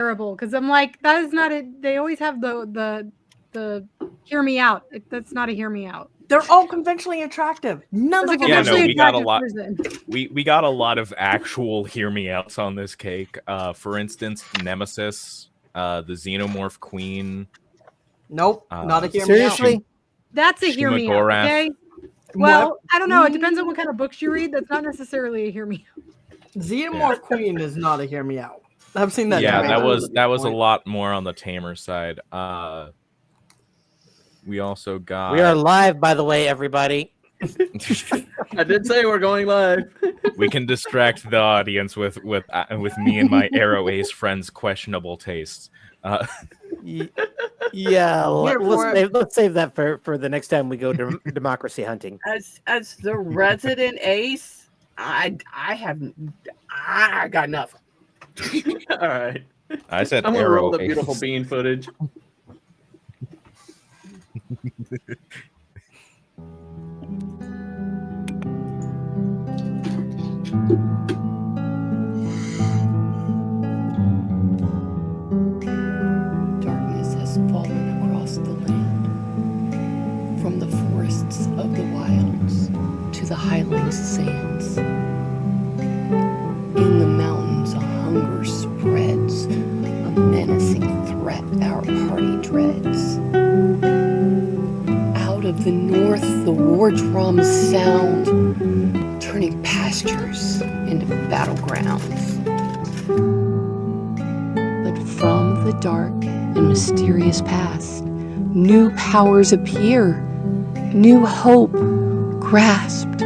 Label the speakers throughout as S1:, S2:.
S1: terrible because I'm like, that is not it. They always have the hear me out. That's not a hear me out.
S2: They're all conventionally attractive. None
S1: It's a
S2: of them
S3: Yeah,
S2: are
S3: no,
S1: conventionally
S3: we got a
S1: attractive
S3: lot.
S1: person.
S3: We got a lot of actual hear me outs on this cake. For instance, Nemesis, the Xenomorph Queen.
S2: Nope, not a hear me out.
S4: Seriously?
S1: That's a hear me out.
S3: Shumagorath.
S1: Okay. Well, I don't know. It depends on what kind of books you read. That's not necessarily a hear me out.
S2: Xenomorph Queen is not a hear me out. I've seen that.
S3: Yeah,
S2: trailer.
S3: that was a lot more on the tamer side. We also got.
S4: We are live, by the way, everybody.
S5: I did say we're going live.
S3: We can distract the audience with me and my Arrow Ace friends' questionable tastes.
S4: Yeah,
S2: Here for it.
S4: let's save that for the next time we go to democracy hunting.
S5: As the resident ace, I got nothing. All right.
S3: I said
S5: I'm gonna
S3: Arrow
S5: roll the
S3: Ace.
S5: beautiful bean footage.
S6: Darkness has fallen across the land, from the forests of the wilds to the highlands sands. In the mountains, a hunger spreads, a menacing threat our party dreads. Out of the north, the war drums sound, turning pastures into battlegrounds. But from the dark and mysterious past, new powers appear, new hope grasped.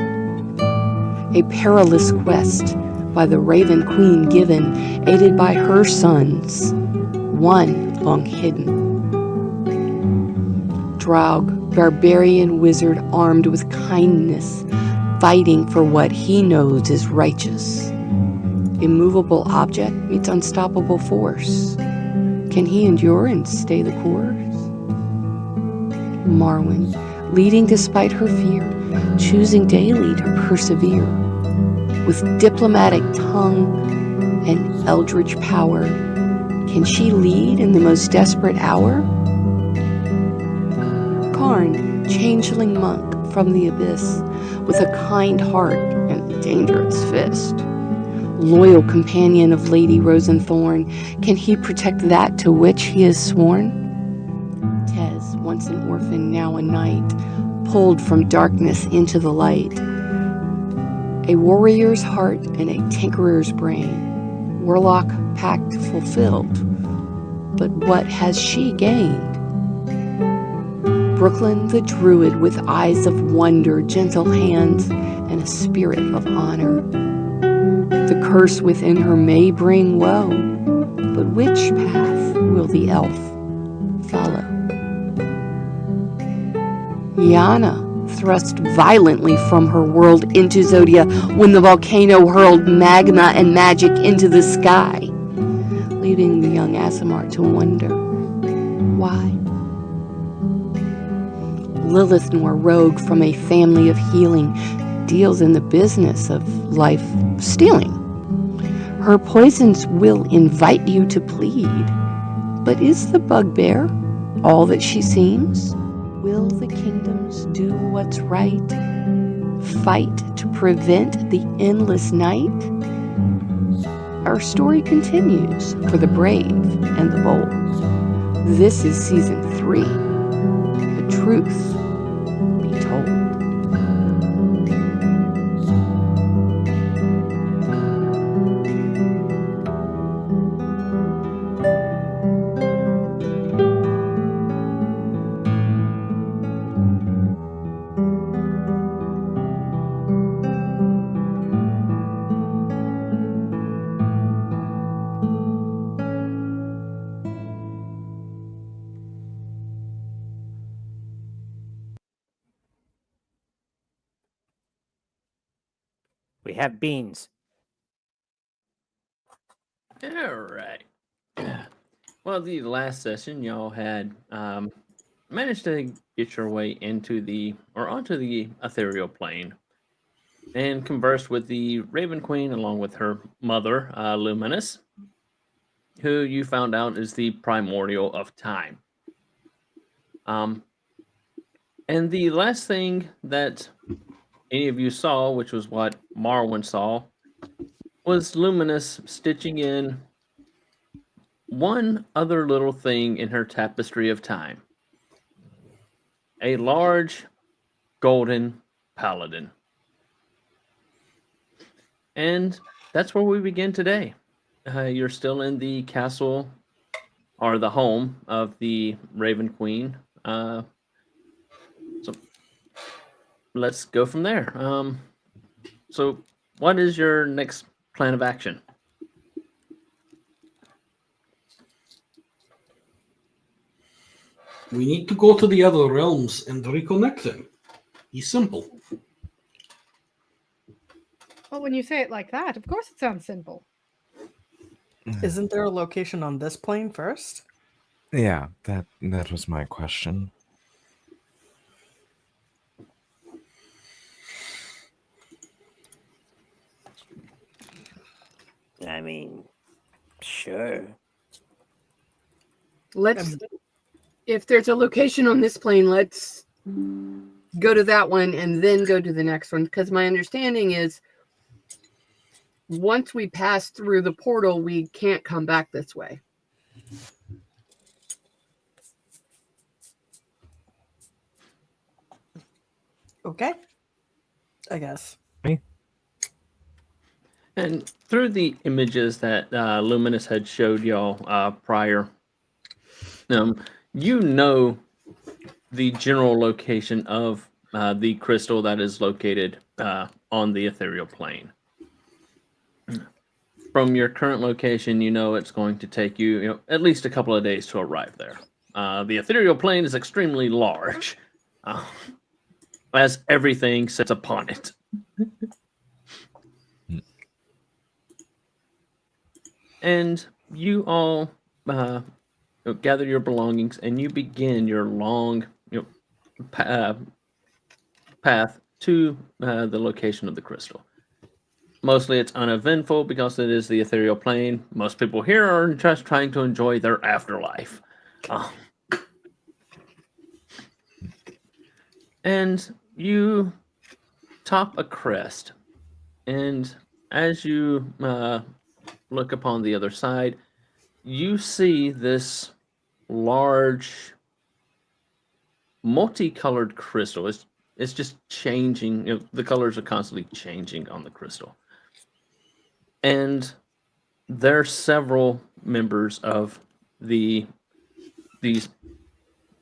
S6: A perilous quest by the Raven Queen given, aided by her sons, one long hidden. Draug, barbarian wizard armed with kindness, fighting for what he knows is righteous. Immovable object meets unstoppable force. Can he endure and stay the course? Marwyn, leading despite her fear, choosing daily to persevere. With diplomatic tongue and eldritch power, can she lead in the most desperate hour? Karn, changeling monk from the abyss, with a kind heart and a dangerous fist. Loyal companion of Lady Rosenthorn, can he protect that to which he has sworn? Tez, once an orphan, now a knight, pulled from darkness into the light. A warrior's heart and a tinkerer's brain, warlock pact fulfilled. But what has she gained? Brooklyn the druid with eyes of wonder, gentle hands, and a spirit of honor. The curse within her may bring woe, but which path will the elf follow? Yana, thrust violently from her world into Xodia when the volcano hurled magma and magic into the sky, leaving the young Aasimar to wonder why. Lilithnor, rogue from a family of healing, deals in the business of life stealing. Her poisons will invite you to plead, but is the bugbear all that she seems? Will the kingdoms do what's right? Fight to prevent the endless night? Our story continues for the brave and the bold. This is season 3. The truth be told.
S4: We have beans.
S5: All right. Well, the last session, y'all had managed to get your way onto the ethereal plane and conversed with the Raven Queen along with her mother, Luminous. who you found out is the primordial of time. And the last thing that any of you saw, which was what Marwin saw, was Luminous stitching in one other little thing in her tapestry of time. A large golden paladin. And that's where we begin today. You're still in the castle, or the home of the Raven Queen. So let's go from there. So what is your next plan of action?
S7: We need to go to the other realms and reconnect them. It's simple.
S1: Well, when you say it like that, of course it sounds simple.
S2: Isn't there a location on this plane first?
S3: Yeah, that was my question.
S4: I mean, sure.
S6: Let's, if there's a location on this plane, let's go to that one and then go to the next one. Because my understanding is once we pass through the portal, we can't come back this way.
S2: Okay. I guess.
S5: And through the images that Luminous had showed y'all prior, you know the general location of the crystal that is located on the ethereal plane. From your current location, you know it's going to take you, at least a couple of days to arrive there. The ethereal plane is extremely large, as everything sits upon it. And you all gather your belongings, and you begin your long path to the location of the crystal. Mostly it's uneventful because it is the ethereal plane. Most people here are just trying to enjoy their afterlife. And you top a crest. And as you look upon the other side, you see this large multicolored crystal. It's just changing. The colors are constantly changing on the crystal. And there are several members of these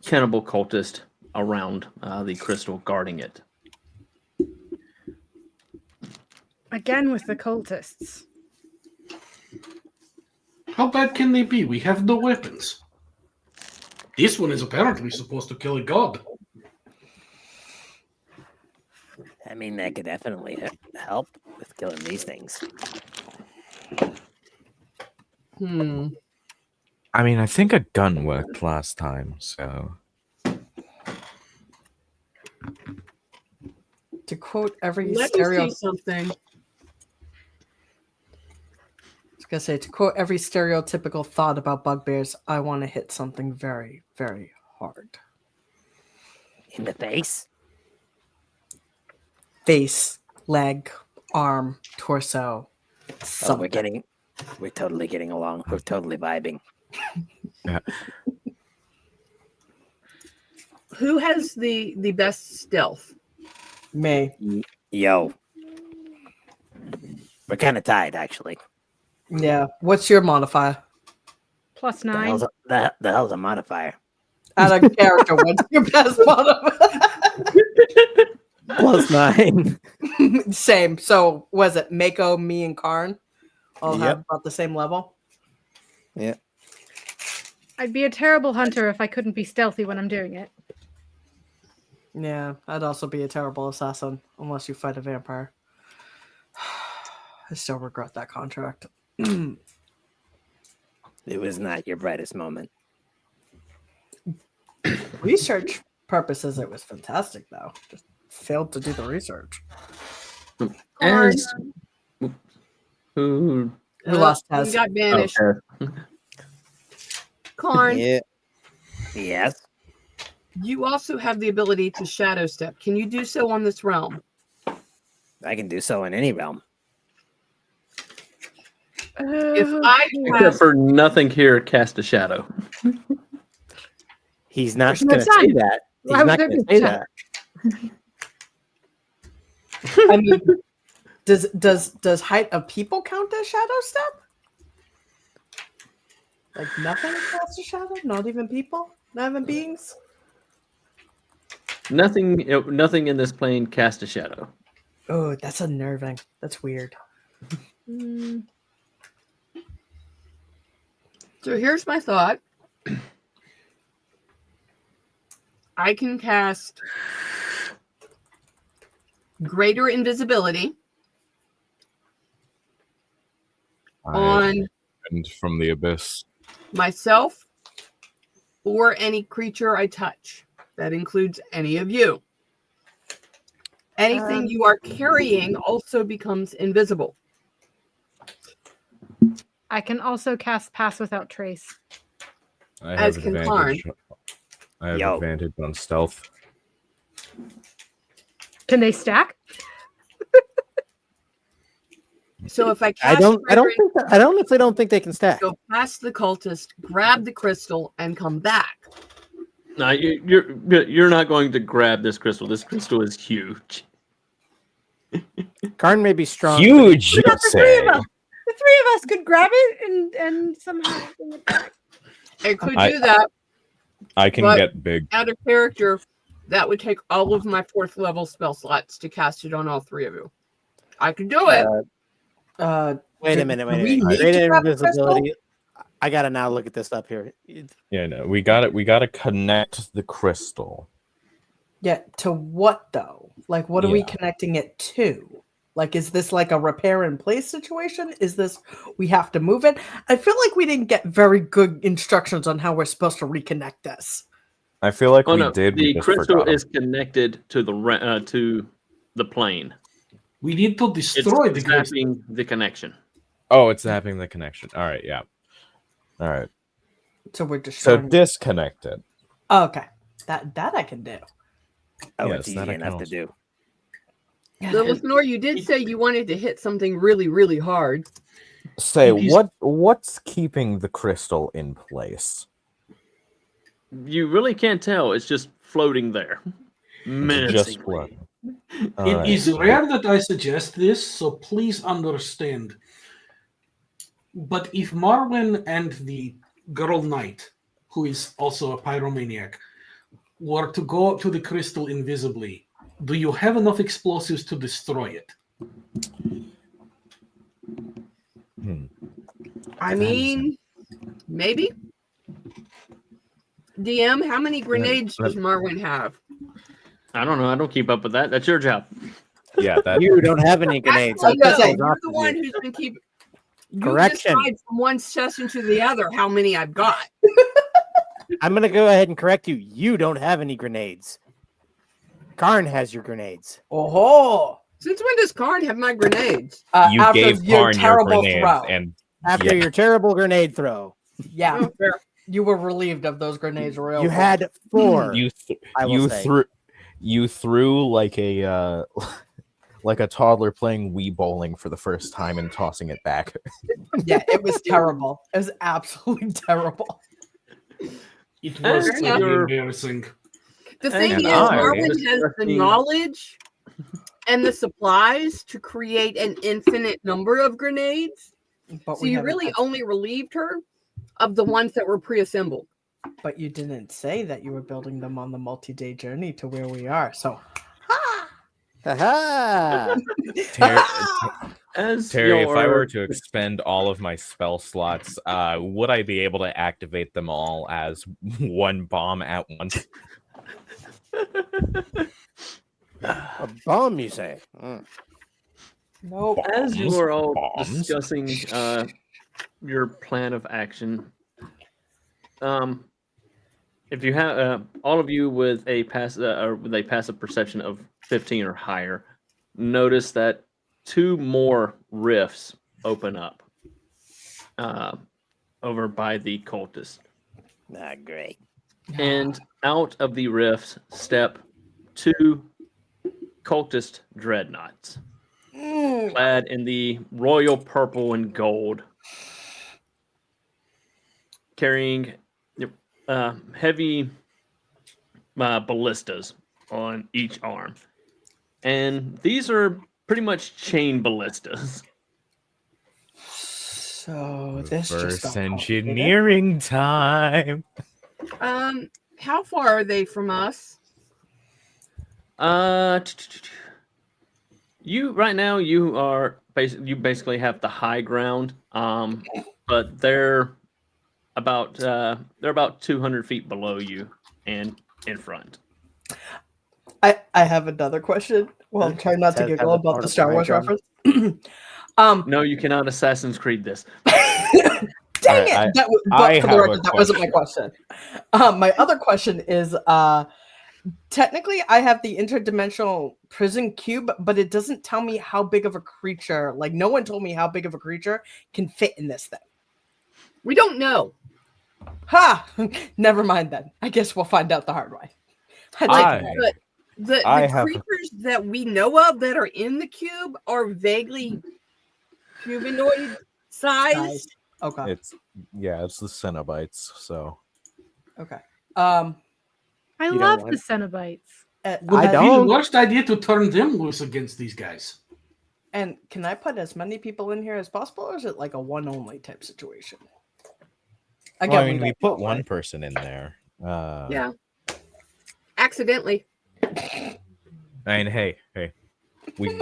S5: cannibal cultists around the crystal, guarding it.
S1: Again with the cultists.
S7: How bad can they be? We have no weapons. This one is apparently supposed to kill a god.
S4: I mean, that could definitely help with killing these things.
S3: I mean, I think a gun worked last time, so.
S2: To quote every
S6: Let me see something.
S2: gonna say, to quote every stereotypical thought about bugbears, I want to hit something very, very hard.
S4: In the face?
S2: Face, leg, arm, torso.
S4: Oh,
S2: Something.
S4: we're totally getting along. We're totally vibing.
S3: Yeah.
S6: Who has the best stealth?
S2: Me.
S4: Yo. We're kind of tied, actually.
S2: Yeah. What's your modifier?
S1: +9.
S4: The hell's a modifier?
S2: Out of character, what's your best modifier?
S4: +9.
S2: Same. So was it Mako, me, and Karn all have
S4: Yep.
S2: about the same level?
S4: Yeah.
S1: I'd be a terrible hunter if I couldn't be stealthy when I'm doing it.
S2: Yeah, I'd also be a terrible assassin unless you fight a vampire. I still regret that contract.
S4: It was not your brightest moment.
S2: Research purposes, it was fantastic, though. Just failed to do the research.
S5: As who
S2: We lost
S6: He
S2: Taz.
S6: got banished.
S5: okay.
S8: Karn,
S4: Yeah. Yes.
S8: you also have the ability to shadow step. Can you do so on this realm?
S4: I can do so in any realm.
S8: If I
S5: Except
S8: cast,
S5: for nothing here cast a shadow.
S4: He's not
S1: There's no
S4: going to say
S1: sun.
S4: that. He's
S1: Why would
S4: not
S1: there
S4: going to
S1: be
S4: say
S1: shadow?
S4: that.
S2: I mean, does height of people count as shadow step? Like nothing casts a shadow? Not even people? Not even beings?
S5: Nothing in this plane cast a shadow.
S2: Oh, that's unnerving. That's weird.
S8: so here's my thought. I can cast greater invisibility on
S3: And from the abyss.
S8: myself or any creature I touch. That includes any of you. Anything you are carrying also becomes invisible.
S1: I can also cast Pass Without Trace.
S3: I
S8: As
S3: have
S8: can
S3: advantage. I have
S4: Yo.
S3: advantage on stealth.
S1: Can they stack?
S8: So if I
S4: I
S8: cast
S4: don't
S8: greater
S4: think that, I honestly don't think they can stack.
S8: go past the cultist, grab the crystal, and come back.
S5: No, you're not going to grab this crystal. This crystal is huge.
S4: Karn may be strong. but
S3: Huge,
S1: We
S3: you
S1: got the three
S3: say?
S1: of us. The three of us could grab it and somehow bring it back.
S8: I could
S3: I-
S8: do that
S3: I can
S8: But-
S3: get big.
S8: out of character. That would take all of my 4th level spell slots to cast it on all 3 of you. I could do it.
S4: Wait a
S2: Do-
S4: minute.
S2: do we need
S4: Great
S2: to grab the crystal?
S4: invisibility. I gotta now look at this up here.
S3: Yeah, no, we got it. We got to connect the crystal.
S2: Yeah, to what though? Like, what are we
S3: Yeah.
S2: connecting it to? Like, is this like a repair in place situation? Is this we have to move it? I feel like we didn't get very good instructions on how we're supposed to reconnect this.
S3: I feel like
S5: Oh
S3: we
S5: no,
S3: did. We
S5: the
S3: just
S5: crystal
S3: forgot 'em.
S5: is connected to the plane.
S7: We need to
S5: It's
S7: destroy the crystal.
S5: zapping the connection.
S3: Oh, it's zapping the connection. All right, yeah. All right.
S2: So we're just
S3: So
S2: showing.
S3: disconnect it.
S2: Oh, okay, that I can do.
S4: Oh,
S3: Yes,
S4: it's easy
S3: that I can
S4: enough to
S3: also-
S4: do.
S8: Lilith Nor, you did say you wanted to hit something really, really hard.
S3: Say
S7: It is-
S3: what's keeping the crystal in place?
S5: You really can't tell. It's just floating there.
S3: It's just
S5: Menacingly.
S3: floating.
S7: It
S3: Alright.
S7: is rare that I suggest this, so please understand. But if Marwin and the girl knight, who is also a pyromaniac, were to go to the crystal invisibly, do you have enough explosives to destroy it?
S8: I mean, maybe. DM, how many grenades does Marwin have?
S5: I don't know. I don't keep up with that. That's your job.
S3: Yeah, that
S4: You don't have any grenades.
S8: Actually,
S2: I was gonna say,
S8: no, you're the one who's been keeping. You
S4: Correction.
S8: decide from one session to the other how many I've got.
S4: I'm gonna go ahead and correct you. You don't have any grenades. Karn has your grenades.
S2: Oh,
S8: Since when does Karn have my grenades?
S3: you
S2: after
S3: gave
S2: your
S3: Karn your
S2: terrible
S3: grenades,
S2: throw.
S3: and
S4: After
S3: Yeah.
S4: your terrible grenade throw,
S2: Yeah,
S8: Oh, fair.
S2: you were relieved of those grenades. Real
S4: you
S2: quick.
S4: had 4. I will
S3: you
S4: say.
S3: threw like a like a toddler playing Wii bowling for the first time and tossing it back.
S2: Yeah, it was terrible. It was absolutely terrible.
S7: It
S8: Fair
S7: was
S8: enough.
S7: pretty embarrassing.
S8: The thing
S5: And
S8: is,
S3: I
S8: Marwin
S5: was
S8: has the
S5: expecting-
S8: knowledge and the supplies to create an infinite number of grenades.
S2: But
S8: So
S2: we
S8: you
S2: haven't
S8: really
S2: had-
S8: only relieved her of the ones that were pre-assembled.
S2: But you didn't say that you were building them on the multi-day journey to where we are. So,
S4: Haha!
S5: As
S3: Terry, if I
S5: your-
S3: were to expend all of my spell slots, would I be able to activate them all as one bomb at once?
S4: A bomb, you say?
S2: nope.
S5: As you
S3: Bombs?
S5: are all
S3: Bombs?
S5: discussing your plan of action, if you have all of you with a passive perception of 15 or higher, notice that 2 more rifts open up over by the cultist.
S4: Ah, great.
S5: And out of the rift step 2 cultist dreadnoughts, clad in the royal purple and gold, carrying heavy ballistas on each arm. And these are pretty much chain ballistas.
S2: So this just
S3: Reverse
S2: got complicated.
S3: engineering time.
S8: How far are they from us?
S5: You right now you are basically have the high ground, but they're about 200 feet below you and in front.
S2: I have another question. Well, I'm trying not to
S4: Says
S2: giggle
S4: have the
S2: about
S4: part
S2: the
S4: of
S2: Star
S4: high
S2: Wars
S4: ground.
S2: reference.
S5: No, you cannot Assassin's Creed this.
S2: Dang it! That was,
S3: I
S2: but for the
S3: have a
S2: record, that wasn't my question. My other question is, technically, I have the interdimensional prison cube, but it doesn't tell me how big of a creature. Like, no one told me how big of a creature can fit in this thing.
S8: We don't know.
S2: Ha! Never mind then. I guess we'll find out the hard way.
S8: The
S3: I have-
S8: creatures that we know of that are in the cube are vaguely humanoid sized.
S2: Okay.
S3: It's the Cenobites. So
S2: Okay.
S1: I
S4: You don't
S1: love
S4: want-
S1: the Cenobites.
S7: Would
S4: I
S7: it be the
S4: don't.
S7: worst idea to turn them loose against these guys?
S2: And can I put as many people in here as possible, or is it like a one only type situation?
S3: well, I mean, we
S2: don't
S3: put
S2: know,
S3: one
S2: right?
S3: person in there.
S8: Yeah. Accidentally.
S3: I mean, hey, we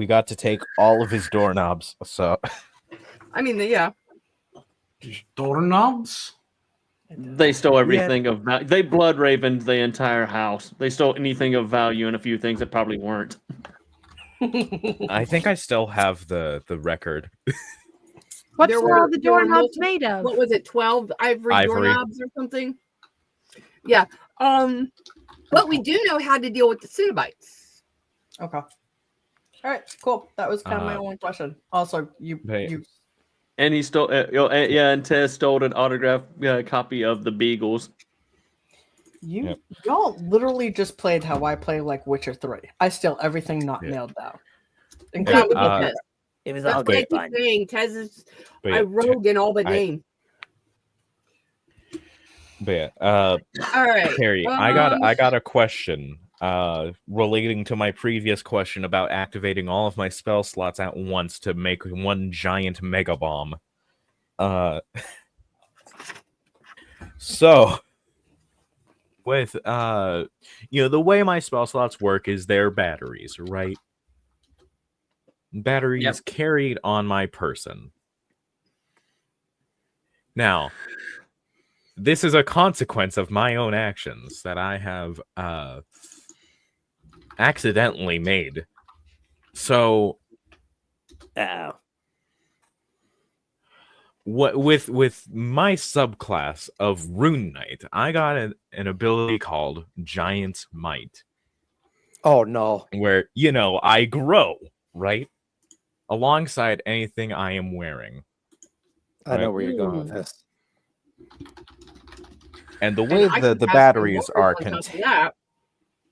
S3: got to take all of his doorknobs. So
S8: I mean, yeah.
S7: Doorknobs?
S5: They stole everything of value. They blood ravened the entire house. They stole anything of value and a few things that probably weren't.
S3: I think I still have the record.
S1: What's
S8: There
S1: all
S8: were-
S1: the
S8: there were
S1: doorknobs
S8: multiple-
S1: made of?
S8: What was it? 12 ivory
S3: Ivory.
S8: doorknobs or something? Yeah. But we do know how to deal with the Cenobites.
S2: Okay. All right. Cool. That was kind of my only question. Also, you
S5: And he stole, and Tez stole an autographed copy of the Beagles.
S2: y'all literally just played how I play like Witcher 3. I steal everything not
S3: Yeah.
S2: nailed down.
S8: That was
S3: uh,
S8: Tez.
S4: It was
S8: That's
S4: all
S8: what I
S4: good
S8: keep
S4: fun.
S8: saying. Tez is
S3: but
S8: a
S3: yeah,
S8: rogue in all but
S3: I-
S8: name.
S3: but yeah,
S8: All right.
S3: Terry, I got a question relating to my previous question about activating all of my spell slots at once to make one giant mega bomb. So with the way my spell slots work is they're batteries, right? Batteries
S5: Yep.
S3: carried on my person. Now, this is a consequence of my own actions that I have accidentally made. So,
S4: Oh.
S3: with my subclass of Rune Knight, I got an ability called Giant's Might,
S4: Oh no.
S3: where I grow, right, alongside anything I am wearing.
S4: I know
S3: Right.
S4: where you're going with this.
S3: And the way
S8: I
S3: the
S8: can cast
S3: batteries
S8: some
S3: are
S8: wonders on top of
S3: contained.
S8: that.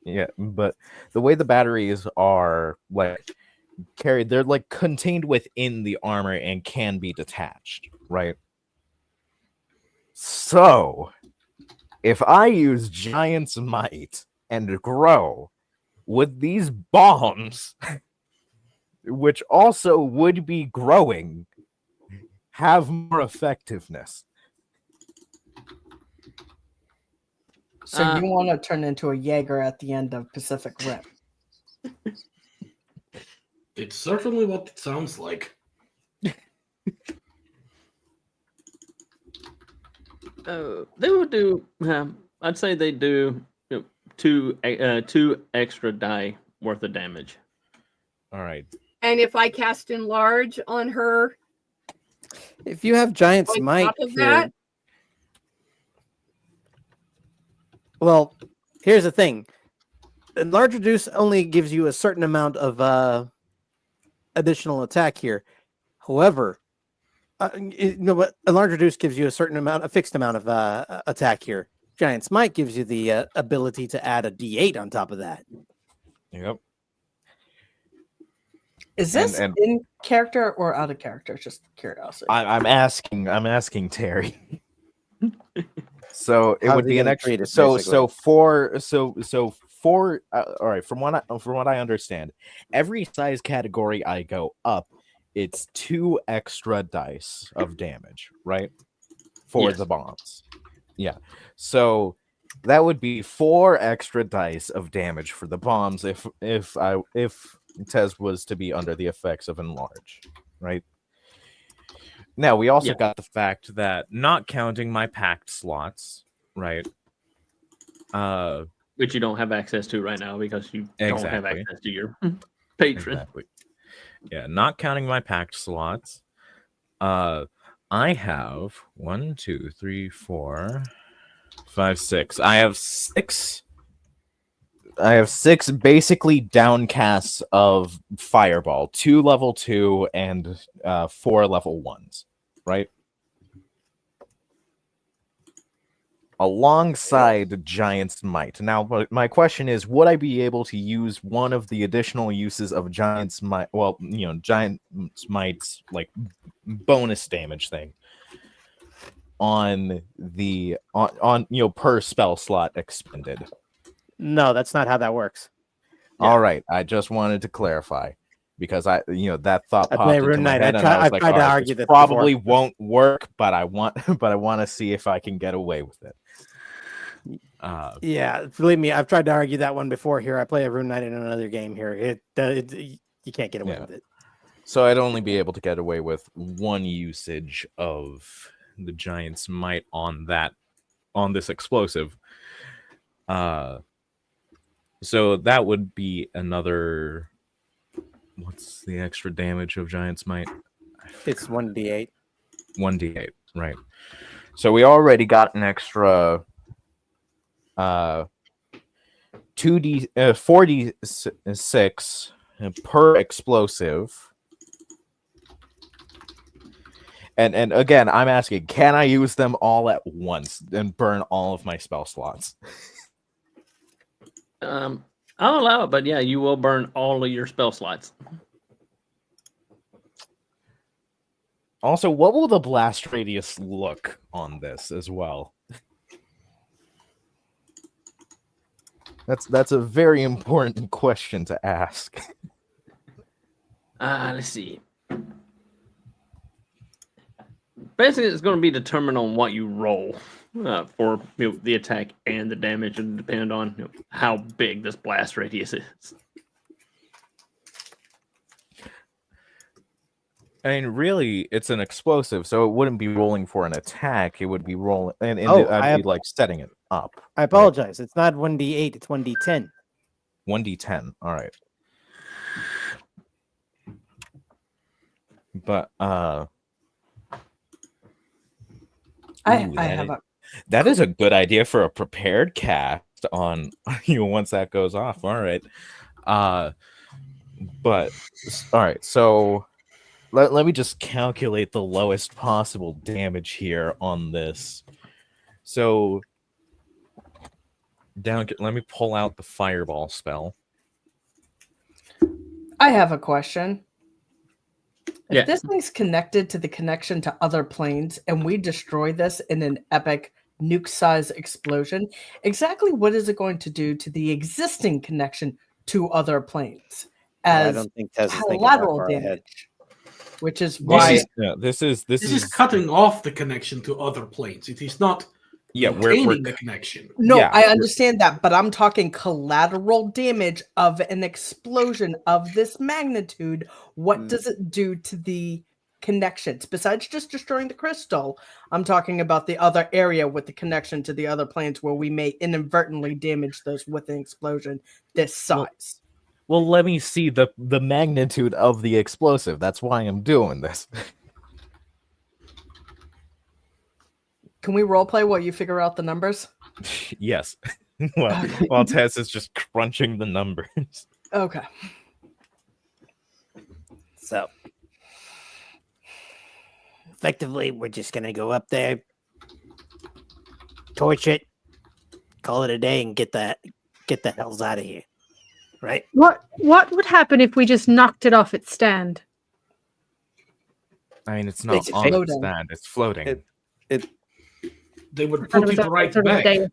S3: Yeah, but the way the batteries are like carried, they're like contained within the armor and can be detached, right? So, if I use Giant's Might and grow with these bombs, which also would be growing, have more effectiveness.
S2: So you want to turn into a Jaeger at the end of Pacific Rim?
S7: It's certainly what it sounds like.
S5: They would do. I'd say they do two extra die worth of damage.
S3: All right.
S8: And if I cast enlarge on her,
S4: If you have Giant's
S8: on
S4: Might
S8: top of
S4: here,
S8: that,
S4: well, here's the thing. Enlarge Reduce only gives you a certain amount of additional attack here. However, But a large reduce gives you a fixed amount of attack here. Giant Smite gives you the ability to add a D8 on top of that.
S3: Yep.
S2: Is this
S3: And-
S2: in character or out of character? Just curiosity.
S3: I'm asking Terry. So it
S4: How's
S3: would
S4: he
S3: be an
S4: gonna
S3: extra.
S4: treat it,
S3: So
S4: basically?
S3: for all right. From what I understand, every size category I go up, it's 2 extra dice of damage, right? For
S5: Yes.
S3: the bombs. Yeah. So that would be 4 extra dice of damage for the bombs if Tez was to be under the effects of enlarge, right? Now we also
S5: Yeah.
S3: got the fact that not counting my packed slots, right?
S5: Which you don't have access to right now because you don't have
S3: Exactly.
S5: access to your patron.
S3: Exactly. Yeah, not counting my packed slots. I have 1, 2, 3, 4, 5, 6. I have six basically downcasts of fireball, 2 level 2 and 4 level 1s, right? Alongside Giant's Might. Now, my question is, would I be able to use one of the additional uses of Giant's Might? Well, Giant's Might's like bonus damage thing on the on per spell slot expended.
S4: No, that's not how that works.
S5: Yeah.
S3: All right, I just wanted to clarify because that thought
S4: I
S3: popped
S4: play
S3: into
S4: Rune
S3: my
S4: Knight.
S3: head, and I was
S4: I've
S3: like,
S4: tried to
S3: all right,
S4: argue
S3: this
S4: this
S3: probably
S4: before.
S3: won't work, but I want to see if I can get away with it.
S4: Yeah, believe me, I've tried to argue that one before. Here, I play a Rune Knight in another game. Here, you can't get away
S3: Yeah.
S4: with it.
S3: So I'd only be able to get away with one usage of the Giant's Might on this explosive. So that would be another. What's the extra damage of Giant's Might?
S4: It's 1d8.
S3: 1d8, right? So we already got an extra 4d6 per explosive. And again, I'm asking, can I use them all at once and burn all of my spell slots?
S5: I'll allow it, but yeah, you will burn all of your spell slots.
S3: Also, what will the blast radius look on this as well? That's a very important question to ask.
S5: Let's see. Basically, it's going to be determined on what you roll for the attack and the damage, and depend on how big this blast radius is.
S3: I mean, really, it's an explosive, so it wouldn't be rolling for an attack. It would be rolling, and I'd be like setting it up.
S4: I apologize. It's not 1d8. It's 1d10.
S3: 1d10. All right. But that is a good idea for a prepared cast on once that goes off. All right. But all right, so let me just calculate the lowest possible damage here on this. So let me pull out the fireball spell.
S2: I have a question.
S5: Yeah.
S2: If this thing's connected to the connection to other planes and we destroy this in an epic nuke-size explosion, exactly what is it going to do to the existing connection to other planes
S4: I
S2: as
S4: don't think Tez is thinking that
S2: collateral
S4: far ahead.
S2: damage? Which is why
S3: This is
S7: This is cutting off the connection to other planes. It is not
S3: we're
S7: maintaining the connection.
S2: no,
S3: yeah,
S2: I understand that, but I'm talking collateral damage of an explosion of this magnitude. What does it do to the connections besides just destroying the crystal? I'm talking about the other area with the connection to the other planes where we may inadvertently damage those with an explosion this size.
S3: Well, let me see the magnitude of the explosive. That's why I'm doing this.
S2: Can we role play while you figure out the numbers?
S3: Yes. While Tess is just crunching the numbers.
S2: Okay.
S4: So effectively, we're just gonna go up there, torch it, call it a day, and get the hells out of here. Right?
S1: What would happen if we just knocked it off its stand?
S3: I mean, it's not
S4: Makes it
S3: on its
S2: floating.
S3: stand; it's floating.
S7: They would
S1: I thought
S7: put
S1: it was
S7: it
S1: a
S7: right
S1: sort of
S7: back.
S1: day.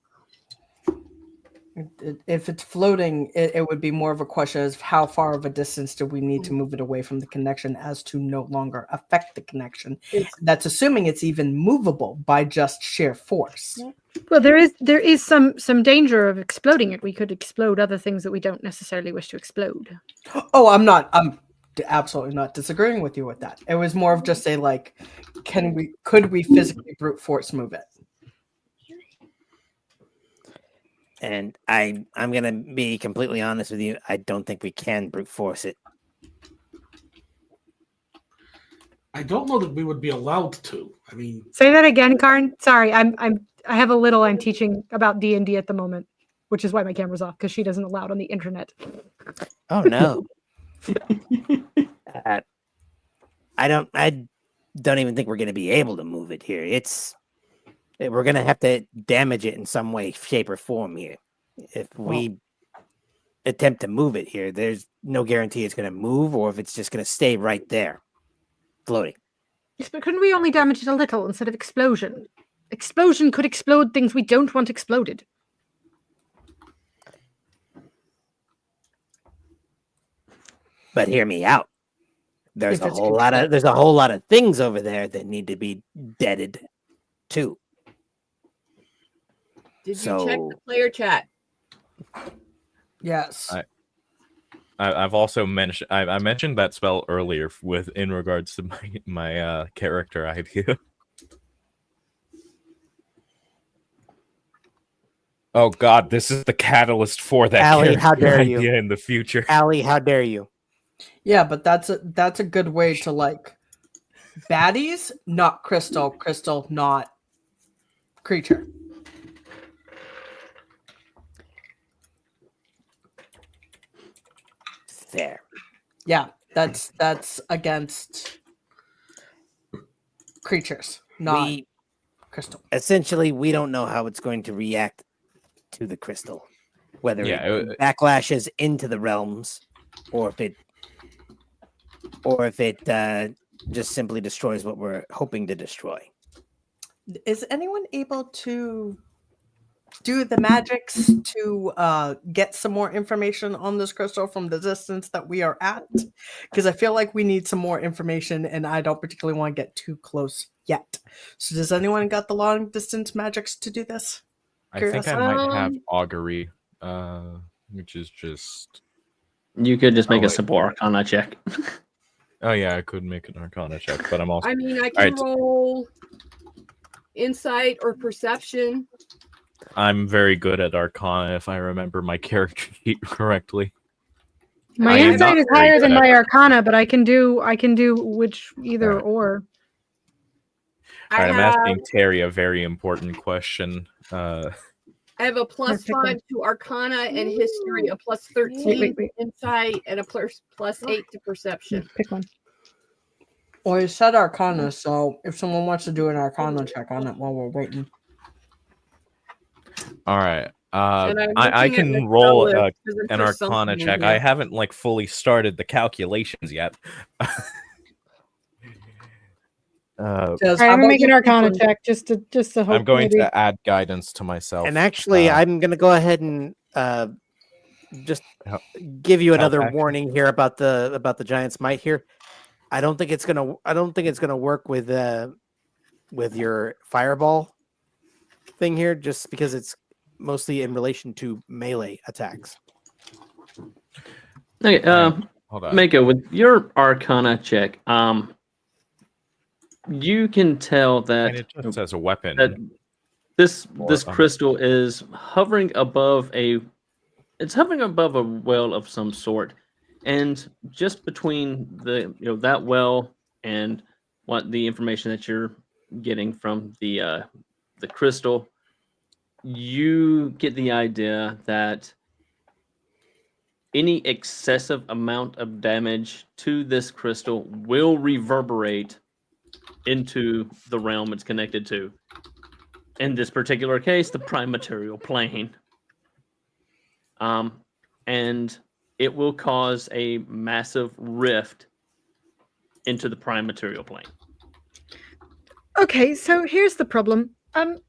S2: If it's floating, it would be more of a question of how far of a distance do we need to move it away from the connection as to no longer affect the connection. That's assuming it's even movable by just sheer force.
S1: Well, there is some danger of exploding it. We could explode other things that we don't necessarily wish to explode.
S2: Oh, I'm absolutely not disagreeing with you with that. It was more of just a like, could we physically brute force move it?
S4: And I'm gonna be completely honest with you. I don't think we can brute force it.
S7: I don't know that we would be allowed to. I mean,
S1: Say that again, Karn. Sorry, I have a little I'm teaching about D&D at the moment, which is why my camera's off because she doesn't allow it on the internet.
S4: Oh no. I don't even think we're gonna be able to move it here. We're gonna have to damage it in some way, shape, or form here. If we attempt to move it here, there's no guarantee it's gonna move, or if it's just gonna stay right there, floating.
S1: Yes, but couldn't we only damage it a little instead of explosion? Explosion could explode things we don't want exploded.
S4: But hear me out. There's
S2: If
S4: a
S2: it's
S4: whole lot of things over there that need to be deaded too.
S8: Did you check the player chat?
S2: Yes.
S3: I've also mentioned I mentioned that spell earlier in regards to my character idea. Oh God, this is the catalyst for that
S4: Allie,
S3: character
S4: how dare you.
S3: idea in the future.
S4: Allie, how dare you?
S2: Yeah, but that's a good way to like baddies, not crystal, not creature.
S4: Fair.
S2: Yeah, that's against creatures, not crystal.
S4: Essentially, we don't know how it's going to react to the crystal, whether it backlashes into the realms, or if it just simply destroys what we're hoping to destroy.
S2: Is anyone able to do the magics to get some more information on this crystal from the distance that we are at? Because I feel like we need some more information, and I don't particularly want to get too close yet. So does anyone got the long distance magics to do this?
S3: I think I might have augury, which is just...
S5: You could just make a simple arcana check.
S3: Oh yeah, I could make an arcana check, but I'm also...
S8: I mean, I can roll insight or perception.
S3: I'm very good at arcana if I remember my character sheet correctly.
S1: My insight is higher than my arcana, but I can do which either or.
S3: All right, I'm asking Terry a very important question.
S8: I have a +5 to Arcana and History, a +13 to Insight, and a +8 to Perception.
S1: Pick one.
S2: Well, you said Arcana, so if someone wants to do an Arcana check on it while we're waiting.
S3: All right. I can roll an Arcana check. I haven't fully started the calculations yet.
S1: I'm gonna make an Arcana check just to hope.
S3: I'm going to add guidance to myself.
S4: And actually, I'm going to go ahead and just give you another warning here about the giant's might here. I don't think it's gonna work with your fireball thing here, just because it's mostly in relation to melee attacks.
S5: Okay,
S3: hold on.
S5: Mako, with your Arcana check, you can tell that
S3: And it just says a weapon.
S5: that this crystal is hovering above a well of some sort, and just between that well and what the information that you're getting from the crystal, you get the idea that any excessive amount of damage to this crystal will reverberate into the realm it's connected to. In this particular case, the prime material plane. And it will cause a massive rift into the prime material plane.
S1: Okay, so here's the problem.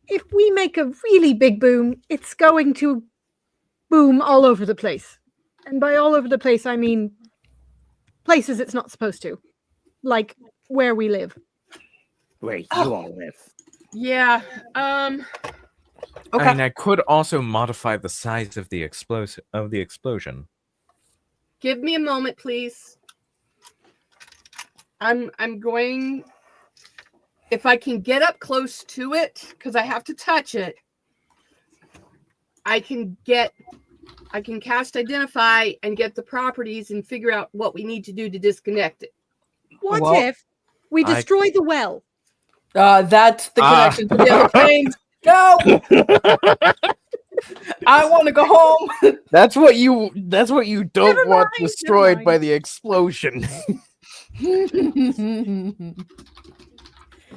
S1: If we make a really big boom, it's going to boom all over the place. And by all over the place, I mean places it's not supposed to. Like where we live.
S4: Where you all live.
S8: Yeah.
S3: I mean, I could also modify the size of the explosion.
S8: Give me a moment, please. I'm going. If I can get up close to it, because I have to touch it, I can cast identify and get the properties and figure out what we need to do to disconnect it.
S1: What
S2: Well,
S1: if we destroy the well?
S2: That's the connection to the other planes. No, I want to go home.
S3: That's what you don't
S1: Never
S3: want
S1: mind, never
S3: destroyed by
S1: mind.
S3: the explosion.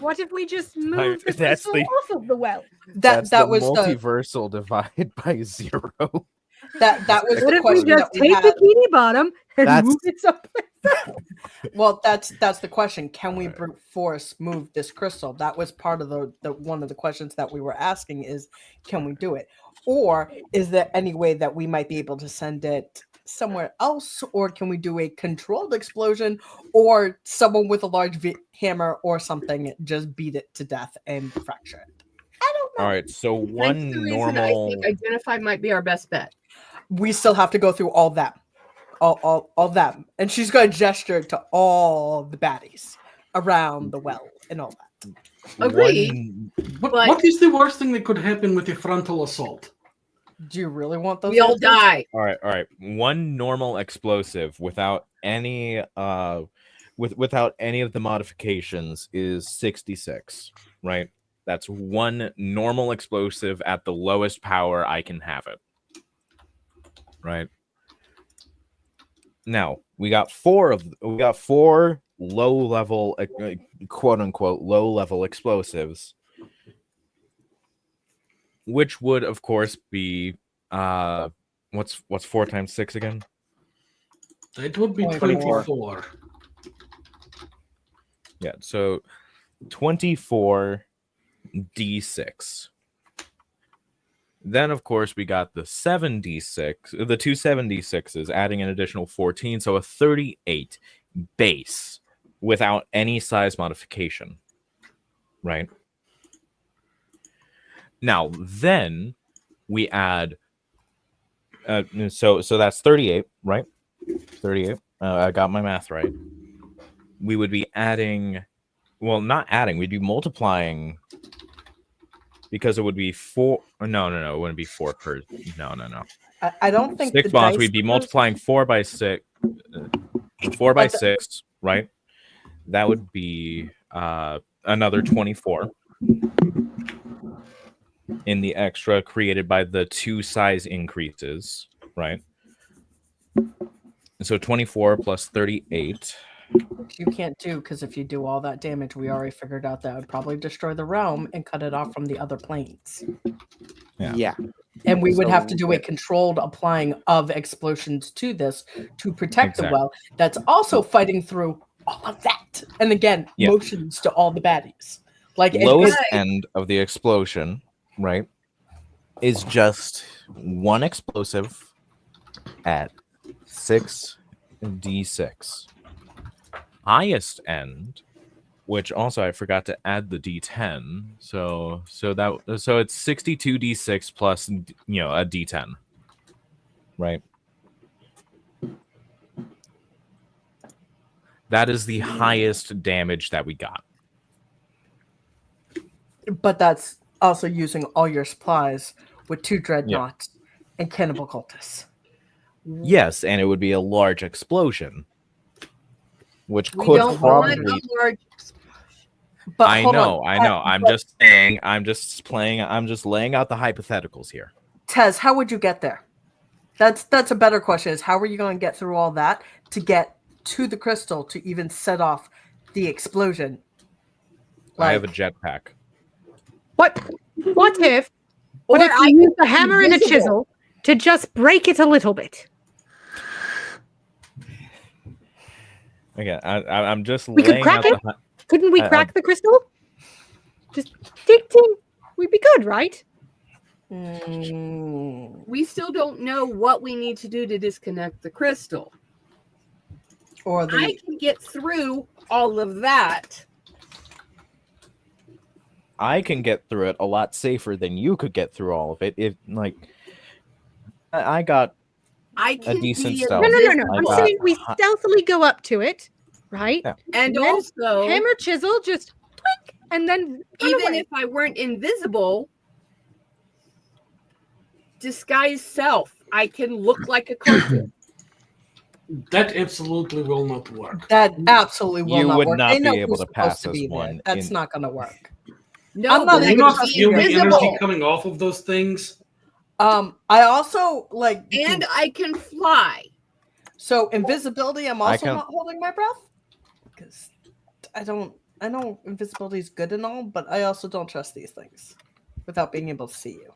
S1: What if we just move the
S3: that's
S1: crystal
S3: the-
S1: off of the well?
S3: That's
S2: that
S3: the
S2: was the
S3: multiversal divide by 0.
S2: that was
S1: What
S2: the
S1: if we
S2: question
S1: just
S2: that we
S1: take
S2: had.
S1: Bikini Bottom and
S4: That's-
S1: move it someplace?
S2: Well, that's the question. Can we brute force move this crystal? That was part of the one of the questions that we were asking is, can we do it? Or is there any way that we might be able to send it somewhere else? Or can we do a controlled explosion? Or someone with a large hammer or something just beat it to death and fracture it? I don't know.
S3: All right, so
S8: Hence
S3: one
S8: the reason I
S3: normal.
S8: think identify might be our best bet.
S2: We still have to go through all that. All that. And she's going to gesture to all the baddies around the well and all that.
S8: Agreed.
S7: What is the worst thing that could happen with a frontal assault?
S2: Do you really want those?
S8: We all
S2: answers?
S8: die.
S3: All right. One normal explosive without any without any of the modifications is 66, right? That's one normal explosive at the lowest power I can have it. Right? Now, we got four low level quote unquote low level explosives, which would of course be what's 4 times 6 again?
S7: That would be
S2: 24.
S7: 24.
S3: Yeah, so 24 D6. Then of course we got the 7D6, the two 7D6s adding an additional 14, so a 38 base without any size modification. Right? Now, then we add so that's 38, right? 38. I got my math right. We would be adding, well, not adding, we'd be multiplying, because it would be 4. No, it wouldn't be 4 per. No.
S2: I don't think
S3: 6
S2: the
S3: bonds.
S2: dice
S3: We'd be
S2: numbers-
S3: multiplying 4 by 6. 4 by 6, right? That would be another 24 in the extra created by the 2 size increases, right? So 24 plus 38.
S2: Which you can't do, because if you do all that damage, we already figured out that would probably destroy the realm and cut it off from the other planes.
S3: Yeah.
S2: And we would have to
S4: So,
S2: do a controlled applying of explosions to this to protect the
S3: Exactly.
S2: well. That's also fighting through all of that. And again,
S3: Yeah.
S2: motions to all the baddies. Like it-
S3: Lowest
S2: it-
S3: end of the explosion, right, is just one explosive at 6d6. Highest end, which also I forgot to add the d10, so it's 62d6 plus a d10, right? That is the highest damage that we got.
S2: but that's also using all your supplies with 2 dreadnoughts and cannibal cultists.
S3: Yes, and it would be a large explosion, which
S8: We
S3: could
S8: don't want
S3: probably.
S8: a large.
S2: But
S3: I
S2: hold
S3: know.
S2: on.
S3: I'm
S2: But
S3: just saying. I'm just laying out the hypotheticals here.
S2: Tez, how would you get there? That's a better question. Is how are you going to get through all that to get to the crystal to even set off the explosion?
S3: I have a
S2: Like,
S3: jetpack.
S1: What if?
S8: Or
S1: What if
S8: I
S1: you use
S8: can
S1: the
S8: be
S1: hammer and a
S8: invisible.
S1: chisel to just break it a little bit?
S3: Again, I'm just
S1: We could
S3: laying
S1: crack
S3: out
S1: it?
S3: the.
S1: Couldn't we
S3: I-
S1: crack the crystal? Just ding ding. We'd be good, right?
S8: We still don't know what we need to do to disconnect the crystal.
S2: or
S8: I
S2: the
S8: can get through all of that.
S3: I can get through it a lot safer than you could get through all of it. If like, I got
S8: I can
S3: decent
S8: be
S3: stealth.
S1: No.
S8: invisible.
S1: I'm
S3: got-
S1: saying we stealthily go up to it, right?
S3: Yeah.
S8: And
S1: then
S8: also,
S1: Hammer chisel, just twink, and then run
S8: even
S1: away.
S8: if I weren't invisible, disguise self, I can look like a cartoon.
S7: That absolutely will not work.
S2: that absolutely will
S3: You
S2: not
S3: would
S2: work.
S3: not
S2: They know
S3: be able
S2: who's
S3: to
S2: supposed
S3: pass
S2: to
S3: as
S2: be there.
S3: one
S2: That's
S3: in-
S2: not going to work.
S8: No,
S2: I'm not
S7: Do
S8: but
S7: you
S2: even
S8: I
S7: not
S8: can
S2: trust
S8: be
S7: feel the
S2: invisible.
S7: energy
S8: invisible.
S7: coming off of those things?
S2: I also like
S8: And I can fly.
S2: so invisibility. I'm also
S3: can-
S2: not holding my breath because I know invisibility is good and all, but I also don't trust these things without being able to see you.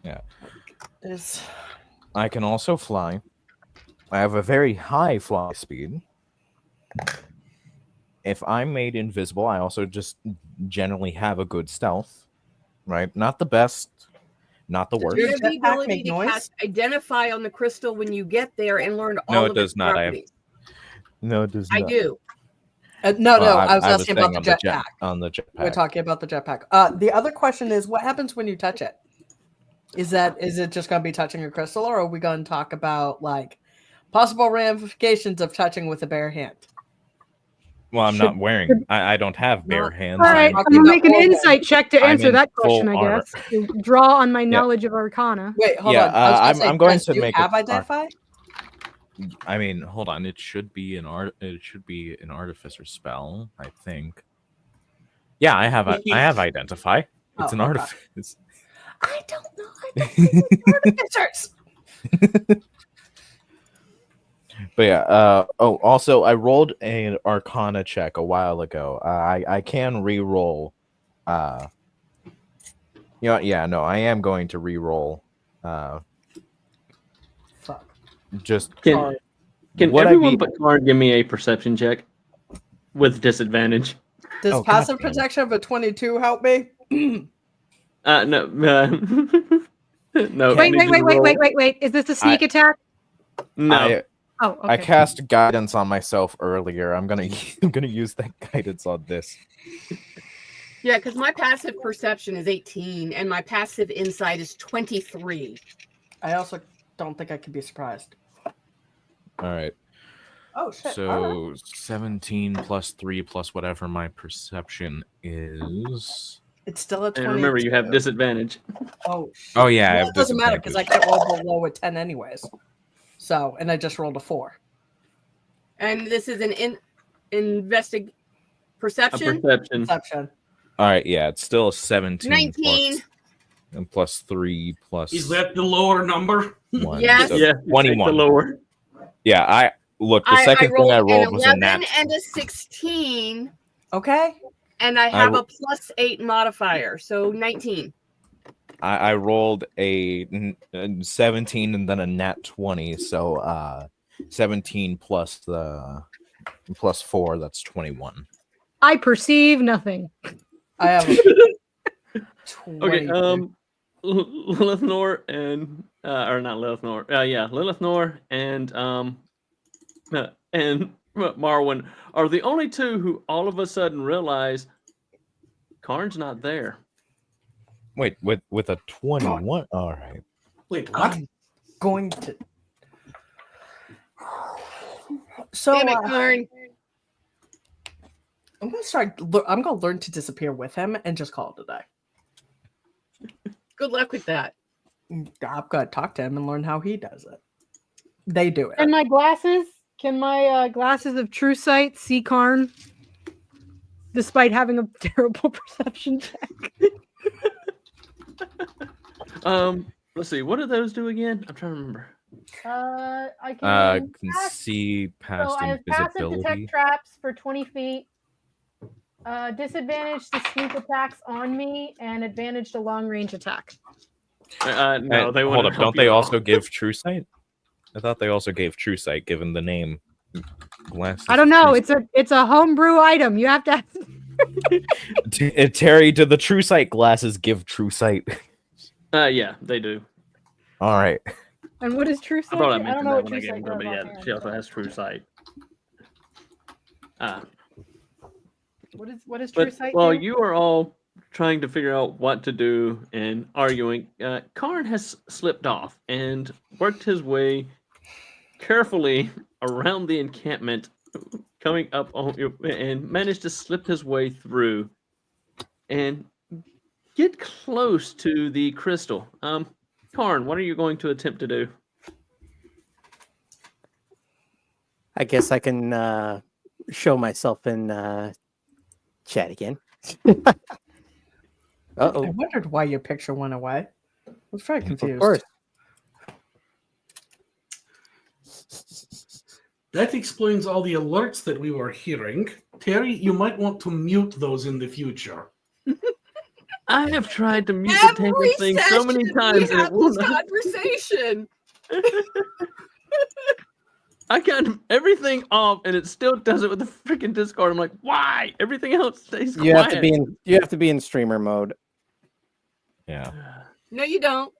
S3: Yeah.
S2: There's
S3: I can also fly. I have a very high fly speed. If I'm made invisible, I also just generally have a good stealth, right? Not the best, not the
S8: Do
S3: worst.
S8: you have the
S2: jetpack
S8: ability
S2: make
S8: to
S2: noise?
S8: cast identify on the crystal when you get there and learn all
S3: No,
S8: of
S3: it does
S8: its
S3: not.
S8: properties?
S3: No, it does
S8: I
S3: not.
S8: do.
S2: no.
S3: Well,
S2: I was
S3: I
S2: asking about
S3: saying
S2: the
S3: on
S2: jetpack.
S3: on the
S2: We're
S3: jetpack.
S2: talking about the jetpack. The other question is, what happens when you touch it? Is it just going to be touching a crystal, or are we going to talk about like possible ramifications of touching with a bare hand?
S3: Well, I'm not wearing. I don't have bare
S2: Not-
S3: hands.
S1: All right,
S3: I'm-
S2: talking
S1: I'm gonna
S2: about
S1: make an
S2: all of them.
S1: insight check to
S3: I'm
S1: answer
S3: in
S1: that
S3: full
S1: question. I
S3: armor.
S1: guess to draw on my knowledge of Arcana.
S2: Wait, hold
S3: Yeah,
S2: on. I was gonna
S3: I'm-
S2: say,
S3: I'm going
S2: Jess,
S3: to
S2: do you
S3: make a-
S2: have identify?
S3: I mean, hold on. It should be an art. It should be an artificer spell, I think. Yeah, I have. I have identify. It's
S2: Oh,
S3: an
S2: okay.
S3: artificer.
S2: I don't know. I don't think it's artificers.
S3: But yeah. Oh, also, I rolled an Arcana check a while ago. I can re-roll. Yeah. No, I am going to re-roll.
S2: Fuck.
S3: Just
S5: Can
S3: Would I
S5: everyone
S3: be-
S5: but Karn give me a perception check with disadvantage?
S2: Does
S3: Oh,
S2: passive
S3: goddamn it.
S2: protection of a 22 help me?
S5: No. No.
S1: Wait,
S5: need you to roll.
S1: wait. Is this a sneak attack?
S5: No.
S1: Oh, okay.
S3: I cast guidance on myself earlier. I'm gonna use that guidance on this.
S8: Yeah, because my passive perception is 18 and my passive insight is 23.
S2: I also don't think I could be surprised.
S3: All right.
S2: Oh shit! all right.
S3: So 17 plus 3 plus whatever my perception is.
S2: It's still a 20.
S5: And remember, you have disadvantage.
S2: Oh. Shit.
S3: Oh yeah, I
S2: Well,
S3: have
S2: it doesn't matter because I
S3: disadvantage.
S2: can't roll below a 10 anyways. So, and I just rolled a 4.
S8: And this is an
S5: A
S8: perception?
S5: perception.
S2: Perception.
S3: All right, yeah, it's still a 17
S8: 19.
S3: plus, and plus 3 plus
S7: Is that the lower number?
S3: 1.
S8: Yes.
S3: So
S5: Yeah. you take
S3: 21.
S5: The lower.
S3: Yeah, I look, the second thing I rolled was a
S8: an 11
S3: nat.
S8: and a 16,
S2: Okay.
S8: and I have
S3: ro-
S8: a plus 8 modifier, so 19.
S3: I rolled a 17 and then a nat 20, so 17 plus the plus 4, that's 21.
S1: I perceive nothing.
S2: I have a
S5: Okay.
S2: 22.
S5: Lilith Nor and or not Lilith Nor. Yeah, Lilith Nor and Marwin are the only two who all of a sudden realize Karn's not there.
S3: Wait, with a 21? All right.
S7: Wait, what?
S2: I'm going to. So
S8: Damn it, Karn.
S2: I'm gonna start. I'm gonna learn to disappear with him and just call it a day.
S8: Good luck with that.
S2: I'm gonna talk to him and learn how he does it. They do it.
S1: And my glasses? Can my glasses of true sight see Karn? Despite having a terrible perception check.
S5: Let's see. What do those do again? I'm trying to remember.
S1: I
S3: Can
S1: cast-
S3: see past
S1: so I have passive
S3: invisibility.
S1: detect traps for 20 feet. Disadvantage to sneak attacks on me, and advantage to long range attack.
S5: No, they
S3: hold
S5: wouldn't
S3: up.
S5: help
S3: Don't
S5: you
S3: they
S5: at all.
S3: also give True Sight? I thought they also gave True Sight, given the name. Glasses.
S1: I don't know.
S3: True
S1: It's a homebrew item. You have to.
S3: Terry, do the True Sight glasses give True Sight?
S5: Yeah, they do.
S3: All right.
S1: And what is true sight?
S5: I thought I
S1: don't
S5: mentioned
S1: know
S5: that
S1: what
S5: when I
S1: true
S5: gave
S1: sight
S5: them,
S1: does
S5: but yeah,
S1: offhand,
S5: she also
S1: so-
S5: has True Sight.
S1: What is true
S5: But
S1: sight?
S5: while
S1: do?
S5: you are all trying to figure out what to do and arguing, Karn has slipped off and worked his way carefully around the encampment, coming up on you, and managed to slip his way through and get close to the crystal. Karn, what are you going to attempt to do?
S4: I guess I can show myself in chat again.
S2: I
S4: Uh-oh.
S2: wondered why your picture went away. I was very confused.
S4: Of course.
S7: That explains all the alerts that we were hearing. Terry, you might want to mute those in the future.
S5: I have tried to mute the
S8: Every
S5: tanker thing so many
S8: session we
S5: times, and it
S8: have
S5: will
S8: this
S5: not.
S8: conversation.
S5: I got everything off, and it still does it with the freaking Discord. I'm like, why? Everything else stays
S4: You
S5: quiet.
S4: have to be in streamer mode.
S3: Yeah.
S8: No, you don't.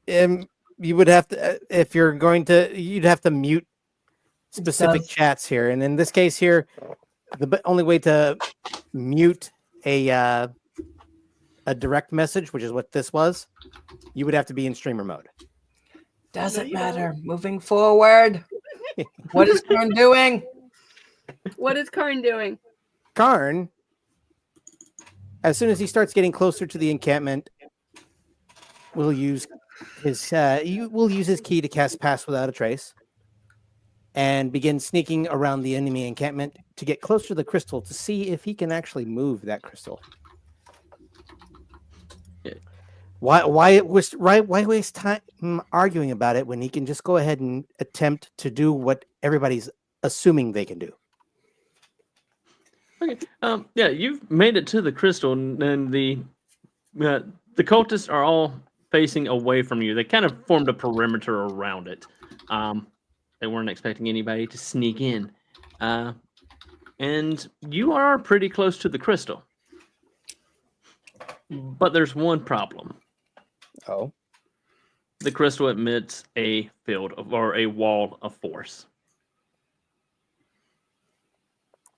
S4: You would have to if you're going to. You'd have to mute specific
S2: does.
S4: chats here, and in this case here, the only way to mute a direct message, which is what this was, you would have to be in streamer mode.
S2: Doesn't matter. Moving forward. What is Karn doing?
S8: What is Karn doing?
S4: Karn, as soon as he starts getting closer to the encampment, will use his key to cast Pass Without a Trace, and begin sneaking around the enemy encampment to get closer to the crystal to see if he can actually move that crystal. Why waste time arguing about it when he can just go ahead and attempt to do what everybody's assuming they can do?
S5: Okay. Yeah, you've made it to the crystal, and the cultists are all facing away from you. They kind of formed a perimeter around it. They weren't expecting anybody to sneak in, and you are pretty close to the crystal. But there's one problem.
S4: Oh,
S5: The crystal emits a field or a wall of force.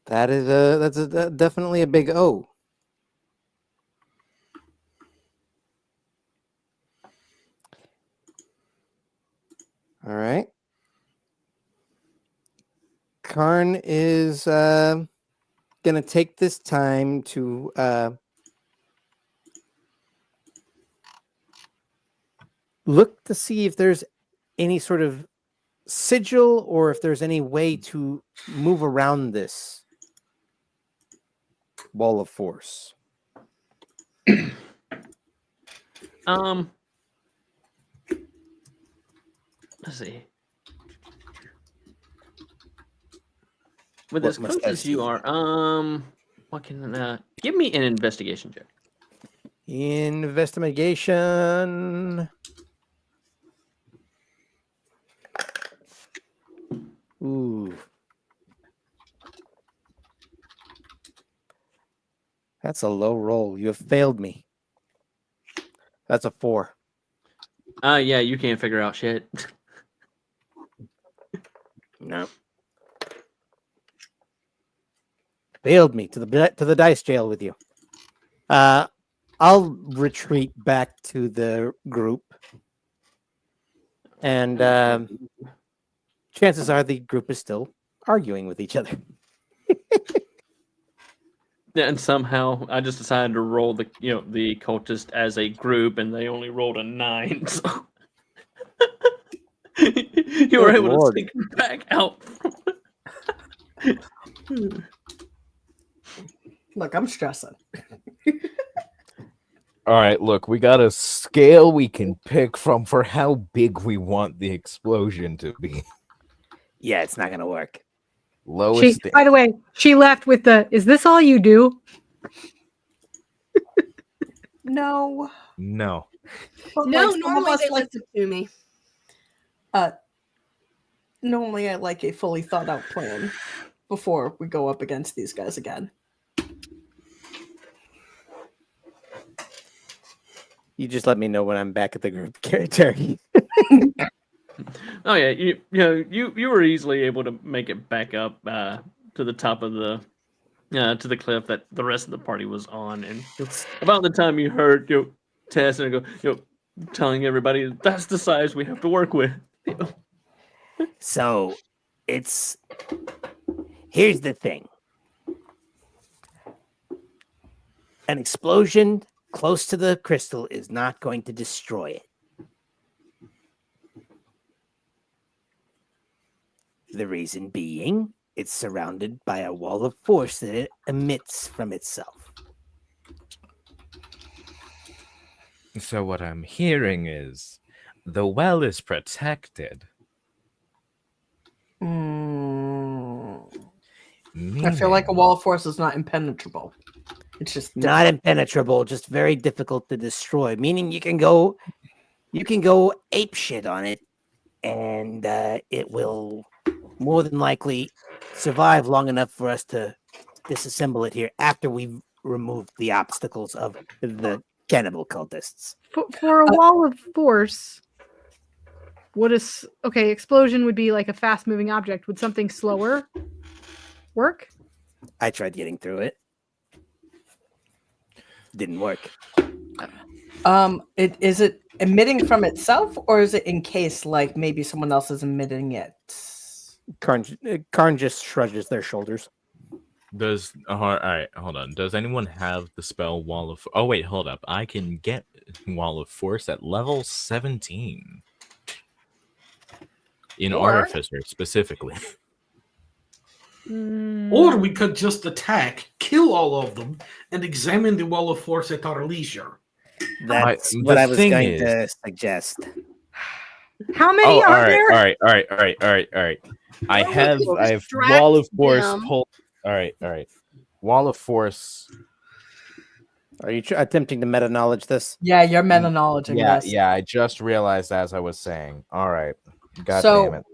S4: that's definitely a big O. All right. Karn is going to take this time to look to see if there's any sort of sigil or if there's any way to move around this ball of force.
S5: Let's see. With
S4: What
S5: as
S4: must
S5: close
S4: I
S5: as you
S4: see?
S5: are, what can give me an investigation check?
S4: Investigation. Ooh. That's a low roll. You have failed me. That's a 4.
S5: Yeah, you can't figure out shit.
S4: No. Failed me to the dice jail with you. I'll retreat back to the group, and chances are the group is still arguing with each other.
S5: Yeah, and somehow I just decided to roll the cultist as a group, and they only rolled a 9. So you were
S4: Good
S5: able
S4: Lord.
S5: to sneak back out.
S2: Look, I'm stressing.
S3: All right, look, we got a scale we can pick from for how big we want the explosion to be.
S4: Yeah, it's not gonna work.
S3: Lowest.
S1: By the way, she left with the, "Is this all you do?"
S2: No.
S3: No.
S2: But
S8: No,
S2: like, some of
S8: normally
S2: us
S8: they
S2: like
S8: listen to me.
S2: normally I like a fully thought out plan before we go up against these guys again.
S4: You just let me know when I'm back at the group, Terry.
S5: Oh yeah, you were easily able to make it back up to the top of the to the cliff that the rest of the party was on, and about the time you heard Tess and go telling everybody that's the size we have to work with.
S4: So here's the thing. An explosion close to the crystal is not going to destroy it. The reason being, it's surrounded by a wall of force that it emits from itself.
S3: So what I'm hearing is the well is protected.
S2: I feel like a wall of force is not impenetrable. It's just
S4: Not impenetrable, just very difficult to destroy. Meaning you can go ape shit on it, and it will more than likely survive long enough for us to disassemble it here after we've removed the obstacles of the cannibal cultists.
S1: For a wall of force, explosion would be like a fast moving object. Would something slower work?
S4: I tried getting through it. Didn't work.
S2: Is it emitting from itself, or is it in case like maybe someone else is emitting it?
S4: Karn just shrugs their shoulders.
S3: Does all right, hold on. Does anyone have the spell Wall of? Oh wait, hold up. I can get Wall of Force at level 17 in Artificer specifically.
S7: Or we could just attack, kill all of them, and examine the wall of force at our leisure.
S4: That's
S3: The
S4: what I was
S3: thing
S4: going
S3: is-
S4: to suggest.
S1: How many are there?
S3: All right. I have Wall of Force pulled. All right. Wall of Force.
S4: Are you attempting to meta knowledge this?
S2: Yeah, you're meta knowledging this.
S3: Yeah. I just realized as I was saying. All right. God
S2: So,
S3: damn it.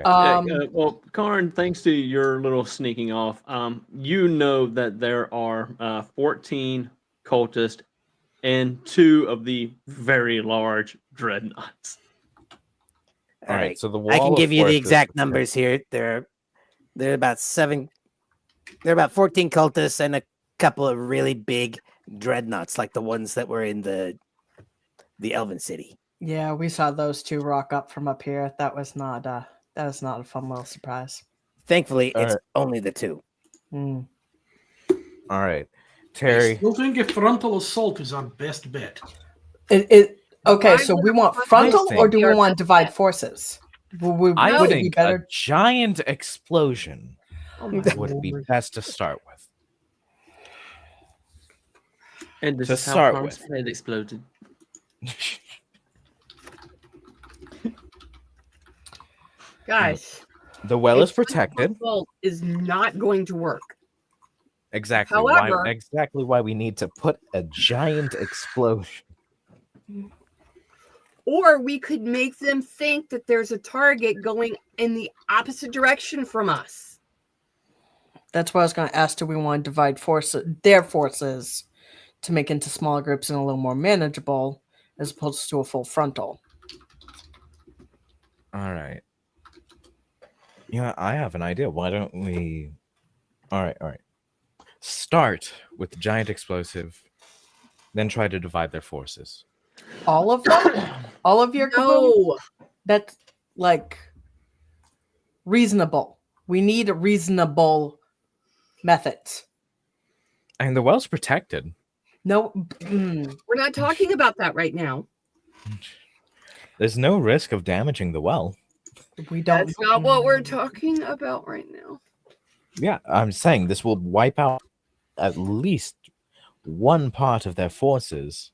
S3: Okay.
S5: Well, Karn, thanks to your little sneaking off, you know that there are 14 cultists and 2 of the very large dreadnoughts.
S3: All right. So the Wall
S4: I can
S3: of
S4: give you the
S3: Force
S4: exact
S3: is-
S4: numbers here. They're about 7. They're about 14 cultists and a couple of really big dreadnoughts, like the ones that were in the Elven City.
S2: Yeah, we saw those two rock up from up here. That was not a fun little surprise.
S4: Thankfully,
S3: All
S4: it's
S3: right.
S4: only the 2.
S2: Mm.
S3: All right.
S7: I
S3: Terry.
S7: still think a frontal assault is our best bet.
S2: Okay,
S8: Why
S2: so
S8: would
S2: we
S8: a
S2: want
S8: frontal
S2: frontal, or do we
S8: assault
S2: want
S8: be our
S2: divide
S8: best
S2: forces?
S3: I
S2: Would it be
S3: think a
S2: better?
S3: giant explosion
S8: Oh my
S3: would be
S8: Lord.
S3: best to start with.
S5: And this
S3: To
S5: is how
S3: start
S5: Karn's
S3: with.
S5: head exploded.
S8: Guys,
S3: The well
S8: a
S3: is protected.
S8: frontal assault is not going to work.
S3: Exactly.
S8: However-
S3: why we need to put a giant explosion.
S8: Or we could make them think that there's a target going in the opposite direction from us.
S2: That's what I was going to ask. Do we want to divide their forces to make into smaller groups and a little more manageable, as opposed to a full frontal?
S3: All right. Yeah, I have an idea. Why don't we? All right. Start with the giant explosive, then try to divide their forces.
S2: All of them? All of your kaboom?
S8: No.
S2: That's like reasonable. We need reasonable methods.
S3: And the well's protected.
S2: No,
S8: We're not talking about that right now.
S3: There's no risk of damaging the well.
S2: we don't.
S8: That's not what we're talking about right now.
S3: Yeah, I'm saying this will wipe out at least one part of their forces,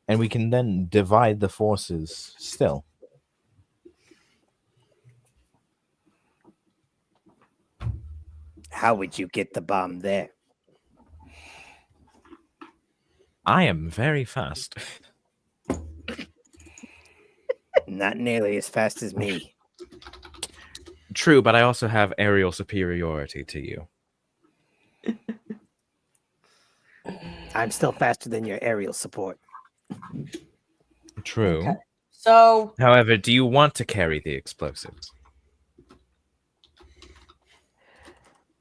S3: and we can then divide the forces still.
S4: How would you get the bomb there?
S3: I am very fast.
S4: Not nearly as fast as me.
S3: True, but I also have aerial superiority to you.
S4: I'm still faster than your aerial support.
S3: True.
S2: Okay. So
S3: However, do you want to carry the explosives?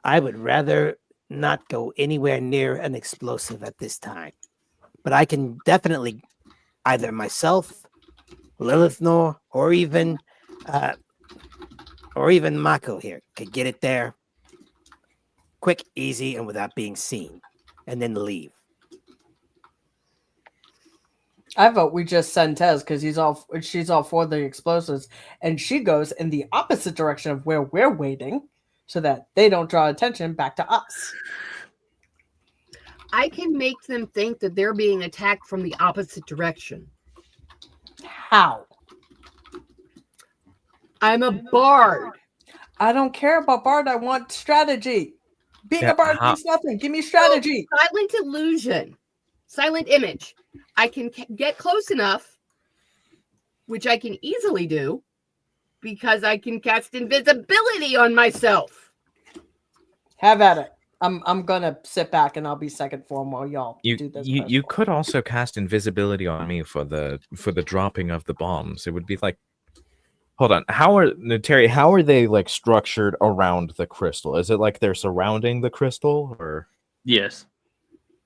S4: I would rather not go anywhere near an explosive at this time. But I can definitely either myself, Lilith Nor, or even Mako here could get it there quick, easy, and without being seen, and then leave.
S2: I vote we just send Tez because she's all for the explosives, and she goes in the opposite direction of where we're waiting, so that they don't draw attention back to us.
S8: I can make them think that they're being attacked from the opposite direction.
S2: How?
S8: I'm a bard.
S2: I don't care about Bard. I want strategy. Being a Bard means nothing. Give me strategy.
S8: Silent illusion. Silent image. I can get close enough, which I can easily do, because I can cast invisibility on myself.
S2: Have at it. I'm gonna sit back and I'll be second form while y'all do this.
S3: You could also cast invisibility on me for the dropping of the bombs. It would be like, hold on, Terry? How are they like structured around the crystal? Is it like they're surrounding the crystal, or?
S5: Yes.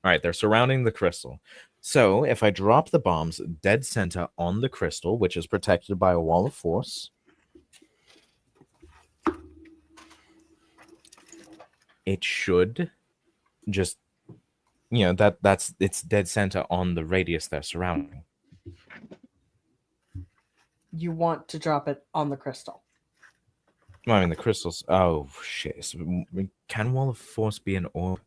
S3: All right, they're surrounding the crystal. So if I drop the bombs dead center on the crystal, which is protected by a wall of force, it should just, it's dead center on the radius they're surrounding.
S2: You want to drop it on the crystal.
S3: Well, I mean, the crystals. Oh shit! So, can wall of force be an orb?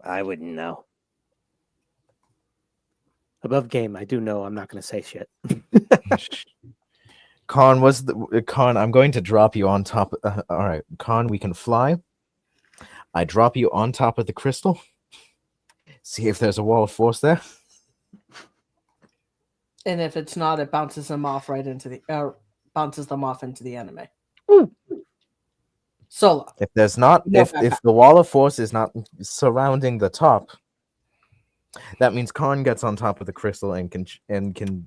S4: I wouldn't know. Above game, I do know I'm not going to say shit.
S3: Khan, I'm going to drop you on top. All right, Khan, we can fly. I drop you on top of the crystal. See if there's a wall of force there.
S2: And if it's not, it bounces them off into the enemy.
S1: Ooh.
S2: Solo.
S3: If there's not,
S2: No,
S3: if the wall of force is not surrounding the top, that means Khan gets on top of the crystal and can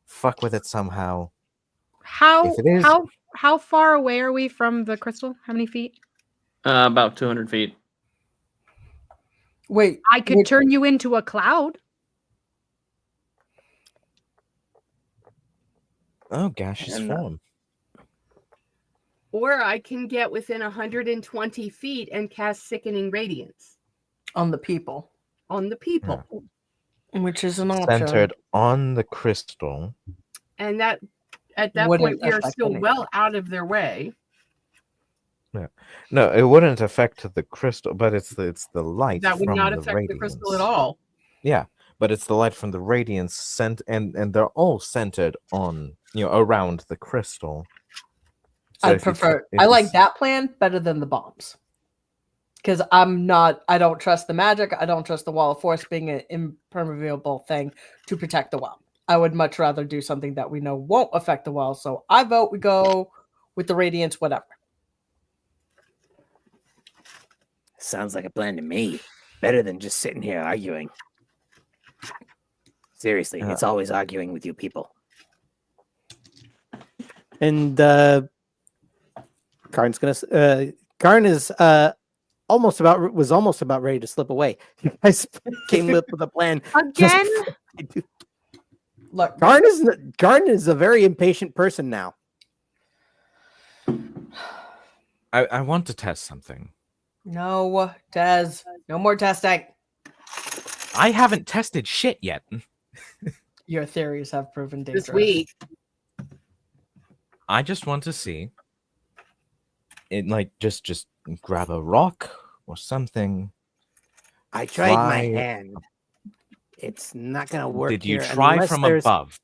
S3: fuck with it somehow.
S1: How
S3: If it is,
S1: how far away are we from the crystal? How many feet?
S5: About 200 feet.
S2: Wait.
S1: I could turn you into a cloud.
S3: oh gaseous form.
S8: Or I can get within 120 feet and cast Sickening Radiance
S2: on the people.
S8: On the people.
S2: Which is an option.
S3: Centered on the crystal.
S8: And that at that
S2: Wouldn't
S8: point we are
S2: affect
S8: still
S2: anything.
S8: well out of their way.
S3: Yeah. No, it wouldn't affect the crystal, but it's the light
S8: That would
S3: from
S8: not
S3: the
S8: affect
S3: radiance.
S8: the crystal at all.
S3: Yeah, but it's the light from the radiance and they're all centered on, around the crystal. So
S2: I
S3: if you
S2: prefer.
S3: if
S2: I
S3: you
S2: like
S3: s-
S2: that plan better than the bombs. Because I don't trust the magic. I don't trust the wall of force being an impermeable thing to protect the well. I would much rather do something that we know won't affect the well. So I vote we go with the radiance, whatever.
S4: Sounds like a plan to me. Better than just sitting here arguing. Seriously, it's always arguing with you people. And Karn is almost about ready to slip away. You guys came up with a plan
S1: Again?
S2: Look,
S4: Karn is a very impatient person now.
S3: I want to test something.
S2: no, Des, no more testing.
S3: I haven't tested shit yet.
S2: Your theories have proven dangerous.
S8: This week.
S3: I just want to see it, like just grab a rock or something.
S4: I tried my
S3: Fly.
S4: hand. It's not gonna work.
S3: Did you
S4: here
S3: try
S4: unless
S3: from
S4: there's-
S3: above?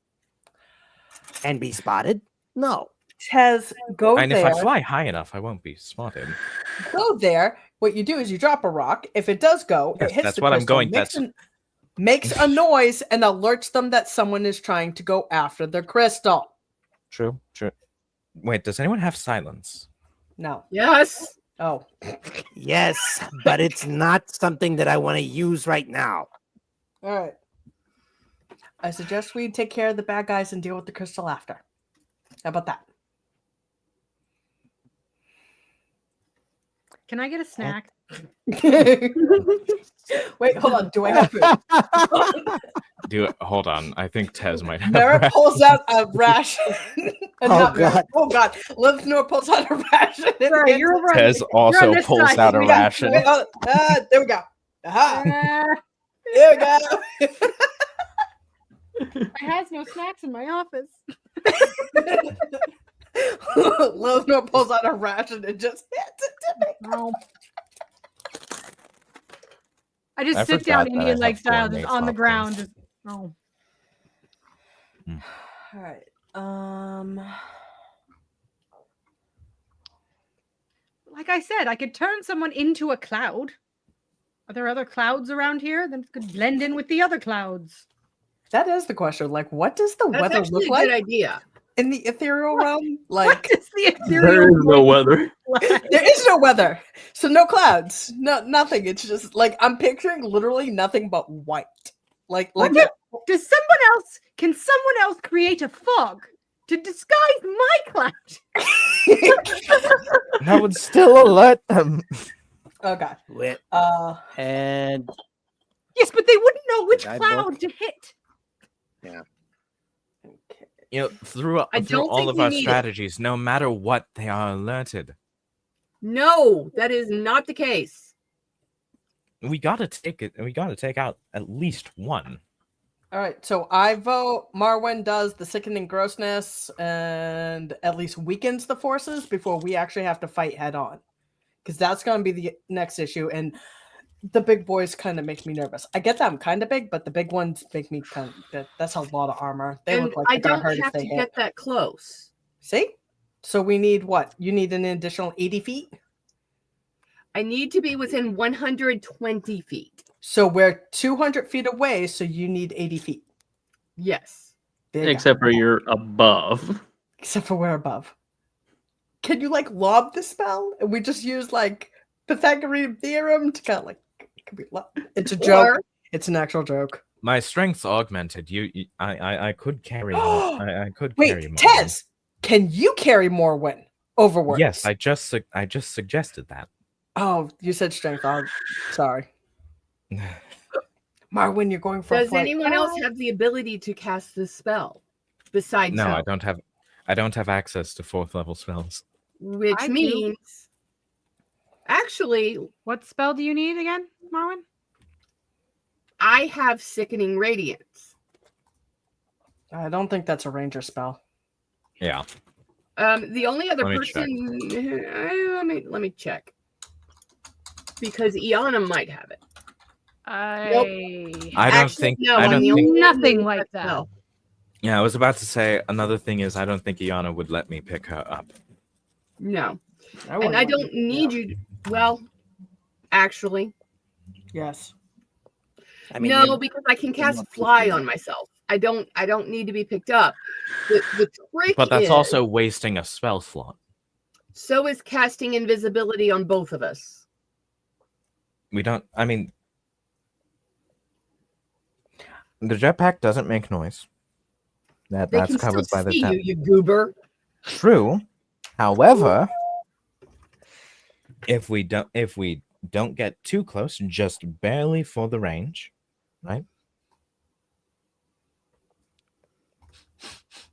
S4: and be spotted? No.
S2: Tez, go
S3: And if
S2: there.
S3: I fly high enough, I won't be spotted.
S2: Go there. What you do is you drop a rock. If it does go,
S3: Yes,
S2: it hits
S3: that's
S2: the
S3: what I'm
S2: crystal,
S3: going-
S2: makes a noise and alerts them that someone is trying to go after the crystal.
S3: True. Wait, does anyone have silence?
S2: No.
S8: Yes.
S2: Oh.
S4: Yes, but it's not something that I want to use right now.
S2: All right. I suggest we take care of the bad guys and deal with the crystal after. How about that?
S1: Can I get a snack?
S2: Wait, hold on. Do I have food?
S3: Hold on. I think Tez might have.
S2: Mara pulls out a ration. Not Mara.
S4: God.
S2: Oh God! Liznor pulls out a ration. and
S1: Sorry,
S2: hands
S1: you're
S2: it
S1: over on
S3: Tez
S1: you're
S3: also
S1: on this
S3: pulls
S1: side.
S3: out a
S2: We got-
S3: ration.
S2: wait, there we go. Aha!
S1: Uh,
S2: There we go.
S1: I has no snacks in my office.
S2: Liznor pulls out a ration and just hits it to me.
S1: No. I just
S3: I
S1: sit
S3: forgot
S1: down
S3: that I
S1: Indian like
S3: have
S1: style,
S3: gourmet
S1: just on the
S3: popcorn.
S1: ground. Just oh.
S2: All right.
S1: Like I said, I could turn someone into a cloud. Are there other clouds around here? Then it could blend in with the other clouds.
S2: That is the question. Like, what does the
S8: That's
S2: weather
S8: actually
S2: look
S8: a
S2: like
S8: good idea.
S2: in the ethereal realm?
S1: What
S2: Like,
S1: is the
S5: There
S1: ethereal
S5: is no
S1: void
S5: weather.
S1: like?
S2: there is no weather, so no clouds, nothing. It's just like I'm picturing literally nothing but white. Like
S1: Does can someone else create a fog to disguise my cloud?
S3: That would still alert them.
S2: Oh God.
S4: Wait,
S2: And
S1: Yes, but they wouldn't know which
S4: Guidebook.
S1: cloud to hit.
S3: You know, through
S8: I don't
S3: all
S8: think
S3: of
S8: we
S3: our
S8: need it.
S3: strategies, no matter what, they are alerted.
S8: No, that is not the case.
S3: We gotta take it. We gotta take out at least one.
S2: all right, so I vote Marwyn does the sickening grossness and at least weakens the forces before we actually have to fight head on, because that's going to be the next issue. And the big boys kind of make me nervous. I get that I'm kind of big, but the big ones make me kind of. That's a lot of armor. They
S8: And
S2: look like
S8: I
S2: they're gonna
S8: don't
S2: hurt if
S8: have
S2: they
S8: to
S2: hit.
S8: get that close.
S2: See? So we need what? You need an additional 80 feet?
S8: I need to be within 120 feet.
S2: So we're 200 feet away, so you need 80 feet.
S8: Yes.
S2: There you go.
S5: Except for you're above.
S2: Except for we're above. Can you like lob the spell? And we just use like Pythagorean theorem to kind of like, it's a joke.
S8: Or-
S2: It's an actual joke.
S3: My strength's augmented. I could carry more. I could carry
S2: Wait,
S3: more.
S2: Tez, can you carry more win overworks?
S3: Yes, I just suggested that.
S2: Oh, you said strength. Oh, sorry. Marwyn, you're going for a
S8: Does
S2: flight.
S8: anyone else have the ability to cast this spell besides
S3: No, I
S8: Hel?
S3: don't have access to 4th level spells.
S8: Which
S1: I do.
S8: means, actually,
S1: What spell do you need again, Marwyn?
S8: I have Sickening Radiance.
S2: I don't think that's a ranger spell.
S3: Yeah.
S8: The only other
S3: Let me check.
S8: person, let me check, because Iana might have it.
S3: I don't think.
S8: No,
S3: I
S8: I'm
S3: don't
S8: the
S3: think.
S8: only
S1: Nothing
S8: one who
S1: like
S8: has
S1: that.
S8: spell.
S3: Yeah, I was about to say another thing is I don't think Iana would let me pick her up.
S8: No,
S2: wouldn't
S8: and I
S2: want
S8: don't
S2: to-
S8: need
S2: yeah.
S8: you. Well, actually,
S2: Yes.
S4: I mean,
S8: no,
S4: you're-
S8: because I can cast
S4: not
S8: Fly
S4: picking
S8: on
S4: up.
S8: myself. I don't need to be picked up. The trick
S3: But that's
S8: is,
S3: also wasting a spell slot.
S8: so is casting invisibility on both of us.
S3: We don't. I mean, the jetpack doesn't make noise.
S8: They
S3: That's
S8: can
S3: covered
S8: still
S3: by the
S8: see
S3: tent.
S8: you, you goober.
S3: True. However, if we don't get too close, just barely for the range, right?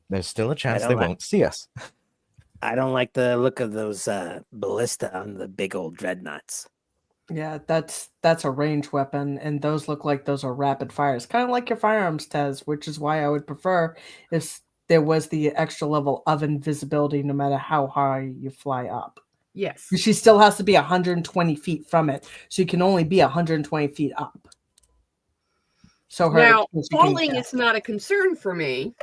S3: There's still a chance
S4: don't
S3: they
S4: like-
S3: won't see us.
S4: I don't like the look of those ballista on the big old dreadnoughts.
S2: Yeah, that's a range weapon, and those look like those are rapid fires, kind of like your firearms, Tez, which is why I would prefer if there was the extra level of invisibility, no matter how high you fly up.
S8: Yes.
S2: She still has to be 120 feet from it, so you can only be 120 feet up. So her
S8: Now,
S2: so she can
S8: falling
S2: cast
S8: is not a concern for me.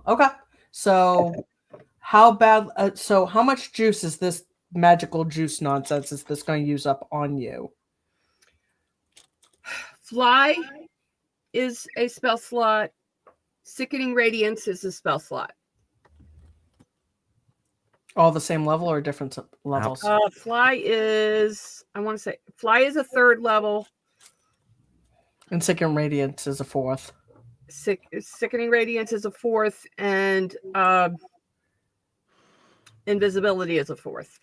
S2: okay. So how bad? So how much juice is this magical juice nonsense? Is this going to use up on you?
S8: Fly is a spell slot. Sickening Radiance is a spell slot.
S2: All the same level or different levels?
S8: Fly is, I want to say, Fly is a 3rd level.
S2: And Sickening Radiance is a 4th.
S8: Sickening Radiance is a 4th, and Invisibility is a 4th.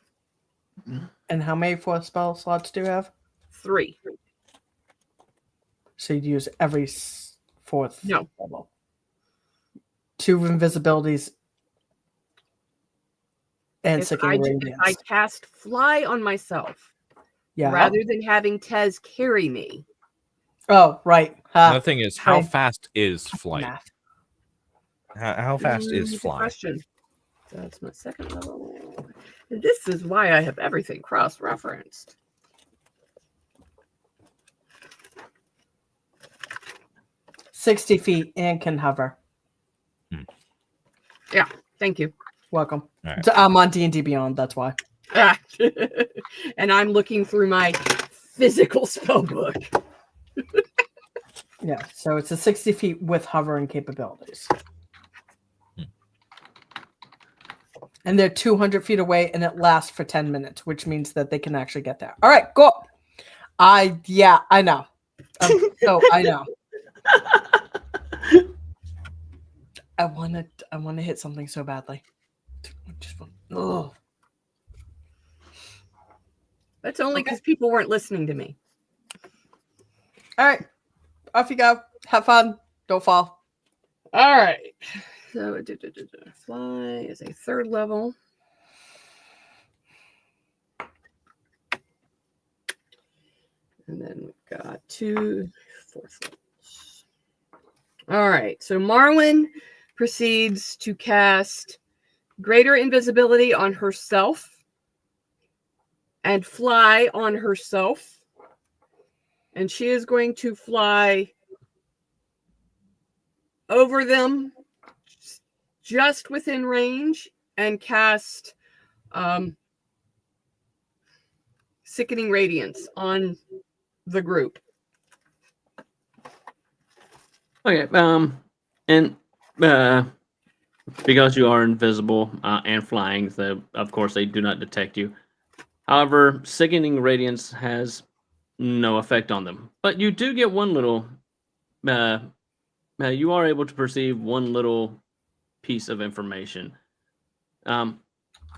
S2: And how many 4th spell slots do you have?
S8: 3.
S2: So you'd use every 4th
S8: No.
S2: level. 2 invisibilities and
S8: If
S2: Sickening
S8: I
S2: Radiance.
S8: cast Fly on myself,
S2: Yeah.
S8: rather than having Tez carry me.
S2: Oh, right.
S3: The thing is, how
S2: Right.
S3: fast is flight?
S2: Math.
S3: How fast is
S8: Good
S3: fly?
S8: question. That's my 2nd level. And this is why I have everything cross-referenced.
S2: — 60 feet and can hover.
S8: Yeah, thank you.
S2: Welcome.
S3: All right.
S2: So I'm on D&D Beyond, that's why.
S8: And I'm looking through my physical spell book.
S2: Yeah, so it's a 60 feet with hovering capabilities. And they're 200 feet away, and it lasts for 10 minutes, which means that they can actually get there. All right, go. I know. I know. I want to hit something so badly. Oh.
S8: That's only because people weren't listening to me.
S2: All right, off you go. Have fun. Don't fall.
S8: All right. So Fly is a 3rd level. And then we've got 2 4th levels. All right. So Marwyn proceeds to cast Greater Invisibility on herself and Fly on herself. And she is going to fly over them just within range and cast Sickening Radiance on the group.
S5: Okay. And because you are invisible and flying, of course they do not detect you. However, Sickening Radiance has no effect on them. But you do get one little. You are able to perceive one little piece of information.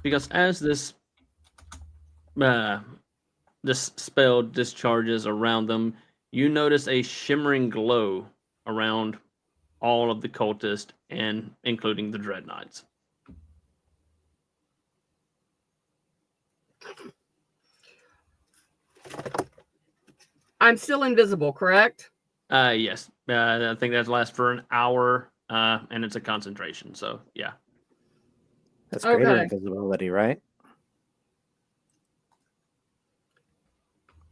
S5: Because as this spell discharges around them, you notice a shimmering glow around all of the cultists, and including the dreadnoughts.
S8: I'm still invisible, correct?
S5: Yes. I think that lasts for an hour, and it's a concentration. So yeah.
S4: That's greater
S8: Okay.
S4: invisibility, right?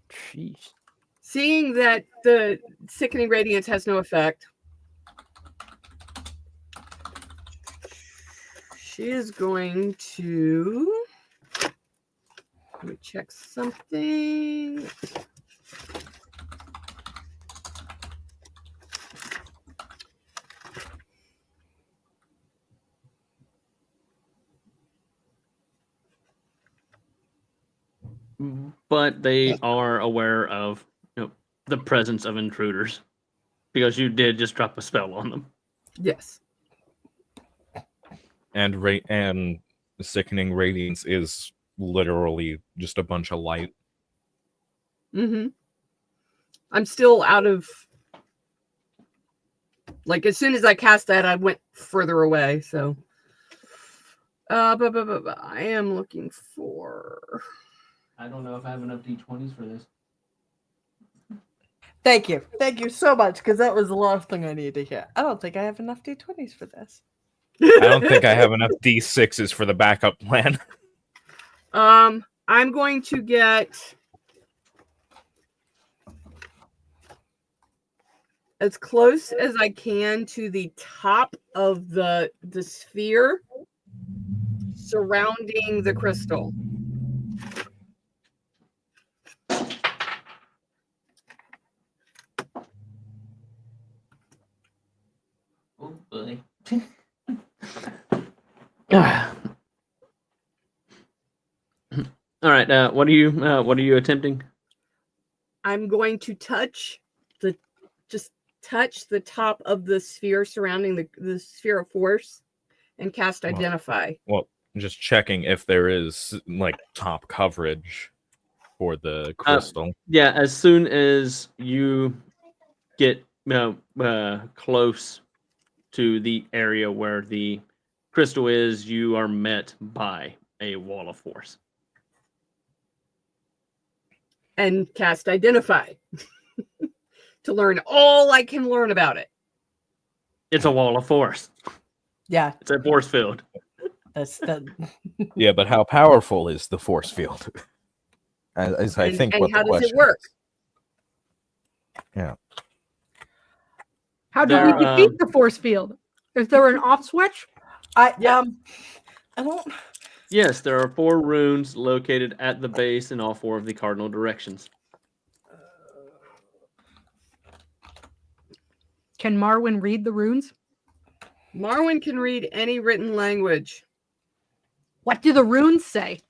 S4: Jeez.
S8: Seeing that the Sickening Radiance has no effect, she is going to. Let me check something.
S5: But they are aware of the presence of intruders because you did just drop a spell on them.
S8: Yes.
S3: And Sickening Radiance is literally just a bunch of light.
S8: Mm-hmm. I'm still out of. Like, as soon as I cast that, I went further away, so. But I am looking for.
S5: I don't know if I have enough D20s for this.
S2: Thank you. Thank you so much, because that was the last thing I needed to hear. I don't think I have enough D20s for this.
S3: I don't think I have enough D6s for the backup plan.
S8: I'm going to get as close as I can to the top of the sphere surrounding the crystal.
S5: Oh boy. All right. What are you attempting?
S8: I'm going to touch the top of the sphere surrounding the sphere of force and cast
S3: Well,
S8: identify.
S3: Well, just checking if there is like top coverage for the crystal.
S5: Yeah, as soon as you get close to the area where the crystal is, you are met by a wall of force.
S8: And cast identify to learn all I can learn about it.
S5: It's a wall of force.
S2: Yeah,
S5: It's a force field.
S2: that's that.
S3: Yeah, but how powerful is the force field? As I think
S8: And
S3: what
S8: how
S3: the
S8: does
S3: question
S8: it work?
S3: is. Yeah.
S1: How do
S5: There,
S1: we defeat the force field? Is there an off switch?
S2: I
S8: Yeah.
S2: I don't.
S5: Yes, there are 4 runes located at the base in all 4 of the cardinal directions.
S1: Can Marwyn read the runes?
S8: Marwyn can read any written language.
S1: What do the runes say?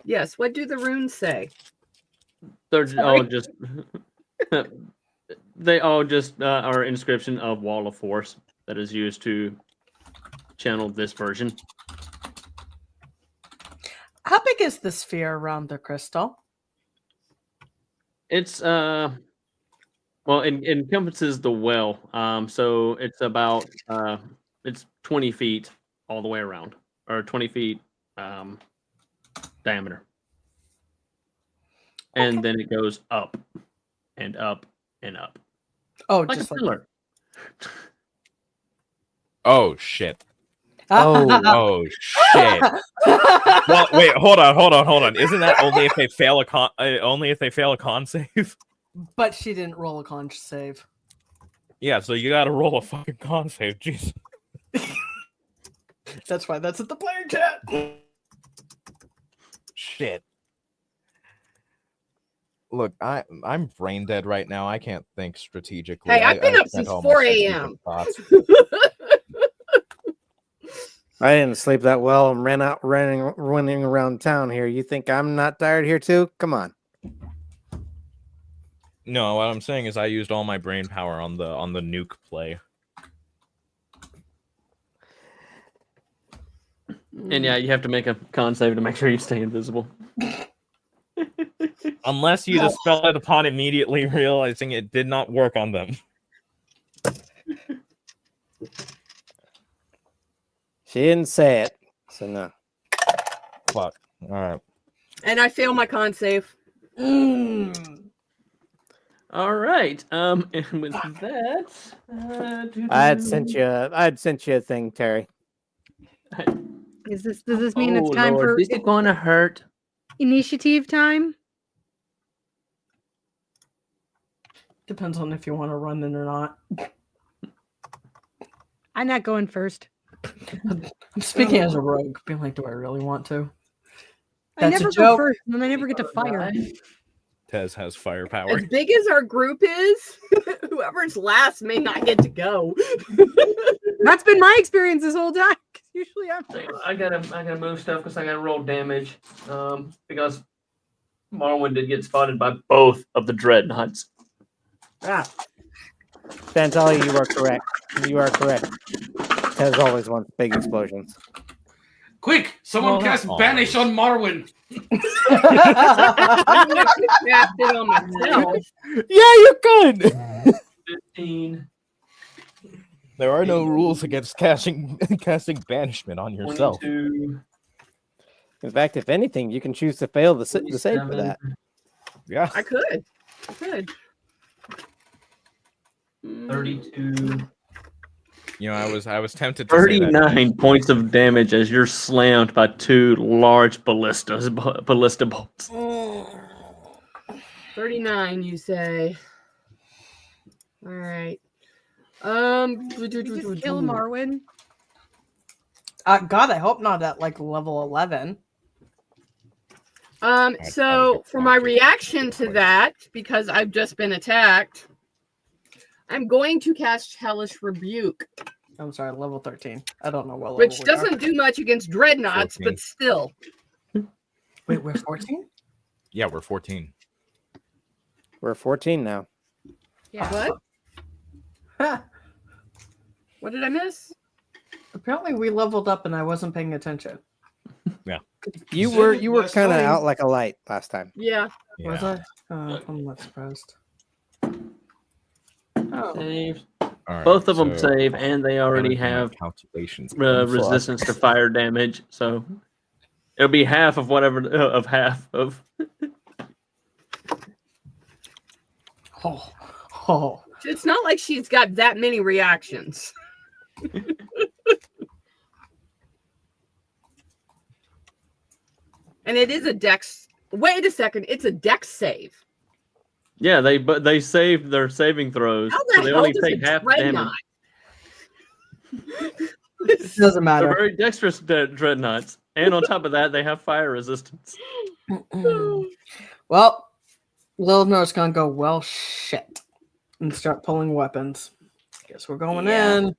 S8: Yes, what do the runes say?
S5: They're
S1: Sorry.
S5: all just they all just are inscription of wall of force that is used to channel this version.
S2: How big is the sphere around the crystal?
S5: It's well, it encompasses the well. So it's about it's 20 feet all the way around, or 20 feet diameter, and then it goes up and up and up,
S2: Oh,
S5: like a
S2: just like.
S5: pillar.
S3: Oh shit.
S4: Oh.
S3: Oh shit. Well, wait, hold on. Isn't that only if they fail a con save?
S2: But she didn't roll a con save.
S3: Yeah, so you gotta roll a fucking con save. Jeez.
S2: That's why that's at the player chat.
S3: Shit. Look, I'm brain dead right now. I can't think strategically.
S8: Hey, I've been up
S3: spent
S8: since
S3: all my
S8: 4
S3: strategic
S8: a.m.
S3: thoughts.
S4: I didn't sleep that well and running around town here. You think I'm not tired here too? Come on.
S3: No, what I'm saying is I used all my brain power on the nuke play.
S5: And yeah, you have to make a con save to make sure you stay invisible.
S3: Unless you dispel it upon immediately realizing it did not work on them.
S4: She didn't say it, so no.
S3: Fuck. All right.
S8: And I fail my con save.
S5: All right. And with that,
S4: I'd sent you a thing, Terry.
S1: Does this mean it's
S5: Oh,
S1: time
S5: Lord,
S1: for
S5: this is gonna hurt.
S1: initiative time?
S2: Depends on if you want to run it or not.
S1: I'm not going first.
S2: I'm speaking as a rogue, being like, do I really want to?
S1: I
S2: That's a
S1: never go
S2: joke.
S1: first, and then I never get to fire.
S3: Tez has firepower.
S8: As big as our group is, whoever's last may not get to go.
S1: That's been my experience this whole time. 'Cause usually I'm.
S5: I gotta move stuff because I gotta roll damage. Because Marwyn did get spotted by both of the dreadnoughts.
S4: Chantal, you are correct. You are correct. Tez always wants big explosions.
S7: Quick, someone
S3: Well,
S7: cast
S3: not
S7: Banish on Marwyn.
S8: I'm going to cast it on myself.
S3: Yeah, you could.
S5: 15.
S3: There are no rules against casting banishment on yourself.
S5: 22.
S4: In fact, if anything, you can choose to fail the save for that.
S3: Yeah.
S8: I could.
S5: 32.
S3: You know, I was tempted to say that.
S5: 39 points of damage as you're slammed by 2 large ballista bolts.
S8: 39, you say. All right.
S1: Did you just kill Marwin?
S2: God, I hope not at like level 11.
S8: So for my reaction to that, because I've just been attacked, I'm going to cast Hellish Rebuke,
S2: I'm sorry, level 13. I don't know what level
S8: which
S2: we are.
S8: doesn't do much against dreadnoughts,
S3: 14.
S8: but still.
S2: Wait, we're 14?
S3: Yeah, we're 14.
S4: We're 14 now.
S1: Yeah.
S8: What?
S2: Huh.
S8: What did I miss?
S2: Apparently we leveled up and I wasn't paying attention.
S4: You
S7: Said
S4: were
S7: it last
S4: kind of
S7: time.
S4: out like a light last time.
S8: Yeah.
S2: Was
S3: Yeah.
S2: I? I'm not surprised. Oh.
S5: Save.
S3: All right,
S5: Both of them
S3: so
S5: save, and they already
S3: gotta do my
S5: have
S3: calculations.
S5: resistance to fire damage. So it'll be half of whatever of half of.
S2: Oh. Oh.
S8: It's not like she's got that many reactions. And it is a dex. Wait a second. It's a dex save.
S5: Yeah, they saved their saving throws,
S8: How
S5: so
S8: the
S5: they
S8: hell
S5: only
S8: does
S5: take
S8: a
S5: half damage.
S8: dreadnought?
S2: It doesn't
S5: They're
S2: matter.
S5: very dexterous dreadnoughts, and on top of that, they have fire resistance.
S2: Well, Lil No's gonna go, well, shit, and start pulling weapons. Guess we're going
S8: Yeah.
S2: in.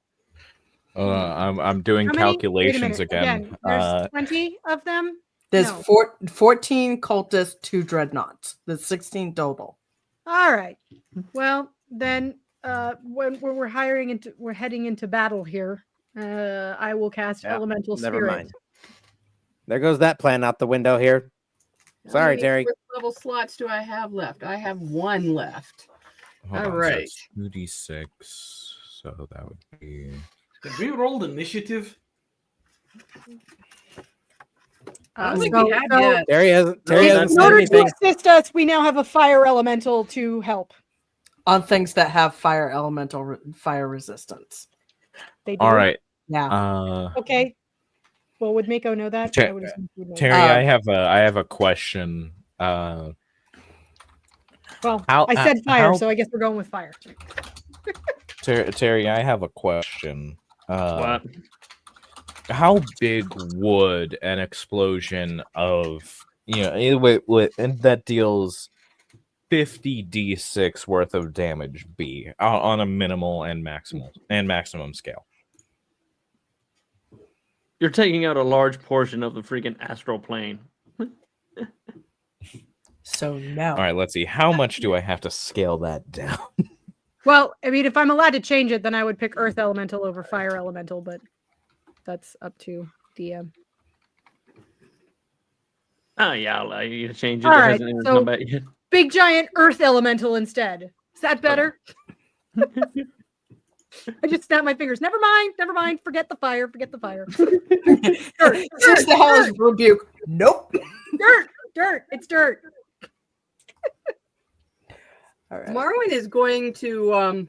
S3: I'm doing
S1: How many? Wait a
S3: calculations
S1: minute.
S3: again.
S1: There's 20 of them.
S2: There's
S1: No.
S2: 14 cultists, 2 dreadnoughts. There's 16 total.
S1: All right. Well, then, when we're heading into battle here, I will cast
S4: Yeah,
S1: Elemental
S4: Never
S1: Spirit.
S4: mind. There goes that plan out the window here.
S8: How
S4: Sorry,
S8: many
S4: Terry.
S8: first level slots do I have left? I have 1 left.
S3: Hold
S8: All
S3: on,
S8: right.
S3: So 2d6. So that would be.
S7: Have we rolled initiative?
S8: I don't think
S1: So-
S8: we have
S1: so
S8: yet.
S4: Terry hasn't
S1: in
S4: said
S1: order
S4: anything.
S1: to assist us, we now have a fire elemental to help.
S2: On things that have fire elemental fire resistance.
S1: They do.
S3: All right.
S2: Yeah.
S1: Okay. Well, would Mako know that?
S3: Ter-
S1: I would assume she would know
S3: Terry,
S2: Uh,
S3: I have a question.
S1: that. Well,
S3: how-
S1: I said fire,
S3: how-
S1: so I guess we're going with fire.
S3: Terry, I have a question.
S5: What?
S3: How big would an explosion of and that deals 50d6 worth of damage be on a minimal and maximum scale?
S5: You're taking out a large portion of the freaking astral plane.
S2: So no.
S3: All right, let's see. How much do I have to scale that down?
S1: Well, I mean, if I'm allowed to change it, then I would pick Earth Elemental over Fire Elemental, but that's up to DM.
S5: Oh yeah, I'll allow you to change it.
S1: All
S5: It
S1: right,
S5: hasn't even
S1: so-
S5: come back yet.
S1: Big giant Earth Elemental instead. Is that better? I just snapped my fingers. Never mind. Forget the fire. Dirt,
S2: Just the hellish rebuke. Nope.
S1: dirt. It's dirt.
S2: All right.
S8: Marwin is going to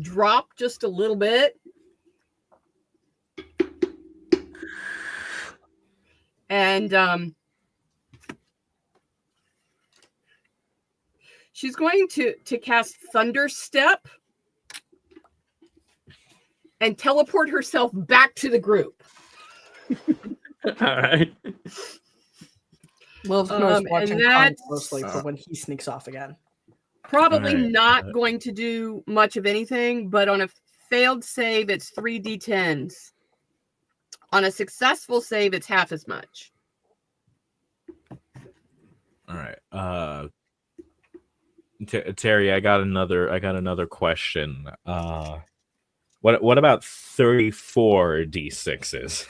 S8: drop just a little bit. And she's going to cast Thunder Step and teleport herself back to the group.
S5: All right.
S2: Lil's
S8: and
S2: watching
S8: that's-
S2: closely for when he sneaks off again.
S8: Probably
S3: Alright,
S8: not going to do much of anything, but on a failed save, it's 3d10s. On a successful save, it's half as much.
S3: All right. Terry, I got another question. What about 34 d6s?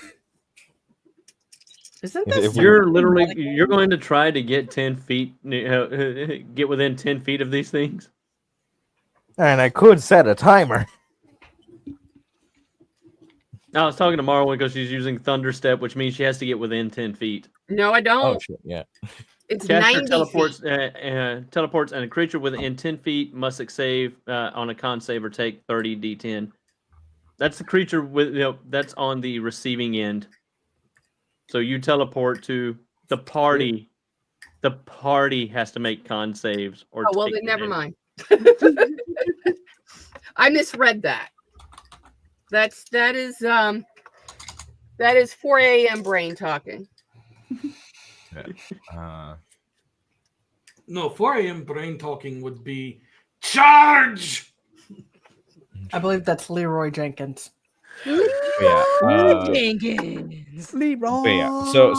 S2: Isn't
S3: If
S2: this
S3: we-
S5: You're going to try to get 10 feet, get within 10 feet of these things.
S3: And I could set a timer.
S5: I was talking to Marwin because she's using Thunder Step, which means she has to get within 10 feet.
S8: No, I don't.
S3: Oh shit, yeah.
S8: It's
S5: Caster
S8: 90
S5: teleports,
S8: feet.
S5: teleports, and a creature within 10 feet must succeed on a con save or take 30 d10. That's the creature with that's on the receiving end. So you teleport to the party The party has to make con saves or.
S8: Oh well,
S5: take
S8: then never
S5: damage.
S8: mind. I misread that. That is 4 a.m. brain talking.
S7: No, 4 a.m. brain talking would be charge.
S2: I believe that's Leroy Jenkins.
S3: Yeah.
S1: Jenkins.
S3: But yeah. So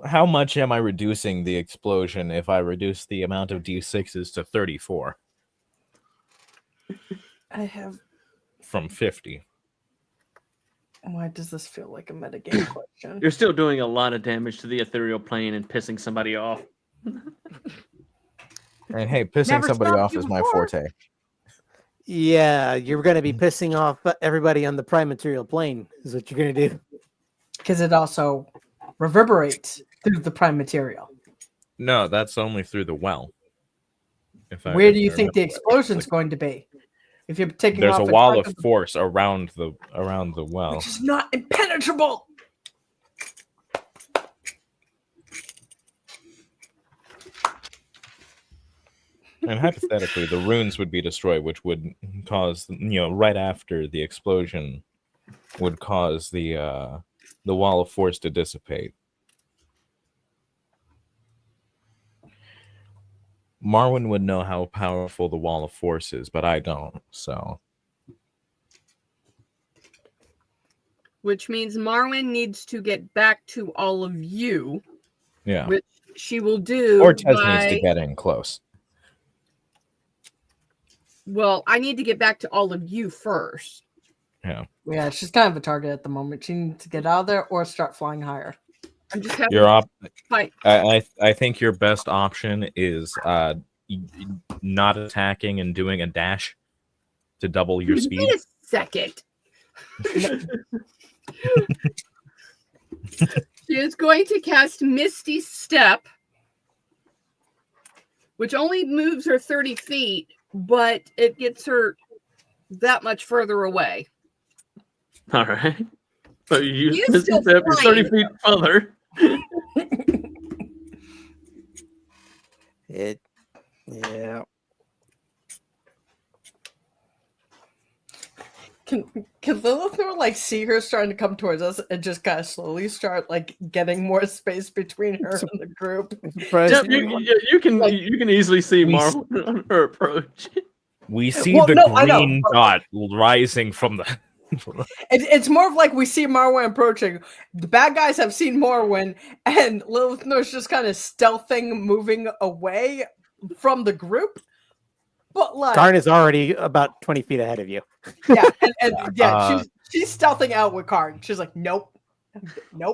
S3: how much am I reducing the explosion if I reduce the amount of d6s to 34
S2: I have.
S3: from 50?
S2: Why does this feel like a metagame question?
S5: You're still doing a lot of damage to the ethereal plane and pissing somebody off.
S3: And hey, pissing
S1: Never
S3: somebody
S1: stopped
S3: off
S1: you
S3: is my
S1: before.
S3: forte.
S4: Yeah, you're going to be pissing off everybody on the prime material plane. Is what you're going to do.
S2: Because it also reverberates through the prime material.
S3: No, that's only through the well.
S2: Where do you think the explosion's going to be? If you're taking
S3: There's
S2: off
S3: a
S2: in
S3: wall
S2: front
S3: of
S2: the-
S3: force around the well.
S2: which is not impenetrable.
S3: And hypothetically, the runes would be destroyed, which would cause, right after the explosion, would cause the wall of force to dissipate. Marwyn would know how powerful the wall of force is, but I don't. So,
S8: Which means Marwyn needs to get back to all of you,
S3: yeah.
S8: which she will do.
S3: Or Tez needs to get in close.
S8: Well, I need to get back to all of you first.
S3: Yeah.
S2: Yeah, she's kind of a target at the moment. She needs to get out of there or start flying higher.
S8: I'm just having
S3: Your
S8: fight.
S3: I think your best option is not attacking and doing a dash to double your speed.
S8: Wait a second. She is going to cast Misty Step, which only moves her 30 feet, but it gets her that much further away.
S5: All right. So you
S8: He is
S5: use
S8: still
S5: you're 30
S8: flying.
S5: feet further.
S4: Yeah.
S2: Can Lilith like see her starting to come towards us and just kind of slowly start like getting more space between her and the group?
S4: Surprised
S5: You can easily see Marvel on her approach.
S3: We see
S2: Well,
S3: the
S2: no, I know.
S3: green dot rising from the.
S2: It's more of like we see Marwyn approaching. The bad guys have seen Marwyn, and Lilith knows just kind of stealthing, moving away from the group. But like,
S4: Karn is already about 20 feet ahead of you.
S2: yeah, she's stealthing out with Karn. She's like, nope.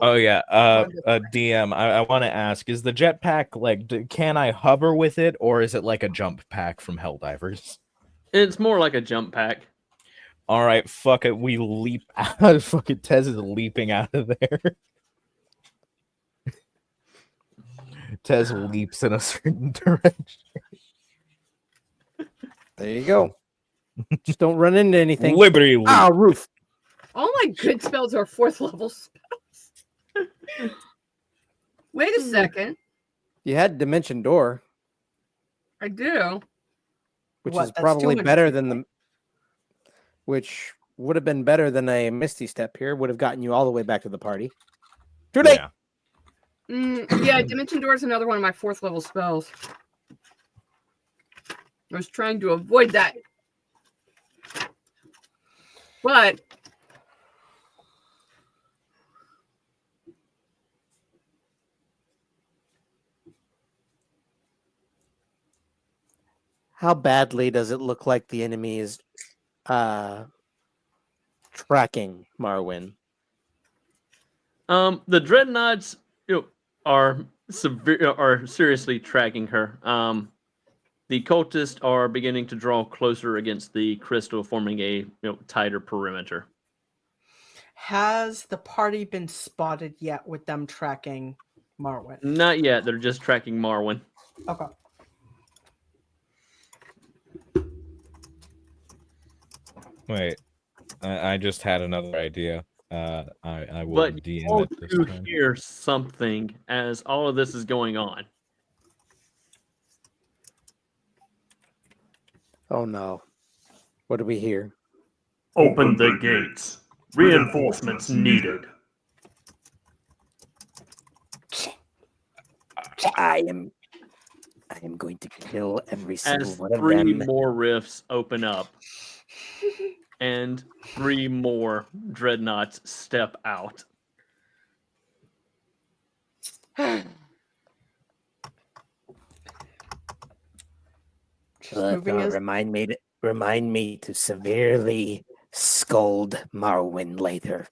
S3: Oh yeah, DM. I want to ask: is the jetpack like? Can I hover with it, or is it like a jump pack from Helldivers?
S5: It's more like a jump pack.
S3: All right, fuck it. We leap out. Fucking Tez is leaping out of there. Tez leaps in a certain direction.
S4: There you go. Just don't run into anything.
S3: Liberty leap.
S4: Ah, roof.
S8: All my good spells are 4th level spells. Wait a second.
S4: You had Dimension Door,
S8: I do.
S4: which
S2: What?
S4: is
S2: That's
S4: probably
S2: 200
S4: better
S2: feet.
S4: than the. Which would have been better than a Misty Step here. Would have gotten you all the way back to the party. Too late.
S3: Yeah.
S8: Yeah, Dimension Door is another one of my 4th level spells. I was trying to avoid that. But
S4: How badly does it look like the enemy is tracking Marwyn?
S5: The dreadnoughts are seriously tracking her. The cultists are beginning to draw closer against the crystal, forming a tighter perimeter.
S2: Has the party been spotted yet with them tracking Marwyn?
S5: Not yet. They're just tracking Marwyn.
S2: Okay.
S3: Wait, I just had another idea. I will
S5: But
S3: DM
S5: you
S3: it this
S5: do
S3: time.
S5: hear something as all of this is going on.
S4: Oh no. What do we hear?
S9: Open the gates. Reinforcements needed.
S4: I am going to kill every single
S5: As
S4: one of
S5: 3
S4: them.
S5: more rifts open up, and 3 more dreadnoughts step out.
S2: Moving is
S4: Remind me to severely scold Marwyn later.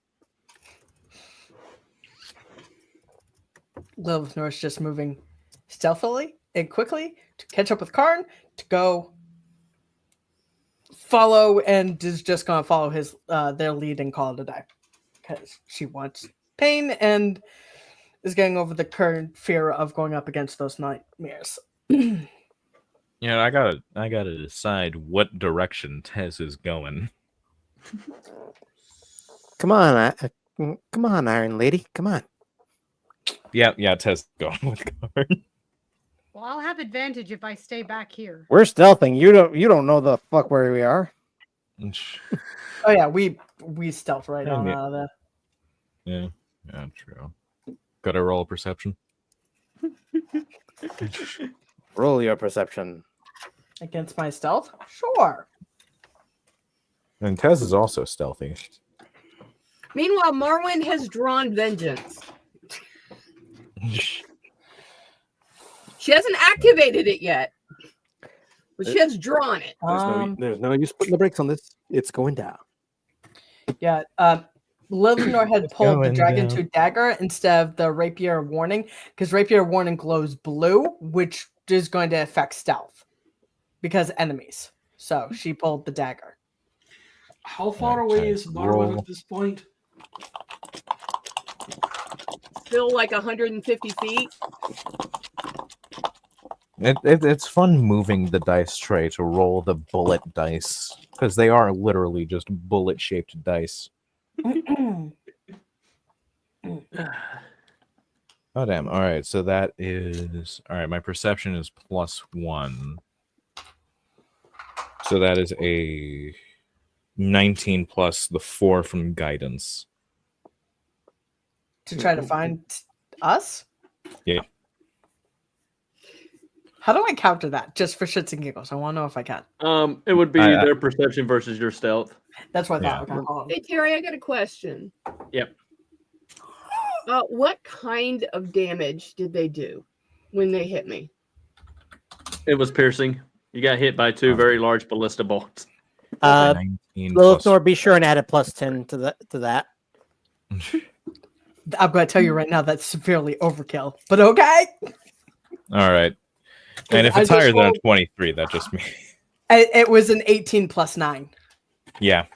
S2: Lilith Norse just moving stealthily and quickly to catch up with Karn to go follow, and is just gonna follow his their lead and call it a day because she wants pain and is getting over the current fear of going up against those nightmares.
S3: Yeah, I gotta decide what direction Tez is going.
S4: Come on, Iron Lady. Come on.
S3: Yeah, Tez is going with Karn.
S1: Well, I'll have advantage if I stay back here.
S4: We're stealthing. You don't know the fuck where we are.
S2: Oh yeah, we stealth right on
S3: Yeah.
S2: out of there.
S3: Yeah, true. Gotta roll a perception.
S4: Roll your perception.
S2: Against my stealth? Sure.
S3: And Tez is also stealthy.
S8: Meanwhile, Marwyn has drawn vengeance. She hasn't activated it yet, but she has drawn it.
S4: There's no use putting the brakes on this. It's going down.
S2: Yeah, Lilith had pulled the
S3: going
S2: Dragon
S3: down.
S2: Tooth dagger instead of the Rapier of Warning, because Rapier of Warning glows blue, which is going to affect stealth because enemies. So she pulled the dagger.
S7: How far
S3: Okay,
S7: away is Marwyn
S3: roll.
S7: at this point?
S8: Still like 150 feet.
S3: It's fun moving the dice tray to roll the bullet dice because they are literally just bullet-shaped dice. Oh damn! All right, so that is all right. My perception is +1, so that is a 19 plus the 4 from guidance.
S2: To try to find us?
S3: Yeah.
S2: How do I counter that? Just for shits and giggles. I want to know if I can.
S5: It would be
S3: I-
S5: their perception versus your stealth.
S2: That's what I
S3: Yeah.
S2: thought. Okay, hold on.
S8: Hey, Terry, I got a question.
S5: Yep.
S8: What kind of damage did they do when they hit me?
S5: It was piercing. You got hit by 2 very large ballista bolts.
S3: 19
S4: Lilith
S3: plus-
S4: Nor, be sure and add a +10 to that.
S2: I'm going to tell you right now that's severely overkill. But okay.
S3: All right, and if
S2: I
S3: it's
S2: just
S3: higher than a
S2: rolled-
S3: 23, that just means
S2: It was an 18 plus 9.
S3: yeah.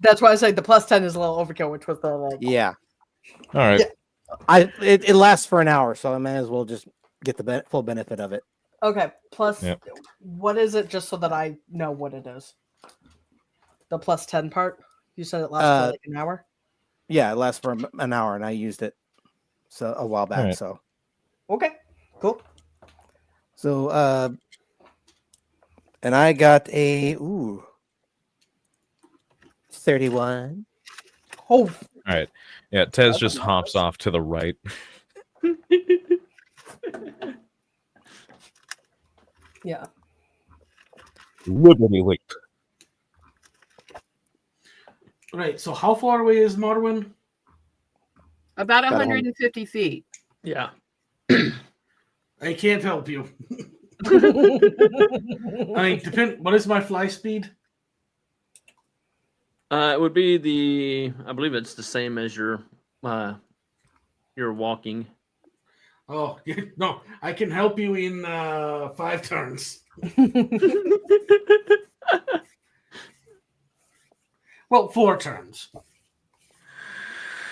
S2: That's why I said the plus 10 is a little overkill, which was the like.
S4: Yeah.
S3: All right.
S2: Yeah.
S4: It lasts for an hour, so I may as well just get the full benefit of it.
S2: Okay, plus
S3: Yep.
S2: what is it? Just so that I know what it is. The plus 10 part. You said it lasts for like an hour.
S4: Yeah, it lasts for an hour, and I used it a while back.
S3: Alright.
S4: So
S2: Okay, cool.
S4: and I got a 31.
S2: Oh,
S3: All right. Yeah, Tez just hops off to the right.
S2: yeah.
S3: Liberty Link.
S7: Right, so how far away is Marwyn?
S8: About
S4: Got
S8: 150 feet.
S5: Yeah.
S7: I can't help you. I mean, what is my fly speed?
S5: It would be I believe it's the same as your walking.
S7: Oh, no, I can help you in 5 turns. Well, 4 turns.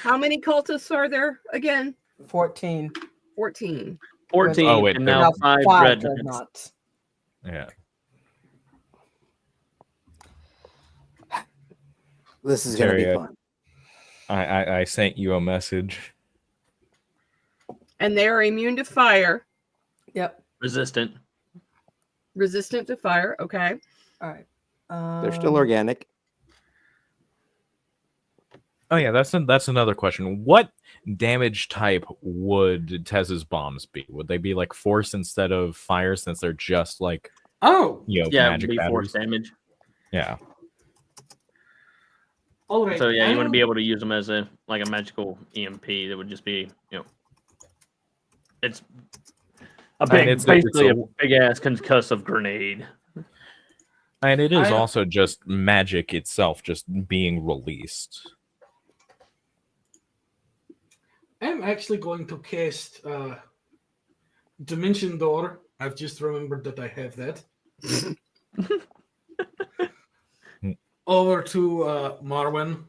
S8: How many cultists are there again?
S2: 14.
S8: 14.
S5: 14
S3: Oh, wait,
S5: and
S3: there-
S5: now 5 dreadnoughts.
S2: dreadnoughts.
S3: Yeah.
S4: This is going to be
S3: Terry,
S4: fun.
S3: I sent you a message.
S8: And they're immune to fire,
S2: Yep.
S5: Resistant.
S8: resistant to fire. Okay.
S2: All right.
S4: They're still organic.
S3: Oh yeah, that's another question. What damage type would Tez's bombs be? Would they be like force instead of fire, since they're just like
S7: Oh,
S5: Yeah, it would
S3: magic
S5: be force
S3: batteries?
S5: damage.
S3: Yeah.
S7: all right.
S5: So yeah, you want to
S7: am-
S5: be able to use them as a magical EMP. That would just be it's a
S3: mean,
S5: big, basically a big ass concussive grenade.
S3: And it is
S7: I-
S3: also just magic itself just being released.
S7: I'm actually going to cast Dimension Door. I've just remembered that I have that. Over to Marwin.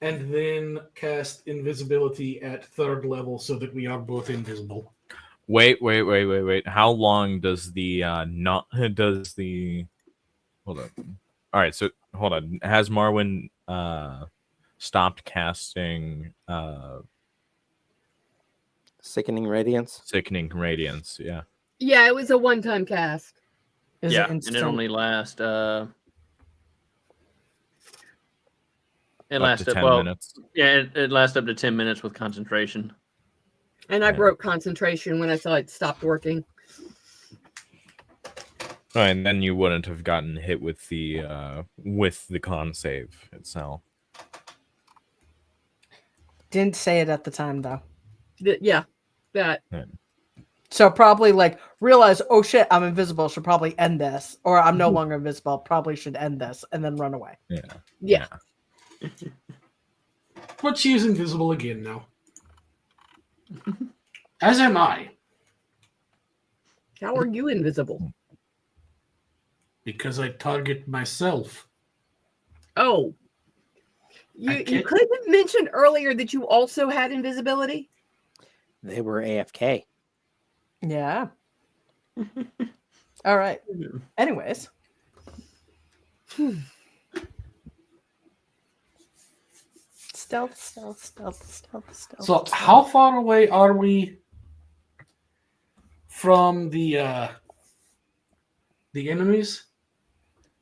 S7: And then cast Invisibility at 3rd level so that we are both invisible.
S3: Wait. How long does the hold on. All right, so hold on. Has Marwin stopped casting
S4: Sickening Radiance.
S3: Sickening Radiance? Yeah.
S8: Yeah, it was a one-time cast.
S2: Is
S5: yeah,
S2: it
S5: and it
S2: instant?
S5: only lasts. It
S3: Up
S5: lasts
S3: to 10
S5: well.
S3: minutes.
S5: Yeah, it lasts up to 10 minutes with concentration.
S8: And I
S3: Yeah.
S8: broke concentration when I saw it stopped working.
S3: Oh, and then you wouldn't have gotten hit with the con save itself.
S2: Didn't say it at the time though.
S8: Yeah, that.
S2: So probably like realize, oh shit, I'm invisible. Should probably end this, or I'm no longer invisible. Probably should end this and then run away.
S8: Yeah.
S7: But she is invisible again now. As am I.
S8: How are you invisible?
S7: Because I target myself.
S8: Oh. You could have mentioned earlier that you also had invisibility?
S4: They were AFK.
S2: Yeah. All right. Anyways. Stealth.
S7: So how far away are we from the enemies?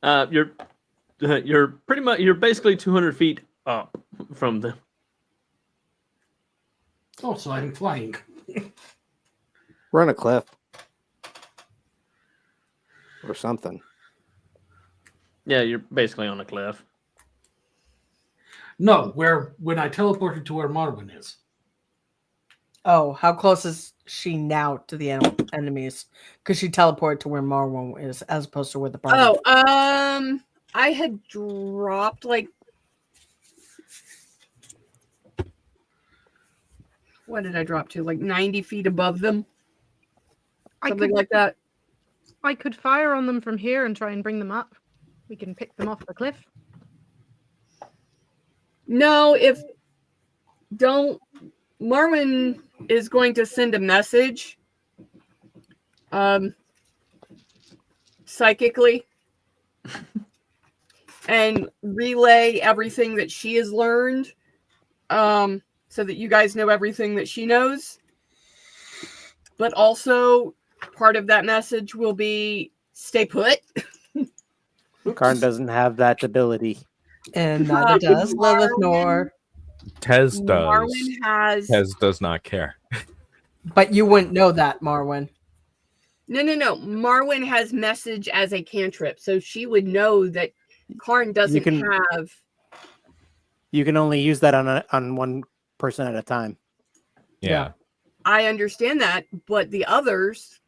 S5: You're you're basically 200 feet up from them.
S7: Oh, so I'm flying.
S4: We're on a cliff. Or something.
S5: Yeah, you're basically on a cliff.
S7: No, when I teleported to where Marvin is.
S2: Oh, how close is she now to the enemies? Because she teleported to where Marwan is, as opposed to where the party.
S8: Oh, I had dropped like. What did I drop to? Like 90 feet above them? Something like that.
S1: I could fire on them from here and try and bring them up. We can pick them off the cliff.
S8: No, Marwin is going to send a message psychically and relay everything that she has learned so that you guys know everything that she knows. But also part of that message will be stay put.
S4: Karn doesn't have that ability.
S2: And neither does Lilith nor.
S3: Tez does.
S8: Marwin has.
S3: Tez does not care.
S2: But you wouldn't know that, Marwin.
S8: No. Marwin has message as a cantrip, so she would know that Karn doesn't have.
S4: You can only use that on one person at a time.
S3: Yeah.
S8: I understand that, but the others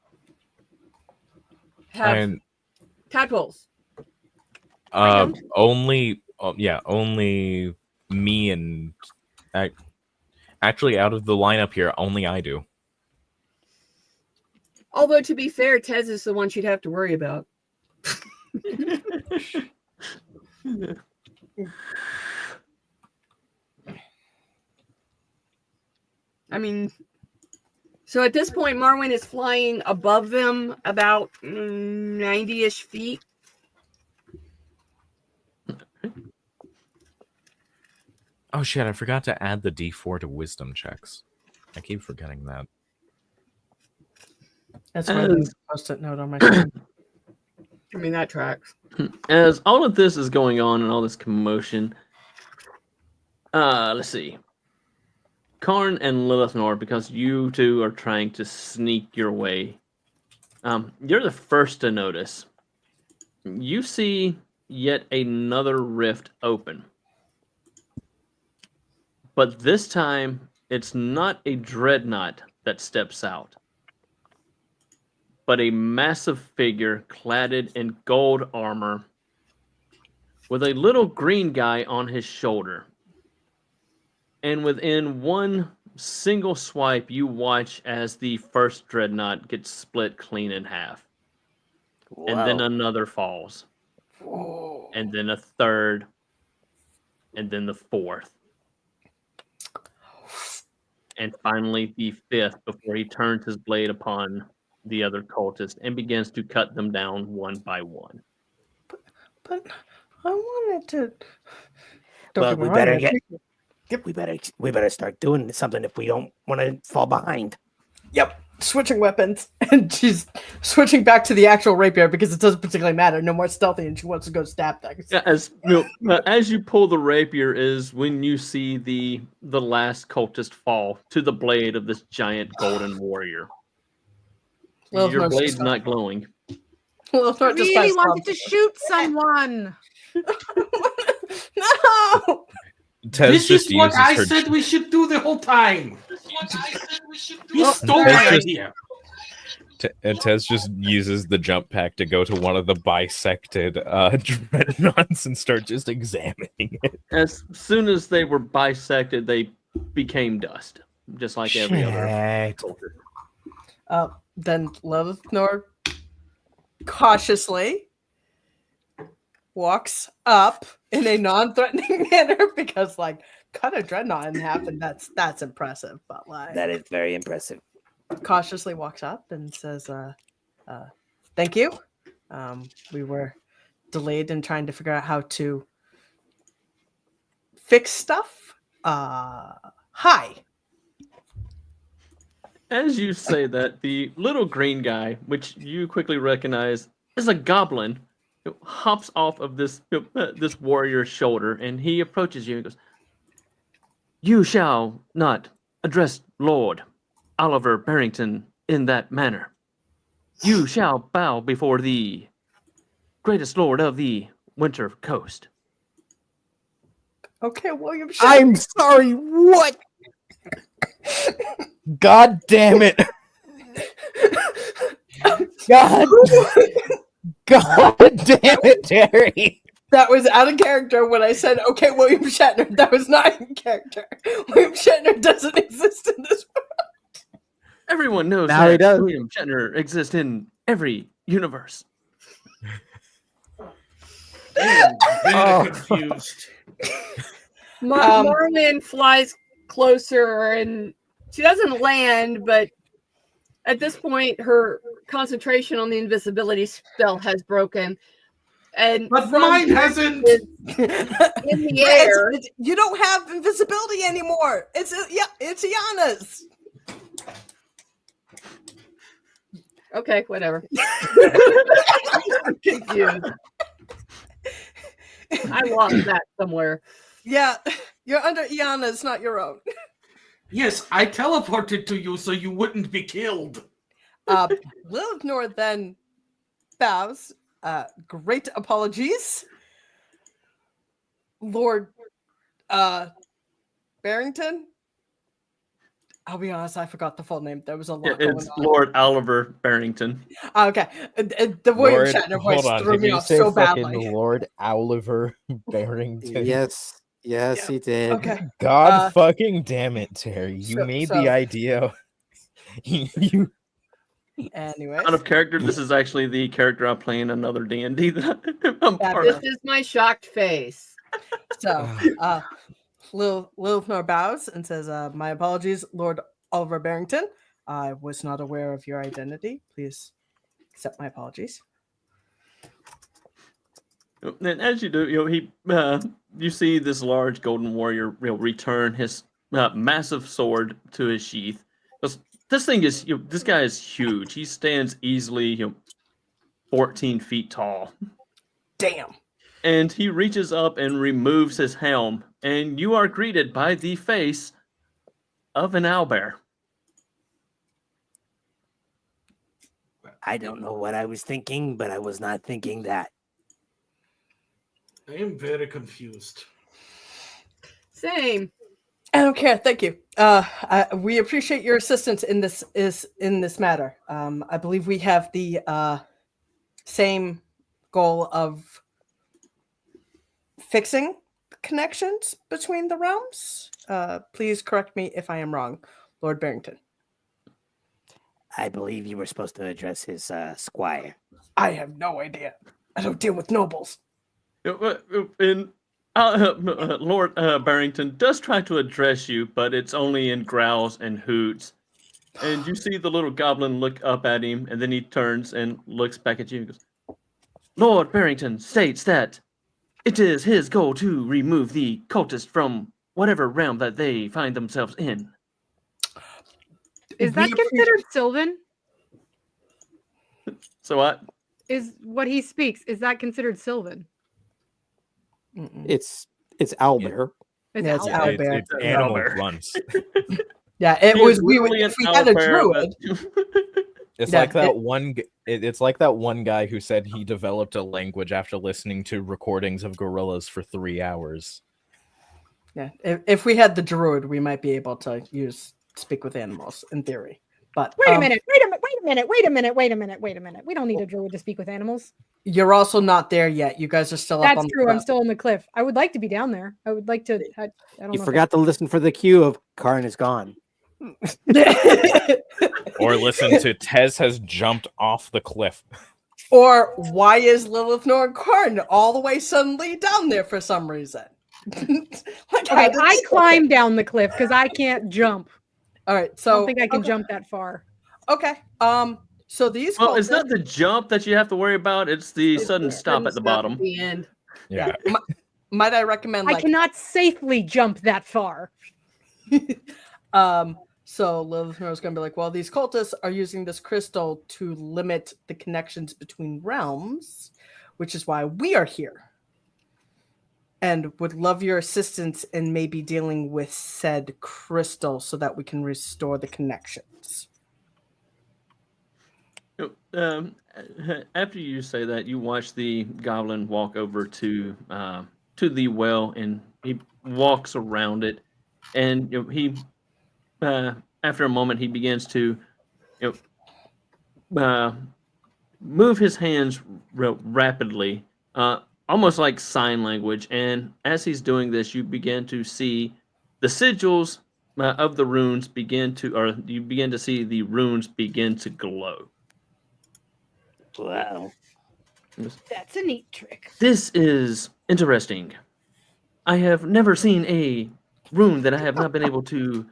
S8: have tadpoles.
S3: Only me and actually out of the lineup here, only I do.
S8: Although to be fair, Tez is the one she'd have to worry about. I mean, so at this point, Marwin is flying above them about 90-ish feet.
S3: Oh shit, I forgot to add the D4 to wisdom checks. I keep forgetting that.
S2: That's why there's a post-it note on my screen.
S8: I mean, that tracks.
S5: As all of this is going on and all this commotion, let's see. Karn and Lilith Nor, because you two are trying to sneak your way, you're the first to notice. You see yet another rift open. But this time, it's not a dreadnought that steps out, but a massive figure cladded in gold armor with a little green guy on his shoulder. And within one single swipe, you watch as the first dreadnought gets split clean in half. And then another falls.
S2: Whoa.
S5: And then a third. And then the fourth. And finally the fifth, before he turns his blade upon the other cultist and begins to cut them down one by one.
S2: But I wanted to.
S4: Well,
S2: get me
S4: we
S2: wrong,
S4: better
S2: I
S4: get.
S2: appreciate-
S4: Yep, we better start doing something if we don't want to fall behind.
S2: Yep, switching weapons, and she's switching back to the actual rapier because it doesn't particularly matter. No more stealthy, and she wants to go stab things.
S5: Yeah, as you pull the rapier is when you see the last cultist fall to the blade of this giant golden warrior.
S2: Well,
S5: Your
S2: no,
S5: blade's
S2: just-
S5: not glowing.
S2: Well, it's
S1: I
S2: not just
S1: really
S2: fast
S1: wanted to
S2: stabs.
S1: shoot someone.
S2: No.
S3: Tez
S7: This
S3: just
S7: is what
S3: uses
S7: I
S3: her.
S7: said we should do the whole time. He stole
S3: Tez
S7: my
S3: just-
S7: idea.
S3: And Tez just uses the jump pack to go to one of the bisected dreadnoughts and start just examining it.
S5: As soon as they were bisected, they became dust, just like every other
S3: Shit.
S5: cultist.
S2: Then Lilith Nor cautiously walks up in a non-threatening manner because, like, cut a dreadnought in half, and that's impressive. But like,
S4: That is very impressive.
S2: cautiously walks up and says, "Thank you. We were delayed in trying to figure out how to fix stuff. Hi."
S5: As you say that, the little green guy, which you quickly recognize is a goblin, hops off of this warrior's shoulder, and he approaches you and goes, "You shall not address Lord Oliver Barrington in that manner. You shall bow before the greatest lord of the Winter Coast."
S2: Okay, William.
S4: I'm sorry. What?
S3: God damn it!
S4: God.
S3: God damn it, Terry!
S2: That was out of character when I said, "Okay, William Shatner." That was not in character. William Shatner doesn't exist in this world.
S5: Everyone knows
S4: Now he
S5: that
S4: does.
S5: William Shatner exists in every universe.
S7: Very
S4: Oh.
S7: confused.
S8: Marlin flies closer and she doesn't land, but at this point, her concentration on the invisibility spell has broken. And
S7: But
S8: from
S7: mine hasn't.
S8: in the air.
S2: You don't have invisibility anymore. It's Iana's.
S8: Okay, whatever. I'm confused. I lost that somewhere.
S2: Yeah, you're under Iana's, not your own.
S7: Yes, I teleported to you so you wouldn't be killed.
S2: Lilith Nor then bows. Great apologies, Lord Barrington. I'll be honest, I forgot the full name. There was a lot going
S5: It's
S2: on.
S5: Lord Oliver Barrington.
S2: Okay, the William Shatner voice threw me off so badly.
S3: Lord Oliver Barrington?
S4: Yes, he did.
S2: Okay,
S3: God fucking damn it, Terry! You
S2: so-
S3: made
S2: so-
S3: the idea. you
S2: anyways,
S5: Out of character, this is actually the character I play in another D&D that I'm
S2: Yeah,
S5: part
S8: This
S5: of.
S8: is my shocked face.
S2: so Lilith Nor bows and says, "My apologies, Lord Oliver Barrington. I was not aware of your identity. Please accept my apologies."
S5: And as you do, you see this large golden warrior return his massive sword to his sheath. This thing is, this guy is huge. He stands easily, 14 feet tall.
S2: Damn.
S5: And he reaches up and removes his helm, and you are greeted by the face of an owlbear.
S4: I don't know what I was thinking, but I was not thinking that.
S7: I am very confused.
S8: Same.
S2: I don't care. Thank you. We appreciate your assistance in this matter. I believe we have the same goal of fixing connections between the realms. Please correct me if I am wrong, Lord Barrington.
S4: I believe you were supposed to address his squire.
S2: I have no idea. I don't deal with nobles.
S5: And Lord Barrington does try to address you, but it's only in growls and hoots. And you see the little goblin look up at him, and then he turns and looks back at you and goes, Lord Barrington states that it is his goal to remove the cultist from whatever realm that they find themselves in.
S1: Is that considered Sylvan?
S5: So what?
S1: Is what he speaks, is that considered Sylvan?
S4: It's Owlbear.
S1: It's
S2: Yeah, it's
S1: Owlbear.
S2: owlbear.
S3: It's animal
S5: Owlbear.
S3: grunts.
S2: Yeah, it
S5: He
S2: was.
S5: is
S2: We would
S5: literally
S2: if we
S5: an
S2: had a
S5: owlbear,
S2: druid.
S3: It's
S2: Yeah,
S3: like that one. It's like that one guy who said he developed a language after listening to recordings of gorillas for 3 hours.
S2: Yeah, if we had the druid, we might be able to speak with animals in theory. But
S1: Wait a minute, wait a minute. We don't need a druid to speak with animals.
S2: You're also not there yet. You guys are still up
S1: That's
S2: on the
S1: true. I'm
S2: cliff.
S1: still on the cliff. I would like to be down there. I would like to. I don't
S4: You
S1: know.
S4: forgot to listen for the cue of Karn is gone.
S3: Or listen to Tez has jumped off the cliff.
S2: Or why is Lilith Norcorn all the way suddenly down there for some reason? Like, how
S1: Okay,
S2: did
S1: I
S2: this
S1: climb
S2: happen?
S1: down the cliff because I can't jump.
S2: All right,
S1: I
S2: so
S1: don't think I can
S2: okay.
S1: jump that far.
S2: Okay. So these.
S5: Well, it's
S2: cultists-
S5: not the jump that you have to worry about. It's the sudden stop at the bottom.
S8: At the end.
S3: Yeah.
S2: Might I recommend?
S1: I
S2: Like,
S1: cannot safely jump that far.
S2: So Lilith is going to be like, well, these cultists are using this crystal to limit the connections between realms, which is why we are here. And would love your assistance in maybe dealing with said crystal so that we can restore the connections.
S5: After you say that, you watch the goblin walk over to the well, and he walks around it, and he after a moment he begins to move his hands rapidly, almost like sign language. And as he's doing this, you begin to see the sigils of the runes you begin to see the runes begin to glow.
S4: Wow.
S1: That's a neat trick.
S5: This is interesting. I have never seen a rune that I have not been able to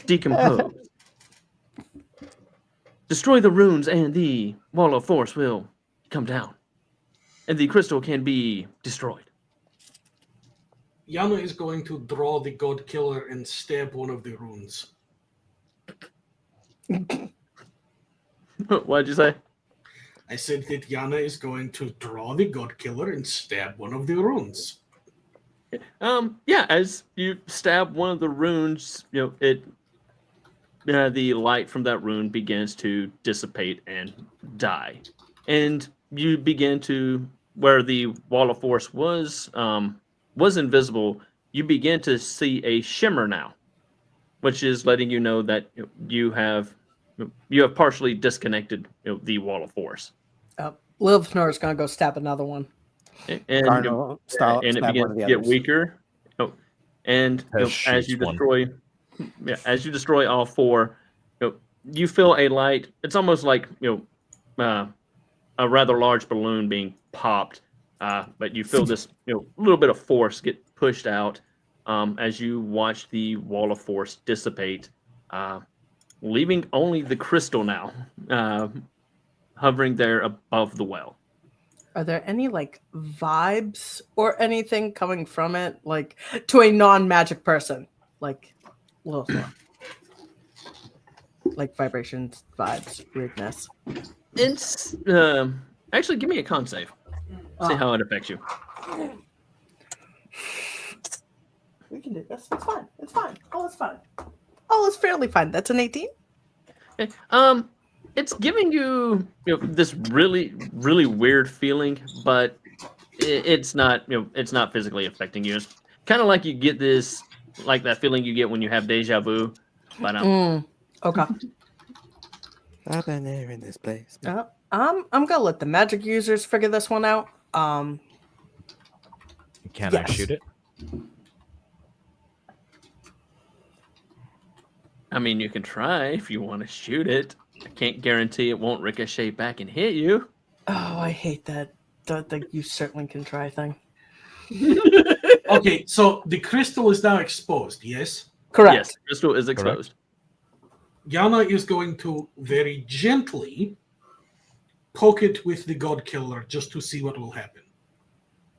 S5: decompose. Destroy the runes and the wall of force will come down. And the crystal can be destroyed.
S7: Yana is going to draw the god killer and stab one of the runes.
S5: What'd you say?
S7: I said that Yana is going to draw the god killer and stab one of the runes.
S5: Yeah, as you stab one of the runes, the light from that rune begins to dissipate and die. And you begin to, where the wall of force was invisible, you begin to see a shimmer now, which is letting you know that you have partially disconnected the wall of force.
S2: Lilith is going to go stab another one.
S5: And
S4: Cardinal, stop,
S5: and it
S4: stab
S5: begins
S4: one of
S5: to
S4: the
S5: get
S4: others.
S5: weaker. And as
S3: shoots
S5: you
S3: one.
S5: destroy all four, you feel a light. It's almost like a rather large balloon being popped, but you feel this little bit of force get pushed out as you watch the wall of force dissipate, leaving only the crystal now hovering there above the well.
S2: Are there any like vibes or anything coming from it, like to a non-magic person, like Lilith? Like vibrations, vibes, weirdness.
S5: It's actually give me a con save. See how it affects you.
S2: We can do this. It's fine. It's fine. All is fine. All is fairly fine. That's an 18.
S5: Okay. It's giving you, this really, really weird feeling, but it's not, it's not physically affecting you. It's kind of like you get this, like that feeling you get when you have deja vu. But
S2: Okay.
S4: I've been there in this place.
S2: I'm gonna let the magic users figure this one out.
S3: Can I
S2: Yes.
S3: shoot it?
S5: I mean, you can try if you want to shoot it. I can't guarantee it won't ricochet back and hit you.
S2: Oh, I hate that. The you certainly can try thing.
S7: Okay, so the crystal is now exposed, yes?
S2: Correct.
S5: Yes, crystal is exposed.
S7: Yana is going to very gently poke it with the god killer just to see what will happen.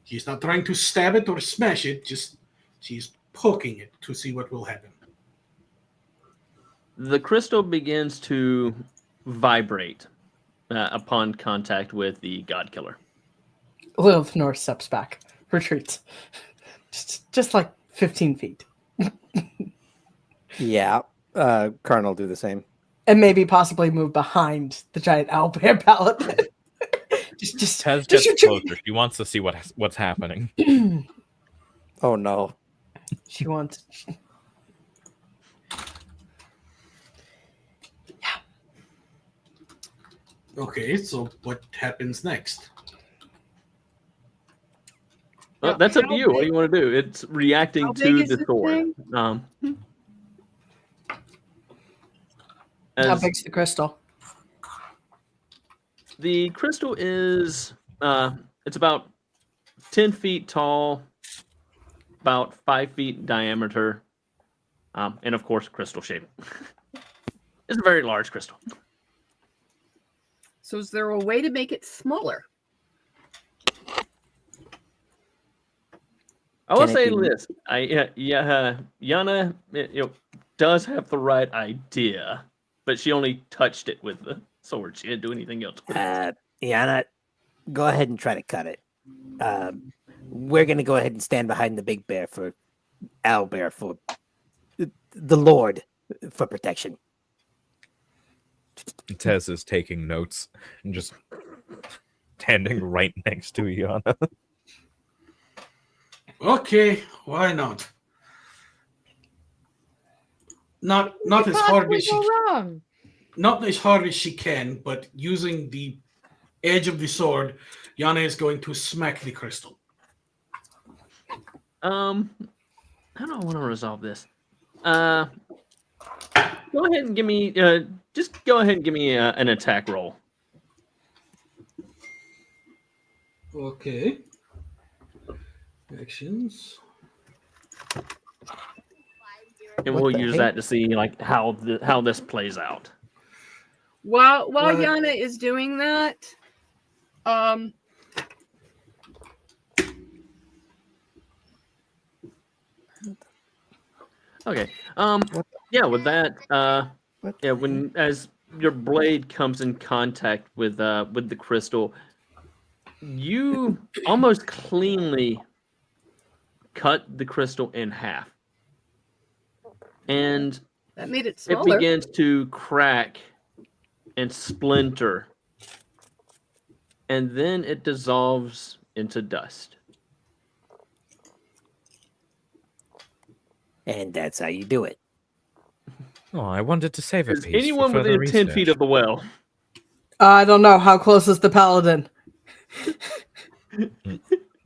S7: She's not trying to stab it or smash it, just she's poking it to see what will happen.
S5: The crystal begins to vibrate upon contact with the god killer.
S2: Lilith steps back, retreats, just like 15 feet,
S4: Yeah, Karn will do the same.
S2: and maybe possibly move behind the giant owlbear paladin. just
S3: Tez
S2: just
S3: gets
S2: shoot.
S3: closer. She wants to see what's happening.
S4: Oh no.
S2: She wants.
S7: Okay, so what happens next?
S5: Well, that's up to you. What do you want to do? It's reacting
S8: How
S5: to
S8: big is
S5: the
S8: this
S5: sword.
S8: thing?
S2: How
S5: As
S2: big's the crystal?
S5: the crystal is, it's about 10 feet tall, about 5 feet diameter, and of course, crystal shape. It's a very large crystal.
S8: So is there a way to make it smaller?
S5: I will
S4: Can it
S5: say
S4: be-
S5: this: Yana, does have the right idea, but she only touched it with the sword. She didn't do anything else.
S4: Yana, go ahead and try to cut it. We're gonna go ahead and stand behind the big bear for Owlbear for the Lord for protection.
S3: Tez is taking notes and just standing right next to Iana.
S7: Okay, why not? Not
S1: What
S7: as
S1: could
S7: hard
S1: possibly
S7: as she
S1: go wrong?
S7: not as hard as she can, but using the edge of the sword, Yana is going to smack the crystal.
S5: How do I want to resolve this? Go ahead and give me. Just go ahead and give me an attack roll.
S7: Okay. Actions.
S5: And
S4: What
S5: we'll
S4: the
S5: use
S4: heck?
S5: that to see like how this plays out.
S8: While
S7: Well,
S8: Yana is doing that,
S5: Okay. Yeah. With that, yeah. When as your blade comes in contact with the crystal, you almost cleanly cut the crystal in half, and
S8: that made it
S5: it
S8: smaller.
S5: begins to crack and splinter, and then it dissolves into dust.
S4: And that's how you do it.
S3: Oh, I wanted to save a
S5: Is
S3: piece.
S5: anyone
S3: for further
S5: within 10 feet
S3: research.
S5: of the well?
S2: I don't know. How close is the paladin?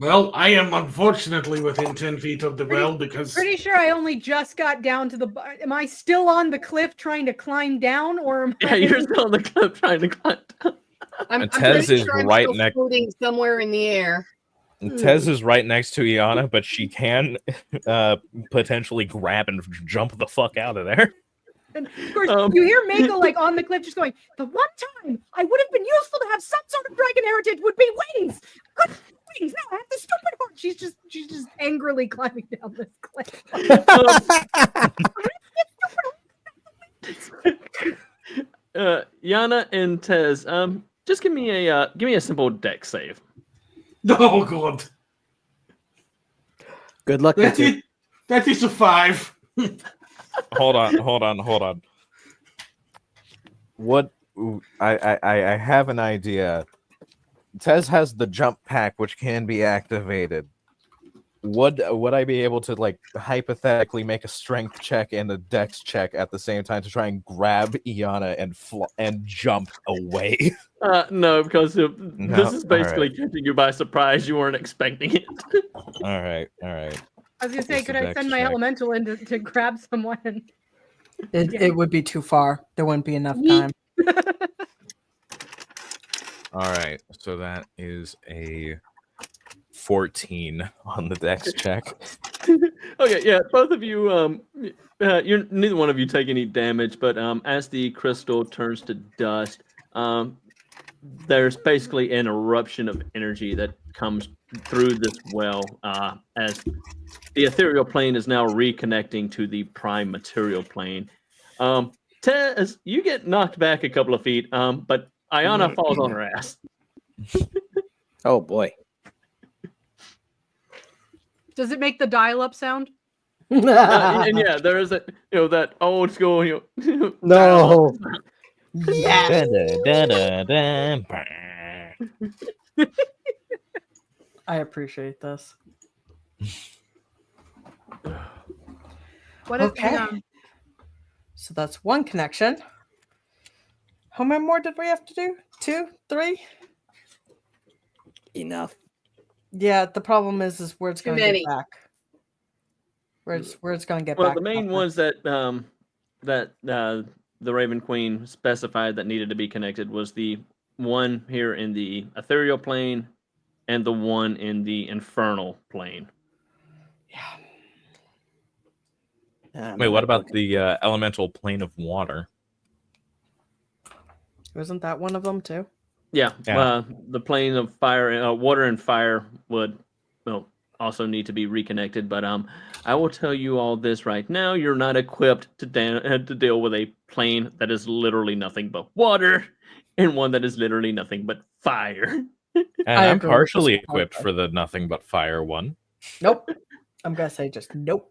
S7: Well, I am unfortunately within 10 feet of the well because
S1: Pretty sure I only just got down to the. Am I still on the cliff trying to climb down, or am
S5: Yeah,
S1: I?
S5: you're still on the cliff trying to climb down.
S8: I'm
S3: Tez
S8: pretty
S3: is
S8: sure I'm
S3: right
S8: still
S3: next-
S8: floating somewhere in the air.
S3: Tez is right next to Iana, but she can potentially grab and jump the fuck out of there.
S1: And of course,
S5: Um,
S1: you hear Mako like on the cliff, just going. The one time I would have been useful to have some sort of dragon heritage would be wings. Good wings. No, I have the stupid horn. She's just angrily climbing down this cliff.
S5: Yana and Tez, Just give me a simple deck save.
S7: Oh god.
S4: Good luck. you
S7: That
S4: two.
S7: is, that is a 5.
S3: Hold on. What I have an idea. Tez has the jump pack which can be activated. Would I be able to like hypothetically make a strength check and a dex check at the same time to try and grab Iana and jump away?
S5: No, because
S3: No?
S5: this is basically
S3: Alright.
S5: catching you by surprise. You weren't expecting it.
S3: All right.
S1: I was gonna say,
S3: Just a
S1: could I
S3: dex
S1: send my
S3: check.
S1: elemental in to grab someone?
S2: It would be too far. There wouldn't be enough
S1: Yeet.
S2: time.
S3: All right. So that is a 14 on the dex check.
S5: Okay, yeah, both of you, you're neither one of you take any damage, but as the crystal turns to dust, there's basically an eruption of energy that comes through this well, as the ethereal plane is now reconnecting to the prime material plane. Tez, you get knocked back a couple of feet, but Ayana falls on her ass.
S4: Oh boy.
S1: Does it make the dial-up sound?
S5: And yeah, there is that old school,
S4: No.
S2: Yeah. I appreciate this.
S1: What if
S2: Okay. So that's one connection. How many more did we have to do? 2, 3?
S4: Enough.
S2: Yeah, the problem is where it's
S8: Too
S2: going to
S8: many.
S2: get back. Where it's going to get
S5: Well,
S2: back.
S5: the main ones that the Raven Queen specified that needed to be connected was the one here in the ethereal plane and the one in the infernal plane.
S3: Wait, what about the elemental plane of water?
S2: Wasn't that one of them too?
S5: Yeah,
S3: Yeah.
S5: the plane of fire, water and fire would also need to be reconnected. But I will tell you all this right now: you're not equipped to deal with a plane that is literally nothing but water, and one that is literally nothing but fire.
S3: And
S2: I
S3: I'm
S2: agree with this
S3: partially
S2: one.
S3: equipped for the nothing but fire one.
S2: Nope. I'm gonna say just nope.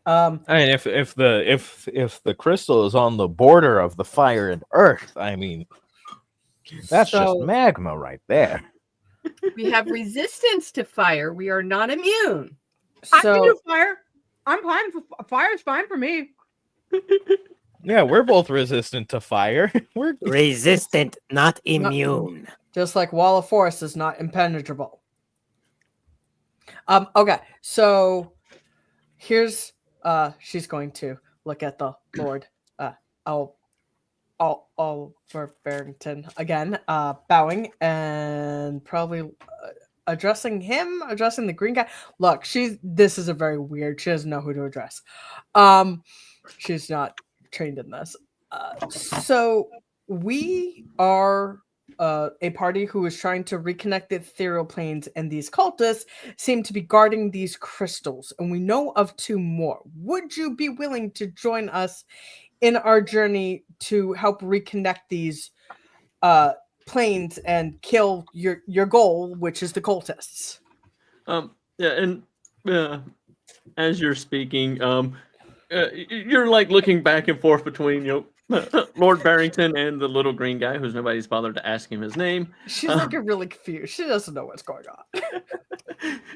S3: I mean, if the crystal is on the border of the fire and earth, I mean, that's just
S2: so
S3: magma right there.
S8: We have resistance to fire. We are not immune.
S1: I can
S2: so
S1: do fire. I'm fine. Fire's fine for me.
S3: Yeah, we're both resistant to fire. We're
S4: Resistant, not immune.
S2: just like Wall of Force is not impenetrable. Okay, so here's she's going to look at the Lord Oliver Barrington again, bowing and probably addressing the green guy. Look, this is a very weird. She doesn't know who to address. She's not trained in this. So we are a party who is trying to reconnect the ethereal planes, and these cultists seem to be guarding these crystals, and we know of 2 more. Would you be willing to join us in our journey to help reconnect these planes and kill your goal, which is the cultists?
S5: Yeah, and as you're speaking, you're like looking back and forth between Lord Barrington and the little green guy, who's nobody's bothered to ask him his name.
S2: She's looking really confused. She doesn't know what's going on.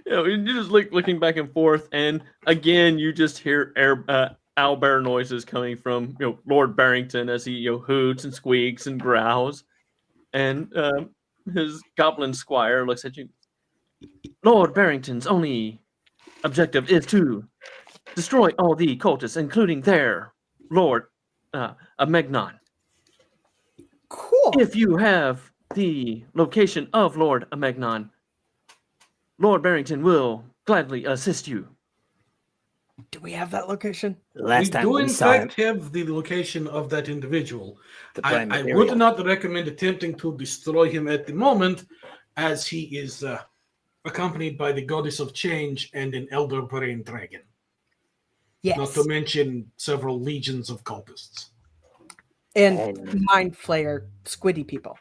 S5: You're just looking back and forth, and again, you just hear owlbear noises coming from Lord Barrington as he hoots and squeaks and growls, and his goblin squire looks at you. Lord Barrington's only objective is to destroy all the cultists, including their Lord Amegnon.
S2: Cool.
S5: If you have the location of Lord Amegnon, Lord Barrington will gladly assist you.
S2: Do we have that location?
S4: Last
S7: we
S4: time
S7: do
S4: we
S7: in
S4: saw him,
S7: fact have the location of that individual.
S4: the
S7: I
S4: prime
S7: would
S4: material.
S7: not recommend attempting to destroy him at the moment, as he is accompanied by the goddess of change and an elder brain dragon.
S2: Yes.
S7: Not to mention several legions of cultists.
S2: And mind flayer squiddy people.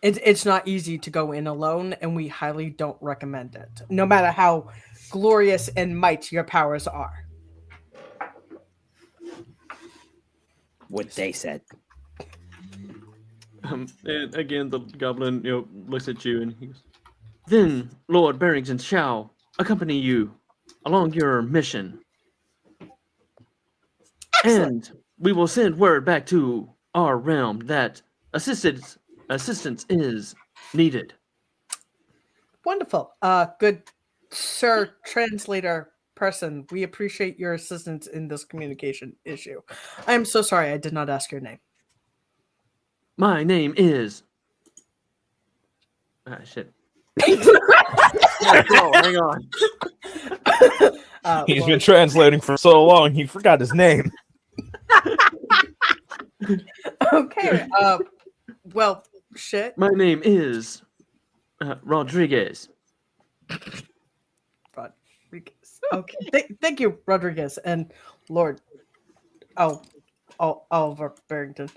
S2: It's not easy to go in alone, and we highly don't recommend it, no matter how glorious and mighty your powers are.
S4: What they said.
S5: And again, the goblin, looks at you and he goes, "Then Lord Barrington shall accompany you along your mission,
S2: Excellent.
S5: and we will send word back to our realm that assistance is needed."
S2: Wonderful. Good sir translator person. We appreciate your assistance in this communication issue. I am so sorry I did not ask your name.
S5: My name is. Shit. Hang on.
S3: He's been translating for so long, he forgot his name.
S2: Okay. Well, shit.
S5: My name is Rodriguez.
S2: Rodriguez. Okay. Thank you, Rodriguez and Lord. Oliver Barrington.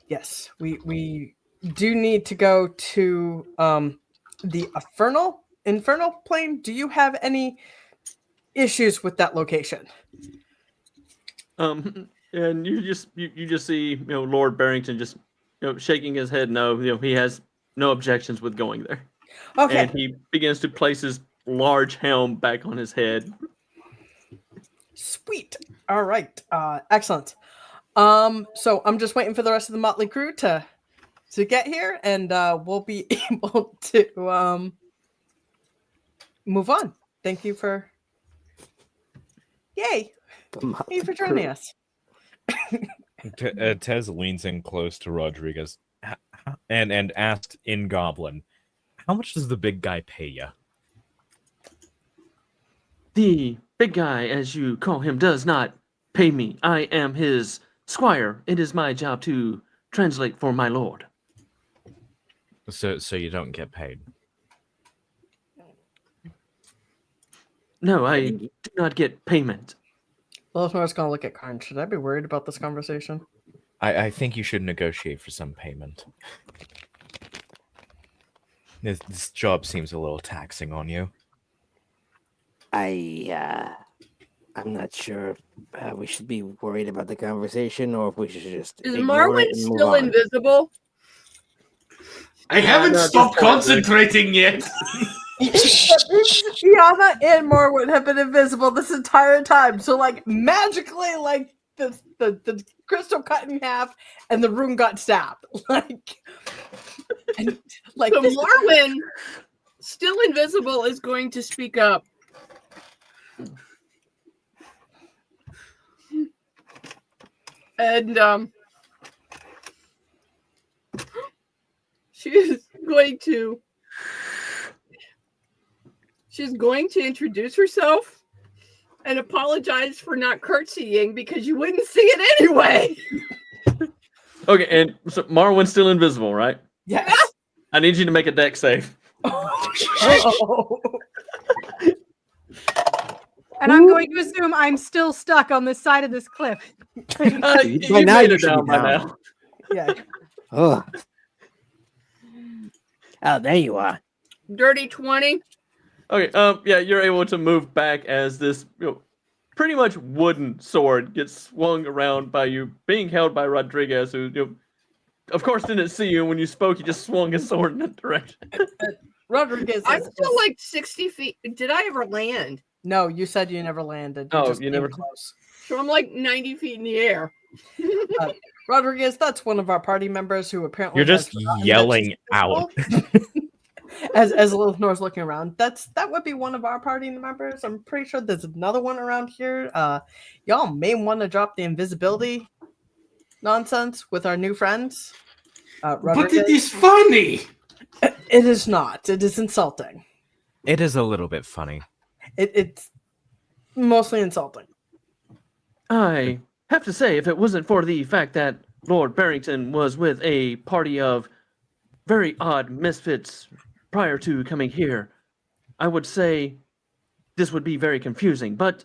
S2: Yes, we do need to go to the infernal plane. Do you have any issues with that location?
S5: And you just see Lord Barrington just shaking his head no. He has no objections with going there.
S2: Okay.
S5: And he begins to place his large helm back on his head.
S2: Sweet. All right. Excellent. So I'm just waiting for the rest of the motley crew to get here, and we'll be able to move on. Thank you for Thank you for joining us.
S3: Tez leans in close to Rodriguez and asked in Goblin, "How much does the big guy pay you?"
S5: The big guy, as you call him, does not pay me. I am his squire. It is my job to translate for my lord.
S3: So you don't get paid.
S5: No, I do not get payment.
S2: Lilithnor's gonna look at Karn. Should I be worried about this conversation?
S3: I think you should negotiate for some payment. This job seems a little taxing on you.
S4: I'm not sure if we should be worried about the conversation or if we should just
S8: Is
S4: ignore
S8: Marwin
S4: it and move
S8: still
S4: on.
S8: invisible?
S7: I haven't
S5: no,
S7: stopped
S5: just don't, Rick.
S7: concentrating yet.
S2: Yana and Morwood have been invisible this entire time. So magically, the crystal cut in half and the rune got stabbed.
S8: So Marwin, still invisible, is going to speak up. And she's going to introduce herself and apologize for not curtsying because you wouldn't see it anyway.
S5: Okay, and so Marwin's still invisible, right?
S2: Yes.
S5: I need you to make a deck save.
S2: Oh.
S1: And I'm going to assume I'm still stuck on this side of this cliff.
S5: You
S4: By now
S5: made
S4: you
S5: it
S4: should
S5: down
S4: be
S5: by
S4: down.
S5: now.
S2: Yeah.
S4: Oh, there you are.
S8: Dirty 20.
S5: Okay, yeah, you're able to move back as this pretty much wooden sword gets swung around by you, being held by Rodriguez, who of course didn't see you. When you spoke, he just swung his sword in that direction.
S2: Rodriguez.
S8: I'm still 60 feet. Did I ever land?
S2: No, you said you never landed.
S5: Oh,
S2: just
S5: you
S2: came
S5: never-
S2: close.
S8: So I'm 90 feet in the air.
S2: Rodriguez, that's one of our party members who apparently
S3: You're just
S2: has forgotten that
S3: yelling
S2: she's
S3: out.
S2: invisible. as Lilithnor's looking around, that would be one of our party members. I'm pretty sure there's another one around here. Y'all may want to drop the invisibility nonsense with our new friends.
S7: But
S2: Rodriguez,
S7: it is funny.
S2: it is not. It is insulting.
S3: It is a little bit funny.
S2: It's mostly insulting.
S5: I have to say, if it wasn't for the fact that Lord Barrington was with a party of very odd misfits prior to coming here, I would say this would be very confusing. But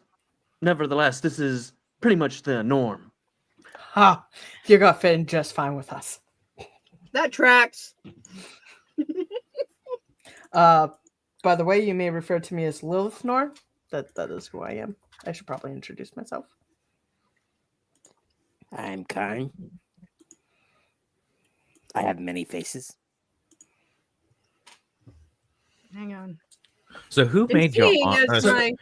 S5: nevertheless, this is pretty much the norm.
S2: Ha! You're gonna fit in just fine with us.
S8: That tracks.
S2: By the way, you may refer to me as Lilith Nor. That is who I am. I should probably introduce myself.
S4: I'm Karn. I have many faces.
S1: Hang on.
S3: So who
S8: And
S3: made your
S8: seeing
S3: armor?
S8: as my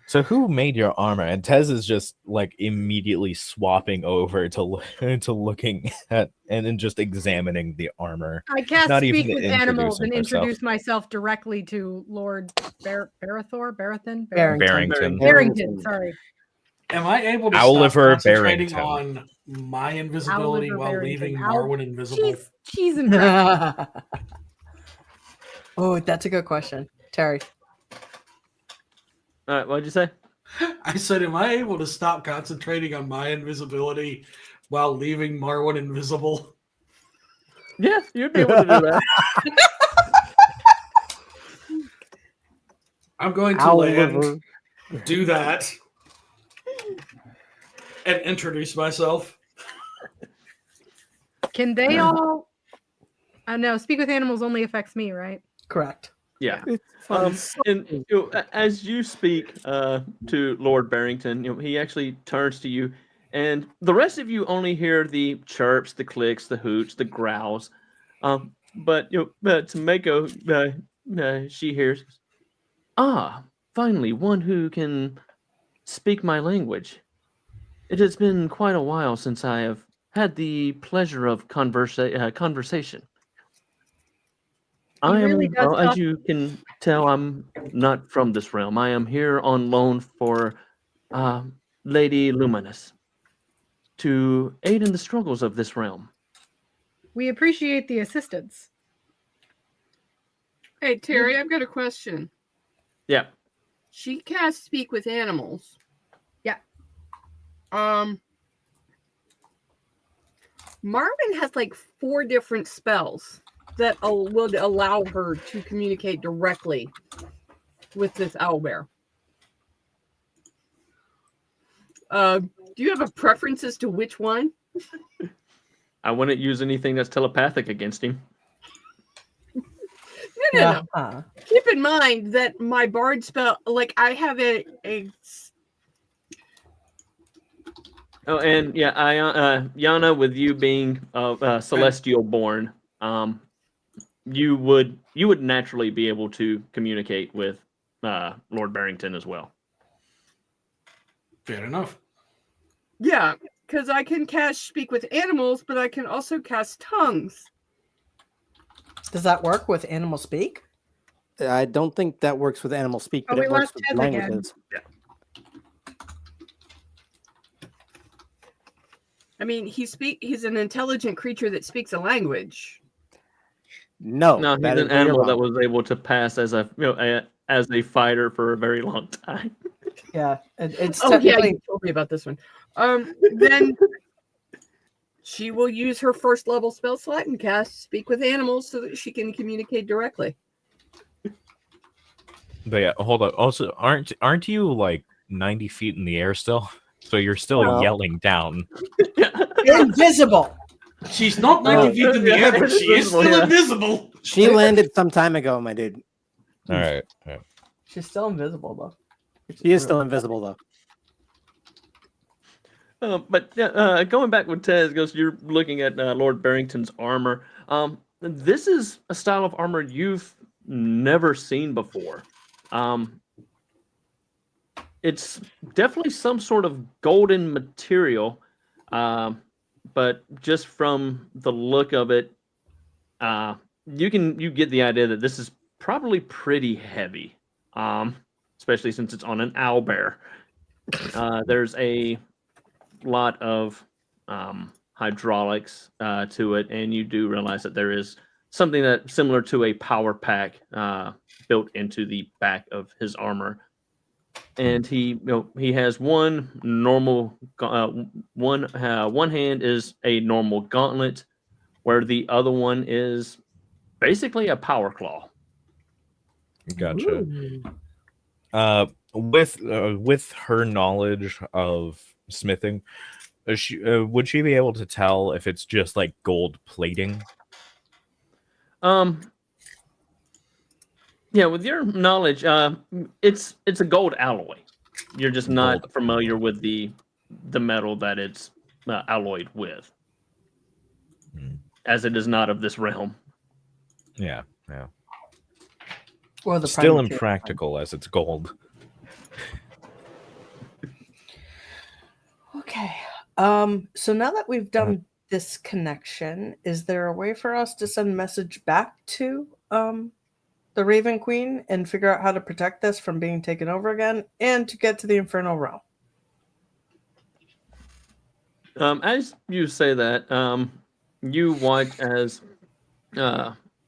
S3: So who made your armor? And Tez is just like immediately swapping over to to looking at and then just examining the armor.
S1: I cast
S3: Not even
S1: speak with
S3: introducing
S1: animals and
S3: herself.
S1: introduce myself directly to Lord Barathor, Barathan,
S3: Barrington.
S1: Barrington. Sorry,
S7: Am I able to
S3: Oliver
S7: stop concentrating
S3: Barrington.
S7: on my invisibility
S1: Oliver
S7: while
S1: Barrington.
S7: leaving Marwyn invisible?
S1: She's impressive.
S2: Oh, that's a good question, Terry.
S5: All right, what'd you say?
S7: I said, am I able to stop concentrating on my invisibility while leaving Marwyn invisible?
S5: Yeah, you'd be able to do that.
S7: I'm going to
S4: Oliver.
S7: land, do that, and introduce myself.
S1: Can they all? No, speak with animals only affects me, right?
S2: Correct.
S5: Yeah.
S4: Fun.
S5: And as you speak to Lord Barrington, he actually turns to you, and the rest of you only hear the chirps, the clicks, the hoots, the growls. But Tameko, she hears, finally one who can speak my language. It has been quite a while since I have had the pleasure of conversation.
S1: He really does
S5: as
S1: talk-
S5: you can tell, I'm not from this realm. I am here on loan for Lady Luminous to aid in the struggles of this realm.
S1: We appreciate the assistance.
S8: Hey Terry, I've got a question.
S5: Yeah.
S8: She casts speak with animals.
S1: Yeah.
S8: Marvin has like 4 different spells that will allow her to communicate directly with this owlbear. Do you have a preference as to which one?
S5: I wouldn't use anything that's telepathic against him.
S8: No.
S2: Uh-huh.
S8: Keep in mind that my bard spell, like I have a
S5: Oh, and yeah, Yana, with you being celestial born, you would naturally be able to communicate with Lord Barrington as well.
S7: Fair enough.
S8: yeah, because I can cast speak with animals, but I can also cast tongues.
S2: Does that work with animal speak?
S4: I don't think that works with animal speak, but
S1: we
S4: it works
S1: lost
S4: with
S1: Tez again.
S4: languages.
S8: I mean, he's an intelligent creature that speaks a language.
S4: No,
S5: No, he's
S4: that is
S5: an
S4: where you're
S5: animal that
S4: wrong.
S5: was able to pass as as a fighter for a very long time.
S2: Yeah, it's
S8: Oh yeah,
S2: technically
S8: you told me about this one. Then she will use her first level spell slot and cast speak with animals so that she can communicate directly.
S3: But yeah, hold up. Also, aren't you like 90 feet in the air still? So you're still
S4: No.
S3: yelling down.
S2: invisible.
S7: She's not 90 feet in the air, but she is
S5: Invisible,
S7: still
S5: yeah.
S7: invisible.
S4: She landed some time ago, my dude.
S3: All right.
S2: She's still invisible though.
S4: She is still invisible, though.
S5: But going back with Tez, goes you're looking at Lord Barrington's armor. This is a style of armor you've never seen before. It's definitely some sort of golden material, but just from the look of it, you get the idea that this is probably pretty heavy, especially since it's on an owlbear. There's a lot of hydraulics to it, and you do realize that there is something that similar to a power pack built into the back of his armor. And he has one normal one hand is a normal gauntlet, where the other one is basically a power claw.
S3: Gotcha. With her knowledge of smithing, would she be able to tell if it's just like gold plating?
S5: Yeah, with your knowledge, it's a gold alloy. You're just not
S3: Gold.
S5: familiar with the metal that it's alloyed with, as it is not of this realm.
S3: Yeah.
S2: Or the
S3: Still
S2: prime material.
S3: impractical as it's gold.
S2: Okay. So now that we've done this connection, is there a way for us to send a message back to the Raven Queen and figure out how to protect this from being taken over again and to get to the Infernal Realm?
S5: As you say that, you watch as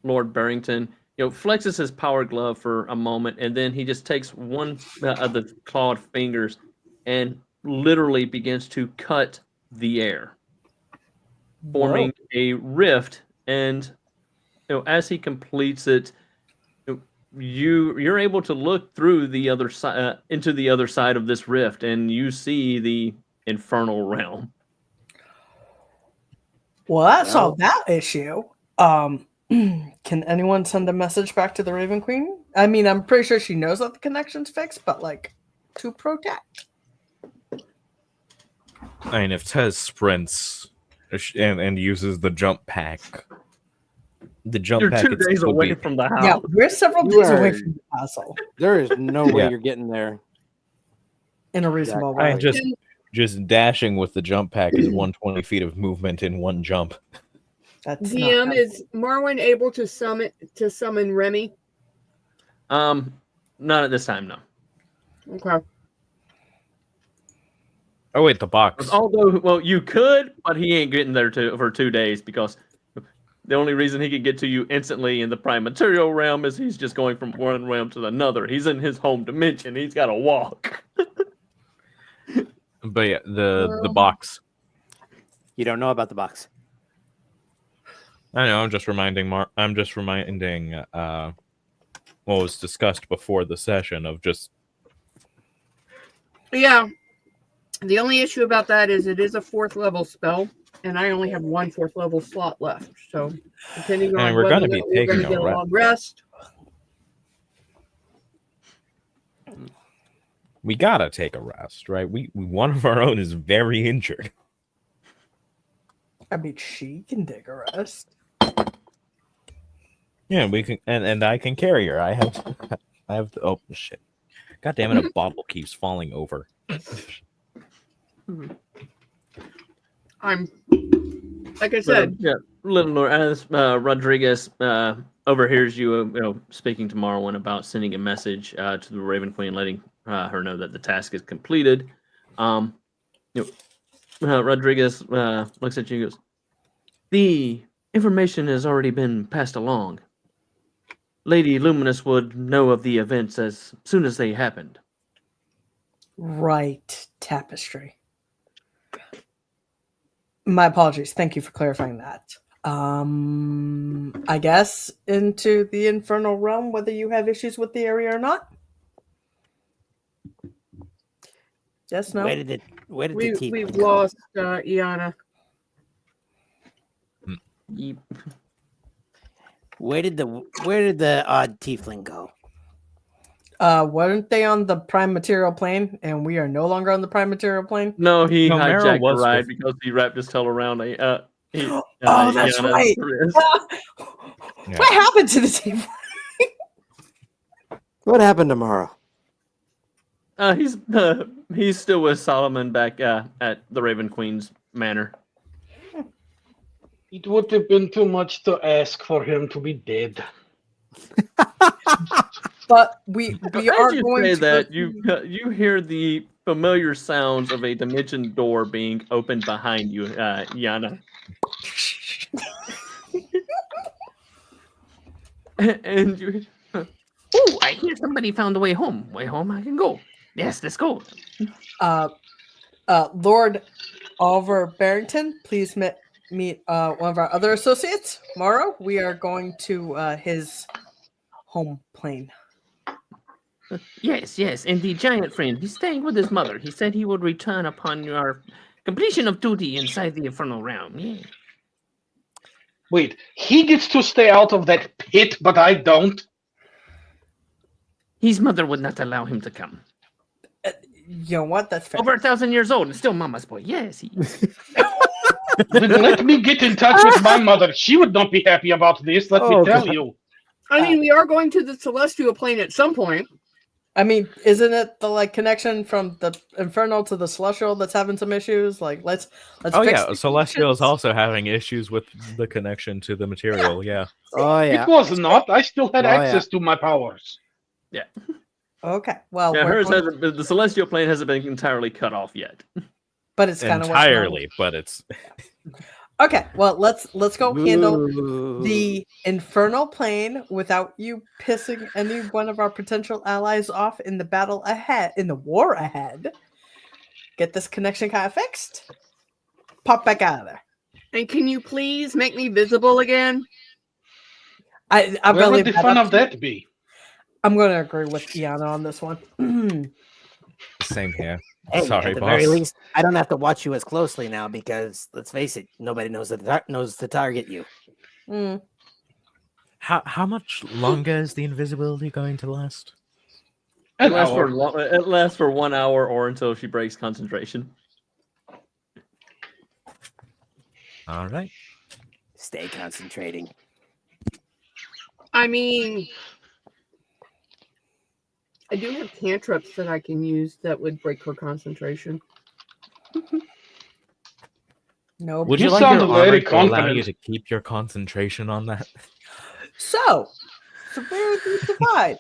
S5: Lord Barrington, flexes his power glove for a moment, and then he just takes one of the clawed fingers and literally begins to cut the air, forming a rift. And as he completes it, you're able to look through the other side into the other side of this rift, and you see the Infernal Realm.
S2: Well, that solved that issue. Can anyone send a message back to the Raven Queen? I mean, I'm pretty sure she knows that the connection's fixed, but like to protect.
S3: I mean, if Tez sprints and uses the jump pack,
S5: You're 2 days away from the house.
S2: Yeah, we're several days away from the castle
S4: There is no way you're getting there.
S2: in a reasonable
S3: I
S2: way.
S3: just dashing with the jump pack is 120 feet of movement in one jump.
S2: That's
S8: DM, is Marwyn able to summon Remy?
S5: Not at this time, no.
S8: Okay.
S3: Oh wait, the box.
S5: Although, well, you could, but he ain't getting there for 2 days because the only reason he can get to you instantly in the prime material realm is he's just going from one realm to another. He's in his home dimension. He's got to walk.
S3: But yeah, the box.
S4: You don't know about the box.
S3: I know. I'm just reminding what was discussed before the session of just.
S8: Yeah. The only issue about that is it is a 4th level spell, and I only have one 4th level slot left. So, depending on
S3: we're
S8: whether
S3: going to be taking
S8: get a
S3: rest.
S8: long rest.
S3: We gotta take a rest, right? We one of our own is very injured.
S2: I mean, she can take a rest.
S3: Yeah, we can, and I can carry her. I have. Oh shit! God damn it! A bottle keeps falling over.
S8: I'm, like I said,
S5: Yeah, little Lord, as Rodriguez overhears you, speaking to Marwyn about sending a message to the Raven Queen, letting her know that the task is completed. Rodriguez looks at you and goes, "The information has already been passed along. Lady Luminous would know of the events as soon as they happened."
S2: Right, Tapestry. My apologies. Thank you for clarifying that. I guess into the Infernal Realm, whether you have issues with the area or not. Yes, no.
S4: Where did the tiefling
S8: we've
S4: go?
S8: lost Iana.
S4: Where did the odd tiefling go?
S2: Weren't they on the prime material plane, and we are no longer on the prime material plane?
S5: No, he
S3: No, Mara
S5: hijacked the
S3: was
S5: ride
S3: with-
S5: because he wrapped his tail around a.
S2: Oh, that's
S5: Iana's
S2: right.
S5: wrist.
S3: Yeah.
S2: What happened to the team?
S4: What happened tomorrow?
S5: He's still with Solomon back at the Raven Queen's manor.
S7: It would have been too much to ask for him to be dead.
S2: But we
S5: As
S2: are
S5: you
S2: going
S5: say
S2: to
S5: that, you hear the familiar sounds of a dimension door being opened behind you, Yana. And you, oh, I hear somebody found a way home. Way home, I can go. Yes, let's go.
S2: Lord Oliver Barrington, please meet one of our other associates, Morrow. We are going to his home plane.
S5: Yes, and the giant friend, he's staying with his mother. He said he would return upon your completion of duty inside the infernal realm. Yeah.
S10: Wait, he gets to stay out of that pit, but I don't.
S5: His mother would not allow him to come.
S2: You know what? That's fair.
S5: Over 1,000 years old and still mama's boy. Yes, he is.
S10: Then let me get in touch with my mother. She would not be happy about this, let me tell you.
S8: I mean, we are going to the celestial plane at some point.
S2: I mean, isn't it the connection from the infernal to the celestial that's having some issues? Let's.
S3: Oh
S2: fix
S3: yeah,
S2: the
S3: Celestial is
S2: connections.
S3: also having issues with the connection to the material. Yeah.
S4: Oh yeah.
S10: It was not. I still had
S4: Oh,
S10: access to my powers.
S5: Yeah.
S2: Okay. Well,
S5: Yeah,
S2: we're
S5: hers
S2: going-
S5: hasn't. The celestial plane hasn't been entirely cut off yet.
S2: but it's kind of
S3: Entirely, but it's
S2: Okay. Well, let's go handle
S4: Ooh.
S2: the infernal plane without you pissing any one of our potential allies off in the battle ahead, in the war ahead. Get this connection kind of fixed. Pop back out of there.
S8: And can you please make me visible again?
S2: I'm
S10: Where
S2: gonna
S10: would
S2: leave
S10: the
S2: that
S10: fun
S2: up
S10: of
S2: to you.
S10: that be?
S2: I'm going to agree with Iana on this one.
S3: same here.
S4: Hey,
S3: Sorry,
S4: at the
S3: boss.
S4: very least, I don't have to watch you as closely now because let's face it, nobody knows to target you.
S2: Mm.
S3: How much longer is the invisibility going to last?
S5: It
S10: An
S5: lasts,
S10: hour.
S5: it lasts for 1 hour or until she breaks concentration.
S3: All right.
S4: Stay concentrating.
S8: I mean, I do have cantrips that I can use that would break her concentration.
S2: Nope.
S3: Would
S10: You
S3: you like
S10: sound
S3: your
S10: very
S3: armor to allow
S10: confident.
S3: you to keep your concentration on that?
S2: So where do you divide?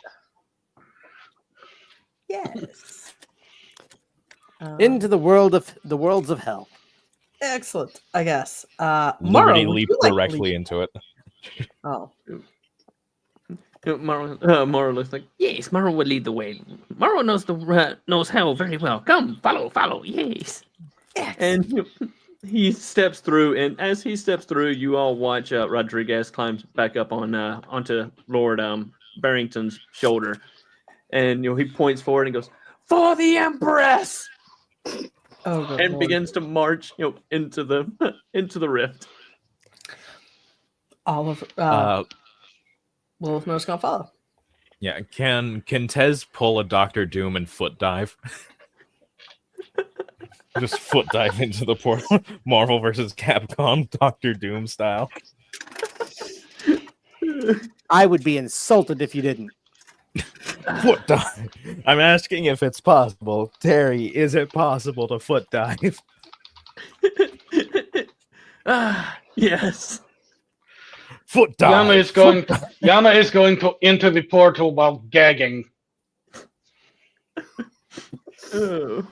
S2: Yes.
S4: Into the worlds of hell.
S2: Excellent, I guess.
S3: Liberty
S2: Mara, would
S3: leap
S2: you like to
S3: directly
S2: lead?
S3: into it.
S2: Oh,
S5: Mara looks like, yes, Mara will lead the way. Mara knows knows hell very well. Come, follow, yes. And he steps through, and as he steps through, you all watch Rodriguez climbs back up on onto Lord Barrington's shoulder, and he points forward and goes, "For the Empress!"
S2: oh, good
S5: and
S2: Lord.
S5: begins to march, into the rift.
S2: Oliver, Lilith gonna follow.
S3: Yeah, can Tez pull a Doctor Doom and foot dive? Just foot dive into the portal. Marvel versus Capcom, Doctor Doom style.
S4: I would be insulted if you didn't.
S3: Foot dive. I'm asking if it's possible. Terry, is it possible to foot dive?
S5: Yes.
S3: Foot dive.
S10: Yana is going to enter the portal while gagging.
S5: Oh.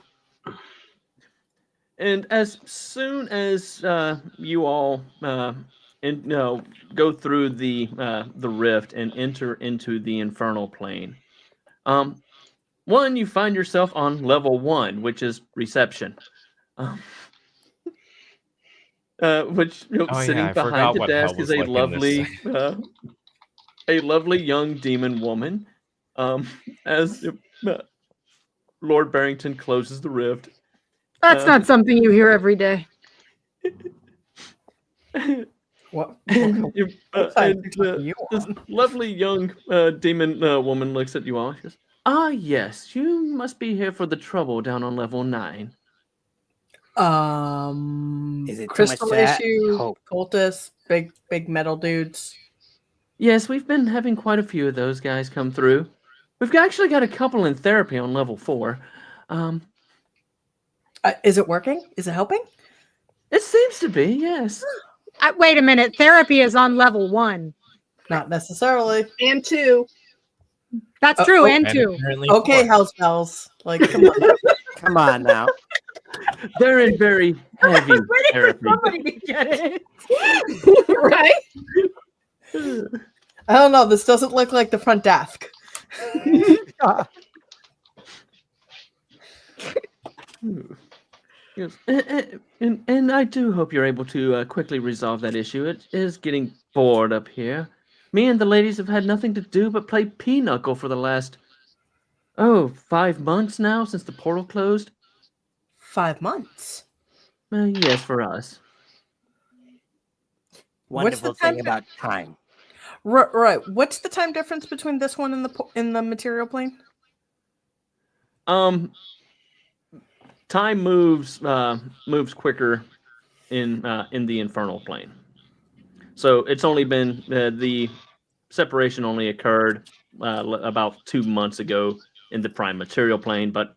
S5: And as soon as you all go through the rift and enter into the infernal plane, one, you find yourself on level 1, which is reception. Which sitting
S3: I
S5: behind
S3: forgot
S5: the
S3: what hell
S5: desk is
S3: was
S5: a
S3: like in this
S5: lovely young demon woman. As Lord Barrington closes the rift.
S1: That's not something you hear every day.
S2: What?
S5: And
S2: side are you
S5: this
S2: on?
S5: lovely young demon woman looks at you all. She goes, "Ah, yes, you must be here for the trouble down on level 9.
S4: Is it too much
S2: crystal
S4: to ask?
S2: issue,
S4: Hope.
S2: cultists, big metal dudes.
S5: Yes, we've been having quite a few of those guys come through. We've actually got a couple in therapy on level 4.
S2: Is it working? Is it helping?
S5: It seems to be, yes.
S1: Wait a minute. Therapy is on level 1.
S2: Not necessarily.
S8: And 2.
S1: That's true. and
S3: And
S1: 2.
S3: apparently
S2: Okay,
S3: four.
S2: house bells. Like, come on.
S4: Come on now.
S5: They're in very heavy therapy.
S1: Somebody to get it.
S8: Right?
S2: I don't know. This doesn't look like the front desk.
S5: Yes. And I do hope you're able to quickly resolve that issue. It is getting bored up here. Me and the ladies have had nothing to do but play pinochle for the last 5 months now since the portal closed.
S2: 5 months.
S5: Yes, for us.
S4: Wonderful
S2: time
S4: thing about time.
S2: Right. What's the time difference between this one and the material plane?
S5: Time moves quicker in the infernal plane. So it's only been the separation only occurred about 2 months ago in the prime material plane, but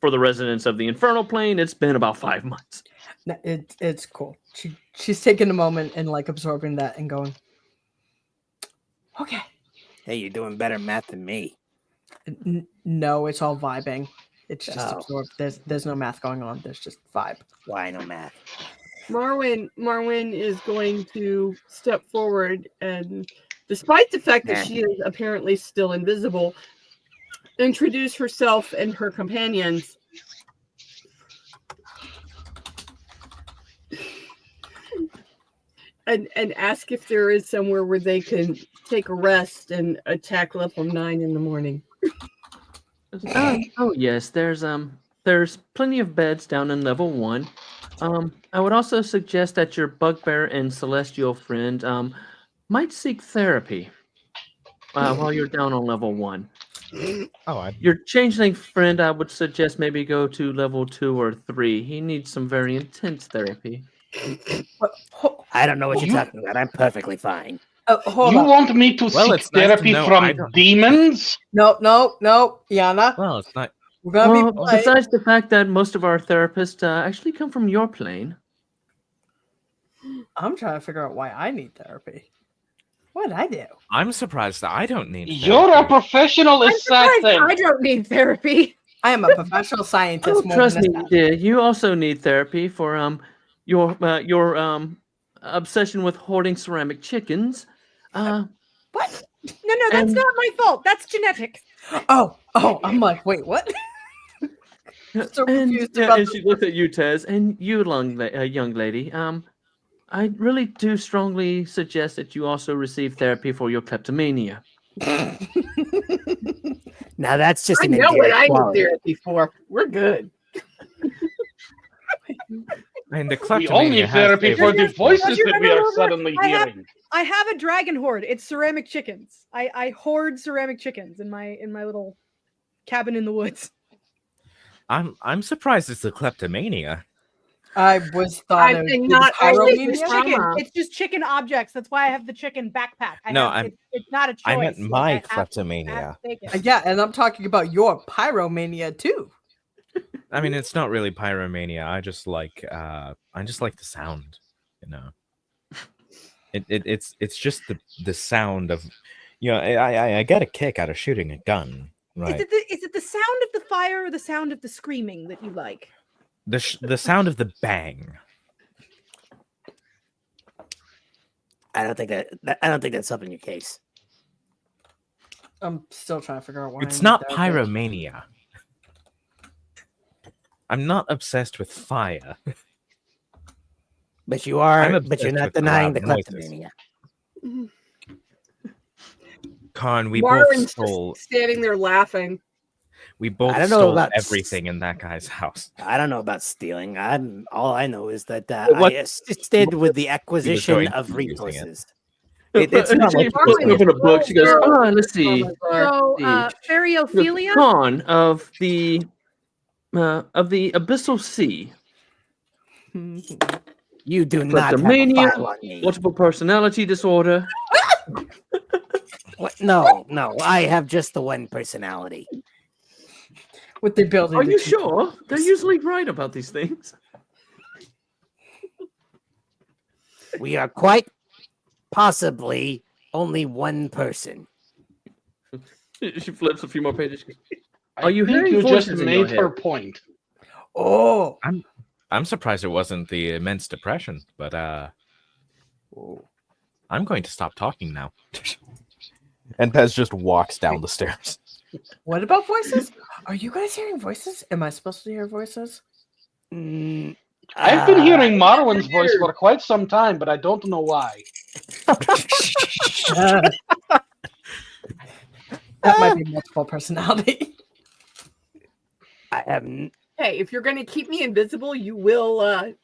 S5: for the residents of the infernal plane, it's been about 5 months.
S2: No, it's cool. She's taking a moment and like absorbing that and going, okay.
S4: Hey, you're doing better math than me.
S2: No, it's all vibing. It's just
S4: Oh.
S2: absorbed. There's no math going on. There's just vibe.
S4: Why no math?
S8: Marwyn is going to step forward and, despite the fact that she is apparently still invisible, introduce herself and her companions. And ask if there is somewhere where they can take a rest and attack level 9 in the morning.
S5: Oh yes, there's plenty of beds down in level 1. I would also suggest that your bugbear and celestial friend might seek therapy while you're down on level 1. Your changeling friend, I would suggest maybe go to level 2 or 3. He needs some very intense therapy.
S4: I don't know what you're talking about. I'm perfectly fine.
S10: You want me to seek therapy from demons?
S2: No, Yana.
S3: Well, it's not.
S2: We're gonna be polite.
S5: Besides the fact that most of our therapists actually come from your plane.
S2: I'm trying to figure out why I need therapy. What did I do?
S3: I'm surprised that I don't need therapy.
S10: You're a professional assassin.
S1: I don't need therapy.
S2: I am a professional scientist. More
S5: Trust
S2: than
S5: me, dear. You also need therapy for your obsession with hoarding ceramic chickens.
S1: What? No, that's not my fault. That's genetics.
S2: Oh, I'm like, wait, what? So confused
S5: and she looked at you, Tez, and you, young lady. I really do strongly suggest that you also receive therapy for your kleptomania.
S4: Now that's just
S8: I
S4: an
S8: know what I
S4: quality.
S8: need therapy for. We're good.
S3: And the
S10: We only
S3: kleptomania
S10: therapy
S3: has
S10: for the
S3: favorites.
S10: voices that we are suddenly hearing.
S1: I have a dragon hoard. It's ceramic chickens. I hoard ceramic chickens in my little cabin in the woods.
S3: I'm surprised it's the kleptomania.
S2: I was thought it was
S8: not
S1: It's
S2: pyromania.
S1: chicken. It's just chicken objects. That's why I have the chicken backpack. It's not a choice.
S3: I meant my
S1: I have to
S3: kleptomania.
S1: take it.
S2: Yeah, and I'm talking about your pyromania too.
S3: I mean, it's not really pyromania. I just like the sound, you know. It's just the sound of, you know. I get a kick out of shooting a gun, right?
S1: Is it the sound of the fire or the sound of the screaming that you like?
S3: The sound of the bang.
S4: I don't think that's helping your case.
S2: I'm still trying to figure out why.
S3: It's
S2: I
S3: not
S2: need therapy.
S3: pyromania. I'm not obsessed with fire.
S4: But you are.
S3: I'm
S4: But you're
S3: obsessed
S4: not
S3: with
S4: denying the
S3: loud noises.
S4: kleptomania.
S3: Con, we
S8: Marwyn's
S3: both stole.
S8: just standing there laughing.
S3: We both
S4: I don't know
S3: stole
S4: about
S3: everything in that guy's house.
S4: I don't know about stealing. All I know is that
S3: What-
S4: I assisted with the acquisition
S3: going
S4: of
S3: to be using it.
S4: resources.
S3: It's not
S5: She
S3: like
S5: flips open a book. She goes, let's see.
S1: So, Fairy Ophelia?
S5: Con of the abyssal sea.
S4: You do not have a
S5: Kleptomania,
S4: file on me.
S5: multiple personality disorder.
S4: What? No, I have just the one personality.
S2: With the ability.
S5: Are
S2: to
S5: you
S2: keep-
S5: sure? They're usually right about these things.
S4: We are quite possibly only one person.
S5: She flips a few more pages.
S10: I
S5: Are you
S10: think
S5: hearing
S10: you just
S5: voices in your
S10: made her
S5: head?
S10: point.
S2: Oh,
S3: I'm surprised it wasn't the immense depression, but I'm going to stop talking now. And Pez just walks down the stairs.
S2: what about voices? Are you guys hearing voices? Am I supposed to hear voices?
S10: I've been hearing Marwyn's voice for quite some time, but I don't know why.
S2: That might be multiple personality.
S4: I have.
S8: Hey, if you're going to keep me invisible, you will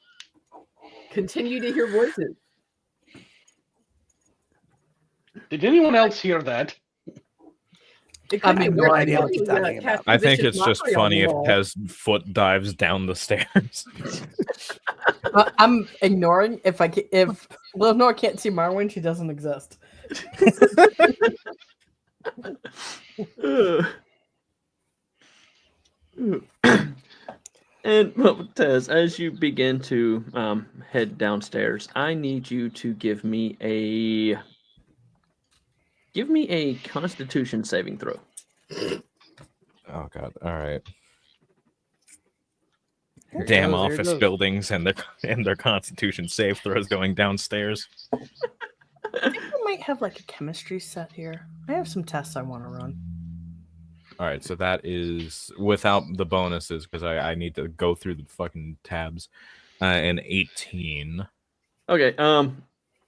S8: continue to hear voices.
S10: Did anyone else hear that?
S8: It
S2: I
S8: could
S2: mean,
S8: be
S2: no
S8: worse.
S4: idea what
S8: Maybe,
S4: you're talking about.
S8: casting
S3: I think
S8: vicious
S3: it's just
S8: mockery on
S3: funny
S8: them
S3: if
S8: all.
S3: Tez's foot dives down the stairs.
S2: I'm ignoring if Lenore can't see Marwin, she doesn't exist.
S5: And well, Tez, as you begin to head downstairs, I need you to give me a Constitution saving throw.
S3: Oh god! All right.
S4: There it
S3: Damn
S4: goes, there it
S3: office
S4: goes.
S3: buildings and their Constitution save throws going downstairs.
S2: I think we might have like a chemistry set here. I have some tests I want to run.
S3: All right, so that is without the bonuses because I need to go through the fucking tabs. An 18.
S5: Okay.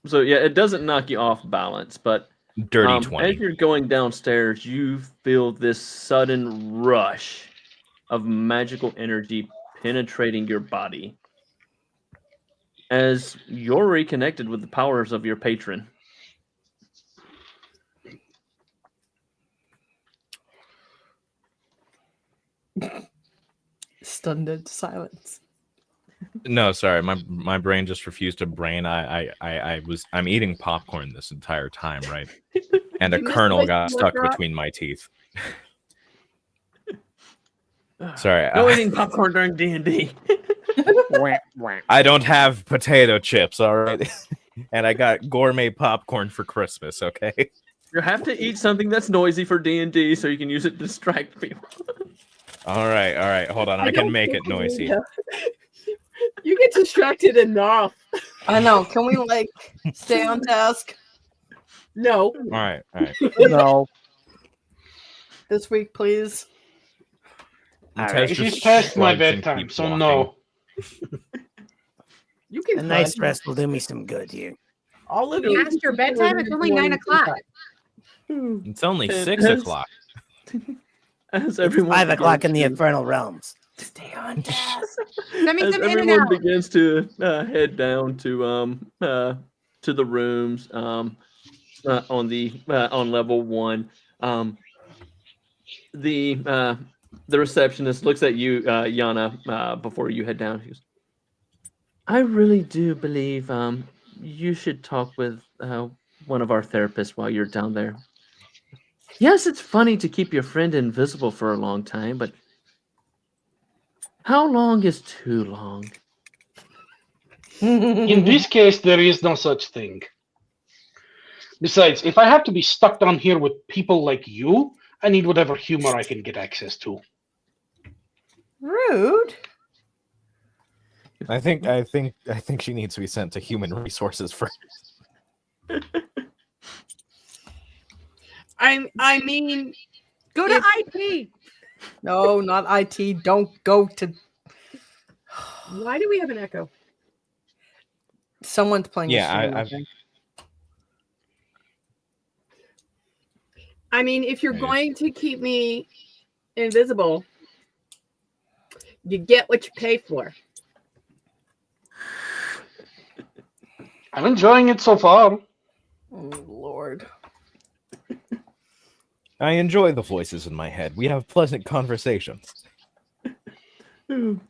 S5: So yeah, it doesn't knock you off balance, but
S3: Dirty 20.
S5: as you're going downstairs, you feel this sudden rush of magical energy penetrating your body as you're reconnected with the powers of your patron.
S2: Stunned silence.
S3: No, sorry, my brain just refused to brain. I'm eating popcorn this entire time, right? And a
S8: You missed
S3: kernel
S8: the
S3: got
S8: basic
S3: stuck
S8: workout?
S3: between my teeth. Sorry,
S5: No eating popcorn during D&D.
S3: I don't have potato chips, all right? And I got gourmet popcorn for Christmas, okay?
S5: You have to eat something that's noisy for D&D so you can use it to distract people.
S3: All right, hold on. I can
S8: don't
S3: make
S8: think
S3: it noisy.
S8: You get distracted enough.
S2: I know. Can we like stay on task
S8: No.
S3: All right.
S4: No.
S2: this week, please?
S3: Tez
S10: This
S3: just
S10: is past my
S3: shrugs and
S10: bedtime,
S3: keeps
S10: so
S3: walking.
S10: no.
S8: You can
S4: A nice
S8: fun.
S4: rest will do me some good here.
S2: All of you.
S1: Past your bedtime, it's only 9 o'clock.
S3: It's only
S5: And
S3: 6
S5: as-
S3: o'clock.
S5: As everyone
S4: 5 o'clock in the
S5: begins
S4: infernal realms.
S2: Stay on task.
S1: Send me
S5: as
S1: some in and
S5: everyone
S1: out.
S5: begins to head down to the rooms on level 1, the receptionist looks at you, Yana, before you head down. She goes, I really do believe you should talk with one of our therapists while you're down there. Yes, it's funny to keep your friend invisible for a long time, but how long is too long?
S10: In this case, there is no such thing. Besides, if I have to be stuck down here with people like you, I need whatever humor I can get access to.
S2: Rude.
S3: I think she needs to be sent to human resources first.
S8: I mean,
S1: Go to
S8: If-
S1: IT.
S2: No, not IT. Don't go to.
S8: why do we have an echo?
S2: Someone's playing.
S3: Yeah,
S2: a stream, I
S3: I've-
S2: think.
S8: I mean, if you're
S3: Right.
S8: going to keep me invisible, you get what you pay for.
S10: I'm enjoying it so far.
S2: Oh Lord.
S3: I enjoy the voices in my head. We have pleasant conversations.
S5: And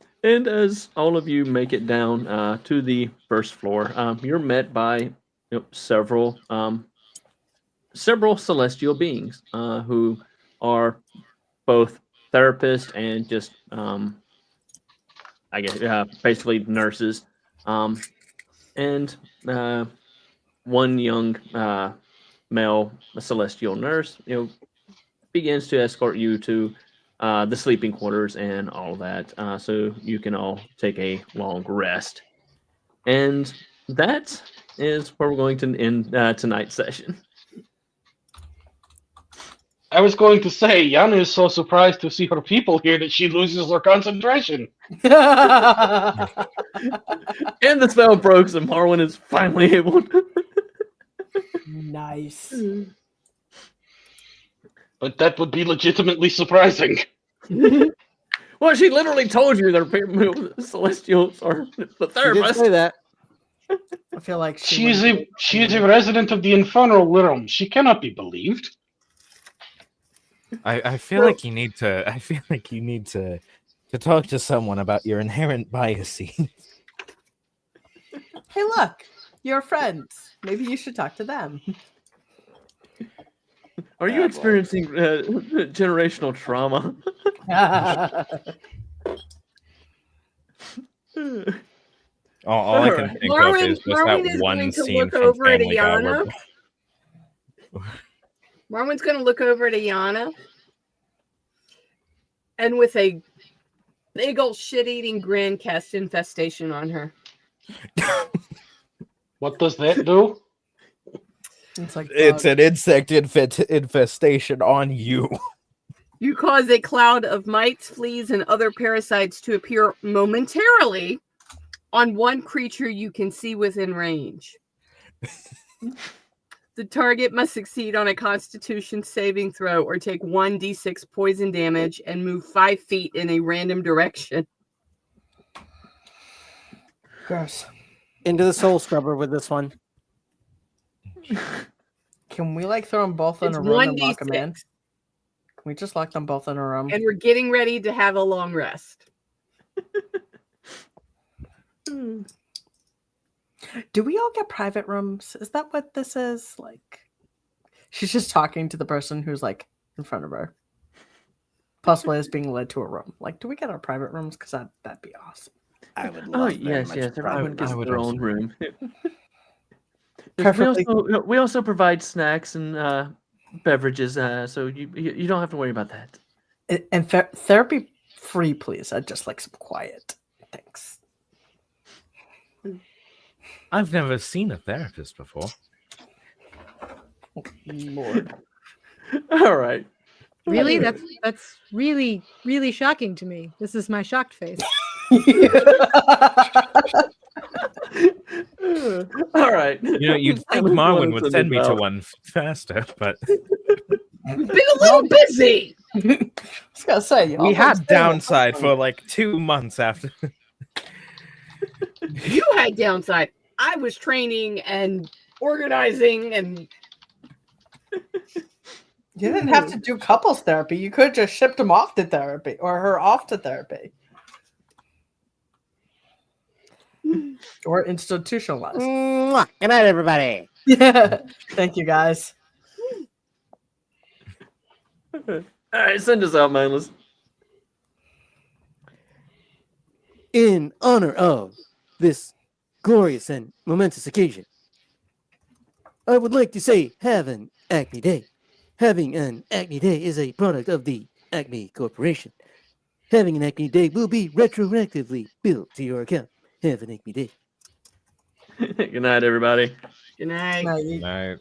S5: as all of you make it down to the first floor, you're met by several celestial beings who are both therapists and just, I guess, basically nurses. And one young male celestial nurse, begins to escort you to the sleeping quarters and all that, so you can all take a long rest. And that is where we're going to end tonight's session.
S10: I was going to say, Yana is so surprised to see her people here that she loses her concentration.
S5: And the spell broke, and Marwin is finally able to.
S2: Nice.
S10: But that would be legitimately surprising.
S5: Well, she literally told you that celestials are the
S4: She did
S5: therapist.
S4: say that.
S2: I feel like
S10: She is a resident of the infernal realm. She cannot be believed.
S3: I feel like you need to. I feel like you need to talk to someone about your inherent biases.
S2: Hey, look, you're friends. Maybe you should talk to them.
S5: Are you experiencing generational trauma?
S3: All I can think of is just
S8: Marwin
S3: that
S8: is
S3: one
S8: going to
S3: scene
S8: look
S3: from
S8: over at
S3: Family Guy where
S8: Ayana. Marwin's going to look over at Ayana, and with a big old shit-eating grin, cast infestation on her.
S10: What does that do?
S2: It's like
S3: it's an insect infestation on you.
S8: You cause a cloud of mites, fleas, and other parasites to appear momentarily on one creature you can see within range. The target must succeed on a Constitution saving throw or take 1d6 poison damage and move 5 feet in a random direction.
S2: gross.
S4: Into the soul scrubber with this one.
S2: Can we like throw them both in
S8: It's
S2: a room and lock them
S8: 1d6.
S2: in? Can we just lock them both in a room?
S8: And we're getting ready to have a long rest.
S2: Do we all get private rooms? Is that what this is? Like, she's just talking to the person who's like in front of her, possibly as being led to a room. Like, do we get our private rooms? Because that'd be awesome.
S4: I would
S5: Oh
S4: love very
S5: yes,
S4: much
S5: yes.
S4: private
S5: Everyone gets
S3: I would
S5: their
S3: also-
S5: own room.
S2: Preferably-
S5: we also provide snacks and beverages, so you don't have to worry about that.
S2: And therapy free, please. I'd just like some quiet. Thanks.
S3: I've never seen a therapist before.
S2: Lord.
S5: All right.
S1: Really? That's really, really shocking to me. This is my shocked face.
S5: All right.
S3: You know, you'd think Marwin would send me to one faster, but
S8: We've been a little busy.
S2: I was gonna say
S3: we had downside for like 2 months after.
S8: You had downside. I was training and organizing and
S2: You didn't have to do couples therapy. You could have just shipped him off to therapy or her off to therapy. Or institutionalized.
S4: Mwah. Good night, everybody.
S2: Yeah. Thank you, guys.
S5: All right, send us out, mindless.
S4: In honor of this glorious and momentous occasion, I would like to say have an Acme Day. Having an Acme Day is a product of the Acme Corporation. Having an Acme Day will be retroactively billed to your account. Have an Acme Day.
S5: Good night, everybody.
S8: good night.
S2: Night.
S3: Right.